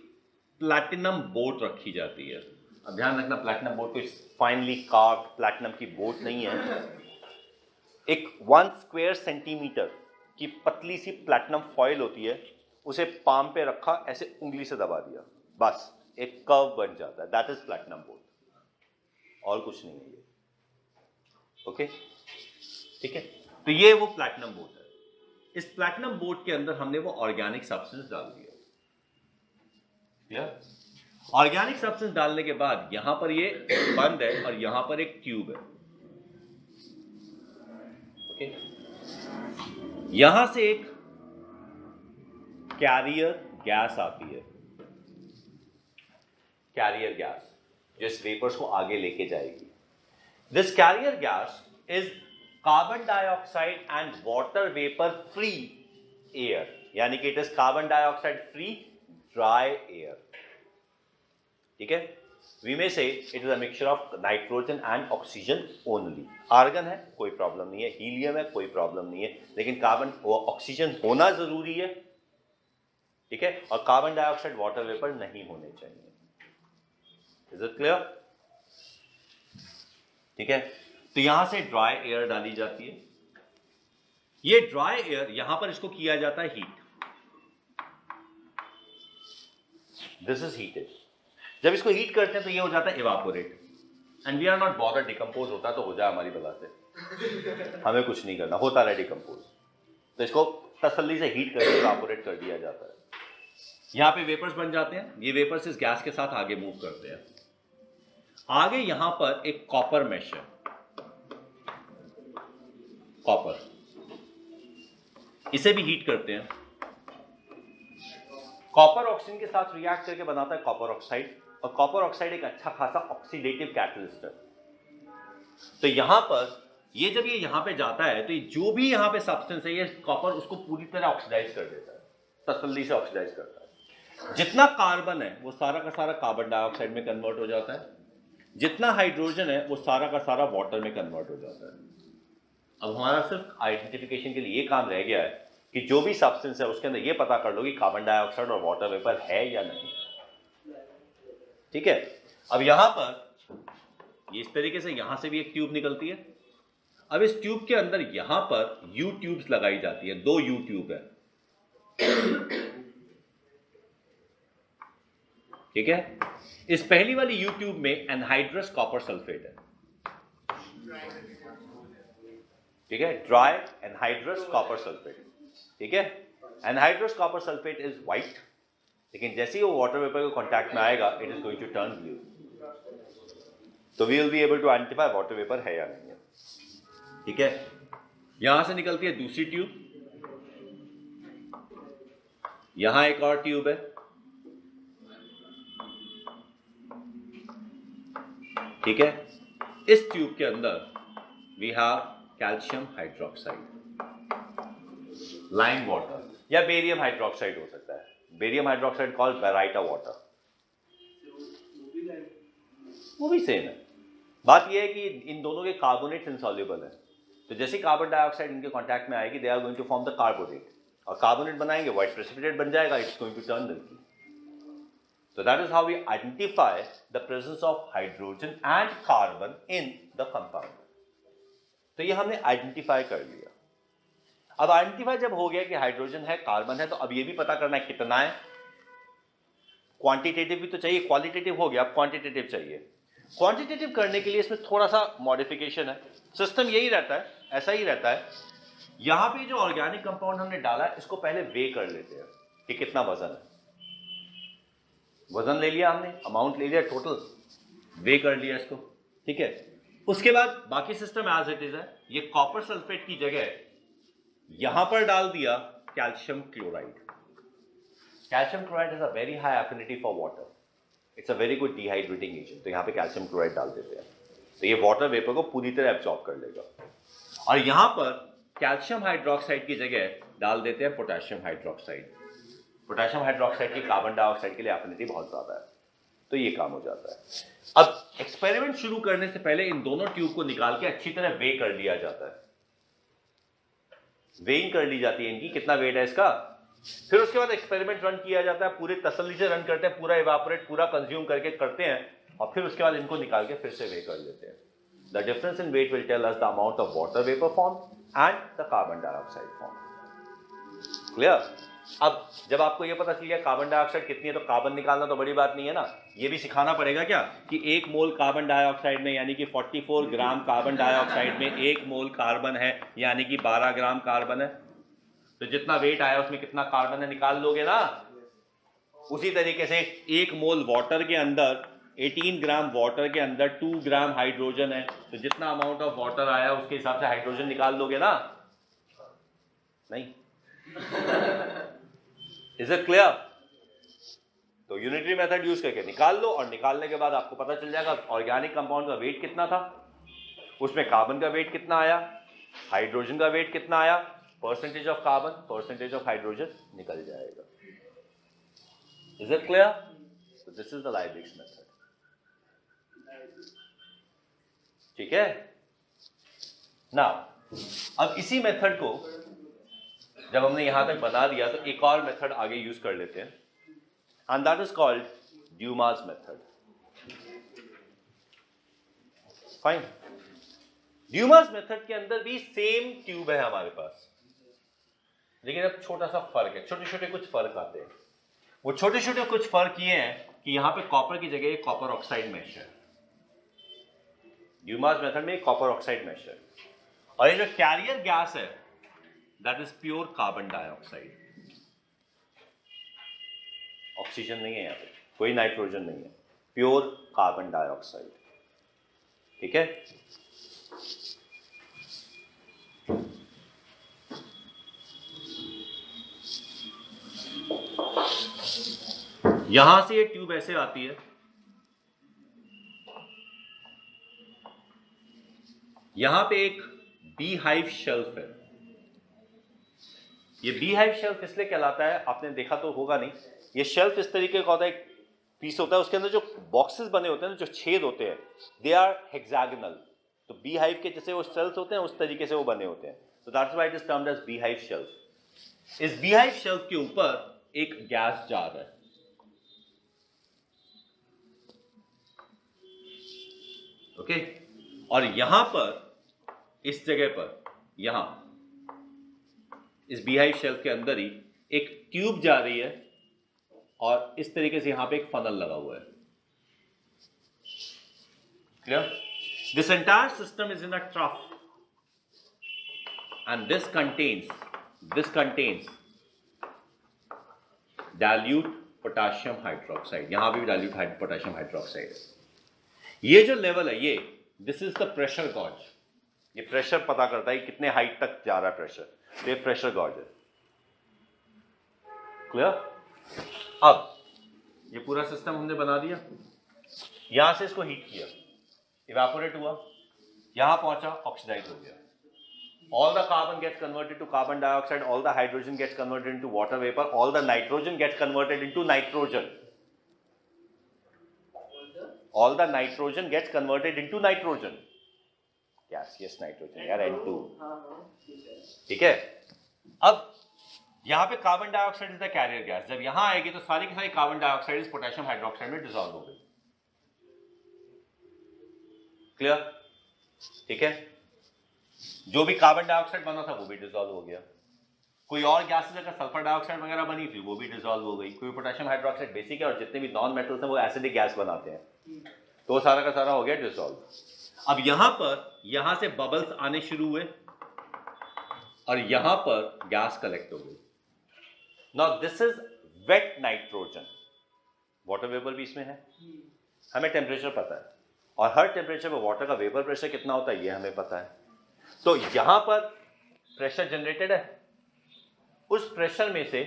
प्लैटिनम बोट रखी जाती है। अब ध्यान रखना, प्लैटिनम बोट कोई फाइनली कार्व्ड प्लैटिनम की बोट नहीं है, एक 1 स्क्वायर सेंटीमीटर की पतली सी प्लैटिनम फॉइल होती है, उसे पाम पे रखा, ऐसे उंगली से दबा दिया, बस एक कर्व बन जाता है, दैट इज प्लैटिनम बोट, और कुछ नहीं है ये, ओके, ठीक है। तो ये वो प्लैटिनम बोट है। इस प्लैटिनम बोट के अंदर हमने वो ऑर्गेनिक सब्सटेंस डाल दिया, क्लियर। ऑर्गेनिक सब्सटेंस डालने के बाद यहां पर ये बंद है और यहां पर एक ट्यूब है, ओके। यहां से एक कैरियर गैस आती है, कैरियर गैस, जो इस वेपर्स को आगे लेके जाएगी। This carrier gas is carbon dioxide and water vapour free air, यानी कि it is carbon dioxide free dry air, ठीक है। We may say it is a mixture of nitrogen and oxygen only. Argon है कोई प्रॉब्लम नहीं है, हीलियम है कोई प्रॉब्लम नहीं है, लेकिन कार्बन ऑक्सीजन होना जरूरी है, ठीक है, और कार्बन डाइऑक्साइड वाटर वेपर नहीं होने चाहिए। Is it clear? ठीक है। तो यहां से ड्राई एयर डाली जाती है। ये ड्राई एयर यहां पर इसको किया जाता है हीट, दिस इज हीटेड। जब इसको हीट करते हैं तो ये हो जाता है evaporate, and we are not bother, decompose होता तो हो जाए हमारी बला से, हमें कुछ नहीं करना, होता रहे डिकम्पोज। तो इसको तसल्ली से हीट करके इवापोरेट कर दिया जाता है। यहां पे वेपर्स बन जाते हैं, ये वेपर्स इस गैस के साथ आगे मूव करते हैं। आगे यहां पर एक कॉपर मेश है, कॉपर, इसे भी हीट करते हैं। कॉपर ऑक्सीजन के साथ रिएक्ट करके बनाता है कॉपर ऑक्साइड, और कॉपर ऑक्साइड एक अच्छा खासा ऑक्सीडेटिव कैटलिस्ट है। तो यहां पर ये जब ये यहां पे जाता है तो ये जो भी यहां पे सब्सटेंस है, ये कॉपर उसको पूरी तरह ऑक्सीडाइज कर देता है, तसल्ली से ऑक्सीडाइज करता है। जितना कार्बन है वो सारा का सारा कार्बन डाइऑक्साइड में कन्वर्ट हो जाता है, जितना हाइड्रोजन है वो सारा का सारा वाटर में कन्वर्ट हो जाता है। अब हमारा सिर्फ आइडेंटिफिकेशन के लिए ये काम रह गया है कि जो भी सब्सटेंस है उसके अंदर ये पता कर लो कि कार्बन डाइऑक्साइड और वाटर वेपर है या नहीं, ठीक है। अब यहां पर ये इस तरीके से यहां से भी एक ट्यूब निकलती है। अब इस ट्यूब के अंदर यहां पर यू ट्यूब्स लगाई जाती है, 2 यू ट्यूब है, ठीक है। इस पहली वाली यू ट्यूब में एनहाइड्रस कॉपर सल्फेट है, ठीक है, ड्राई एनहाइड्रस कॉपर सल्फेट, ठीक है। Anhydrous copper sulphate is white, लेकिन जैसे ही वो वाटर वेपर के कांटेक्ट में आएगा it is going to turn blue. तो we will be able to identify water vapour है या नहीं है, ठीक है। यहां से निकलती है दूसरी ट्यूब, यहां एक और ट्यूब है, ठीक है। इस ट्यूब के अंदर we have calcium hydroxide, lime water या बेरियम हाइड्रोक्साइड हो सकता है, barium hydroxide called baryta water, वो भी सेम है। बात यह है कि इन दोनों के कार्बोनेट्स इनसॉल्युबल है, तो जैसे कार्बन डाइऑक्साइड इनके कांटेक्ट में आएगी they are going to form the carbonate, और कार्बोनेट बनाएंगे व्हाइट प्रेसिपिटेट बन जाएगा, it's going to turn milky. So that is how we identify the presence of hydrogen and carbon in the compound. तो ये हमने आइडेंटिफाई कर लिया। अब आइडेंटिफाई जब हो गया कि हाइड्रोजन है, कार्बन है, तो अब ये भी पता करना है कितना है। क्वांटिटेटिव भी तो चाहिए, क्वालिटेटिव हो गया, अब क्वांटिटेटिव चाहिए। क्वांटिटेटिव करने के लिए इसमें थोड़ा सा मॉडिफिकेशन है, सिस्टम यही रहता है, ऐसा ही रहता है। यहां पे जो ऑर्गेनिक कंपाउंड हमने डाला है इसको पहले वे कर लेते हैं कि कितना वजन है। वजन ले लिया हमने, अमाउंट ले लिया, टोटल वे कर लिया इसको, ठीक है। उसके बाद बाकी सिस्टम एज इट इज है। ये कॉपर सल्फेट की जगह यहां पर डाल दिया calcium chloride. Calcium chloride is a very high affinity for water, it's a very good dehydrating agent. तो यहाँ पे कैल्शियम क्लोराइड डाल देते हैं, तो ये वाटर वेपर को पूरी तरह एब्जॉर्ब कर लेगा। और यहाँ पर कैल्शियम हाइड्रोक्साइड की जगह डाल देते हैं पोटेशियम हाइड्रोक्साइड। पोटेशियम हाइड्रोक्साइड की कार्बन डाइऑक्साइड के लिए एफिनिटी बहुत ज़्यादा है, तो ये काम हो जाता है। अब एक्सपेरिमेंट शुरू करने से पहले इन दोनों ट्यूब को निकाल के अच्छी तरह वे कर लिया जाता है। वेइंग कर ली जाती है इनकी, कितना वेट है इसका। फिर उसके बाद एक्सपेरिमेंट रन किया जाता है, पूरे तसल्ली से रन करते हैं, पूरा इवापोरेट पूरा कंज्यूम करके करते हैं, और फिर उसके बाद इनको निकाल के फिर से वे कर लेते हैं। The difference in weight will tell us the amount of water vapour form and the carbon dioxide form. Clear. अब जब आपको ये पता चल गया कार्बन डाइऑक्साइड कितनी है, तो कार्बन निकालना तो बड़ी बात नहीं है ना, ये भी सिखाना पड़ेगा क्या कि 1 मोल कार्बन डाइऑक्साइड में यानी कि 44 ग्राम कार्बन डाइऑक्साइड में 1 मोल कार्बन है, यानी कि 12 ग्राम कार्बन है। तो जितना वेट आया उसमें कितना कार्बन है निकाल लोगे ना। उसी तरीके से 1 मोल वाटर के अंदर 18 ग्राम वाटर के अंदर 2 ग्राम हाइड्रोजन है, तो जितना अमाउंट ऑफ वाटर आया उसके हिसाब से हाइड्रोजन निकाल लोगे ना। नहीं इज इट क्लियर। तो यूनिटरी मेथड यूज करके निकाल लो, और निकालने के बाद आपको पता चल जाएगा ऑर्गेनिक कंपाउंड का वेट कितना था, उसमें कार्बन का वेट कितना आया, हाइड्रोजन का वेट कितना आया, percentage of carbon percentage of hydrogen निकल जाएगा। Is it clear. तो दिस इज द लाइब्रेक्स मेथड। ठीक है ना। अब इसी मेथड को जब हमने यहां तक बना दिया तो एक और मेथड आगे यूज कर लेते हैं, and that is called Dumas method. Fine. Dumas method के अंदर भी सेम ट्यूब है हमारे पास, लेकिन अब छोटा सा फर्क है, छोटे छोटे कुछ फर्क आते हैं। वो छोटे छोटे कुछ फर्क ये हैं कि यहां पे कॉपर की जगह कॉपर ऑक्साइड मेश है। ड्यूमास मेथड में कॉपर ऑक्साइड मेश है, और ये जो कैरियर गैस है that is pure carbon dioxide. Oxygen नहीं है यहां पे, कोई नाइट्रोजन नहीं है, प्योर कार्बन डाइऑक्साइड। ठीक है। यहां से ये ट्यूब ऐसे आती है, यहां पे एक बी हाइव शेल्फ है। ये बी हाइव शेल्फ इसलिए कहलाता है, आपने देखा तो होगा नहीं, ये शेल्फ इस तरीके का होता है, एक पीस होता है, उसके अंदर जो बॉक्सेस बने होते हैं ना, जो छेद होते हैं, दे आर हेक्सागोनल। तो बी हाइव के जैसे वो सेल्स होते हैं उस तरीके से वो बने होते हैं, तो that's why it is termed as beehive shelf. इस बी हाइव शेल्फ के ऊपर एक गैस जार है, ओके। और यहां पर इस जगह पर, यहां इस बीहाइव शेल्फ के अंदर ही एक ट्यूब जा रही है, और इस तरीके से यहां पे एक फनल लगा हुआ है। Clear. This entire system is in a trough, and this contains dilute potassium hydroxide. यहां पे भी डाइल्यूट पोटेशियम हाइड्रोक्साइड है। ये जो लेवल है, ये this is the pressure gauge. ये प्रेशर पता करता है कितने हाइट तक जा रहा है प्रेशर, तो ये प्रेशर गॉज है। क्लियर। अब ये पूरा सिस्टम हमने बना दिया, यहां से इसको हीट किया, इवेपोरेट हुआ, यहां पहुंचा, ऑक्सीडाइज हो गया। All the carbon gets converted to carbon dioxide, all the hydrogen gets converted into water vapor, all the nitrogen gets converted into nitrogen. All the nitrogen gets converted into nitrogen. Gaseous nitrogen, यार N2. ठीक है। अब यहां पे carbon dioxide is the carrier gas, जब यहां आएगी तो सारी की सारी कार्बन डाइऑक्साइड इस पोटेशियम हाइड्रोक्साइड में डिसॉल्व हो गई। क्लियर। ठीक है। जो भी कार्बन डाइऑक्साइड बना था वो भी डिसॉल्व हो गया। कोई और गैसेस अगर सल्फर डाइऑक्साइड वगैरह बनी थी वो भी डिसॉल्व हो गई। कोई पोटेशियम हाइड्रोक्साइड बेसिक है, और जितने भी नॉन मेटल्स हैं वो एसिडिक गैस बनाते हैं, तो सारा का सारा हो गया डिसॉल्व। अब यहां से बबल्स आने शुरू हुए, और यहां पर गैस कलेक्ट हो गई। Now this is wet nitrogen. Water vapour भी इसमें है, हमें टेम्परेचर पता है, और हर टेम्परेचर पर वाटर का वेपर प्रेशर कितना होता है ये हमें पता है। तो यहां पर प्रेशर जनरेटेड है, उस प्रेशर में से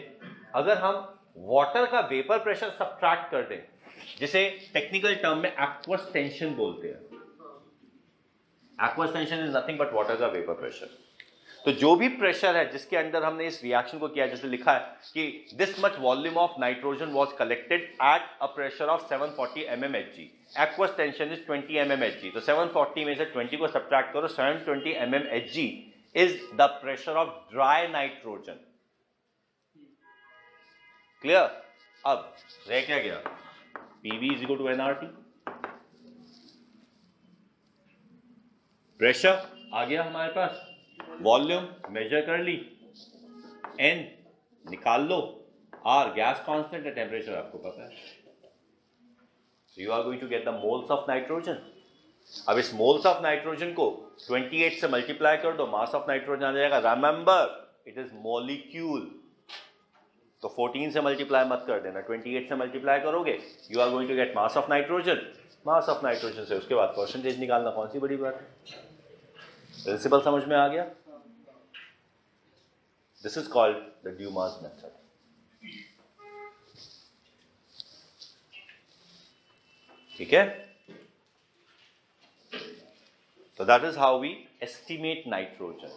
अगर हम वाटर का वेपर प्रेशर सब्ट्रैक्ट कर दें जिसे टेक्निकल टर्म में एक्वस टेंशन बोलते हैं। Aqueous tension is nothing but water का वेपर प्रेशर। तो जो भी प्रेशर है जिसके अंदर हमने इस रिएक्शन को किया, जैसे लिखा है कि this much volume of nitrogen was collected at a pressure of 740 mmHg, aqueous tension is 20 mmHg। तो 740 में से 20 को सब्ट्रैक्ट करो, 720 mmHg is the pressure of dry nitrogen. Clear? अब रह क्या गया? PV is equal to nRT। Pressure आ गया हमारे पास, वॉल्यूम मेजर कर ली, N निकाल लो, R गैस कांस्टेंट है, टेम्परेचर आपको पता है। So you are going to get the moles of nitrogen। अब इस moles of nitrogen को 28 से मल्टीप्लाई कर दो, मास ऑफ नाइट्रोजन आ जाएगा। रिमेंबर इट इज मोलिक्यूल, तो 14 से मल्टीप्लाई मत कर देना, 28 से मल्टीप्लाई करोगे, you are going to get mass of nitrogen. Mass of nitrogen से उसके बाद परसेंटेज निकालना कौन सी बड़ी बात है? प्रिंसिपल समझ में आ गया? This is called the Dumas method. ठीक है? So that is how we estimate nitrogen.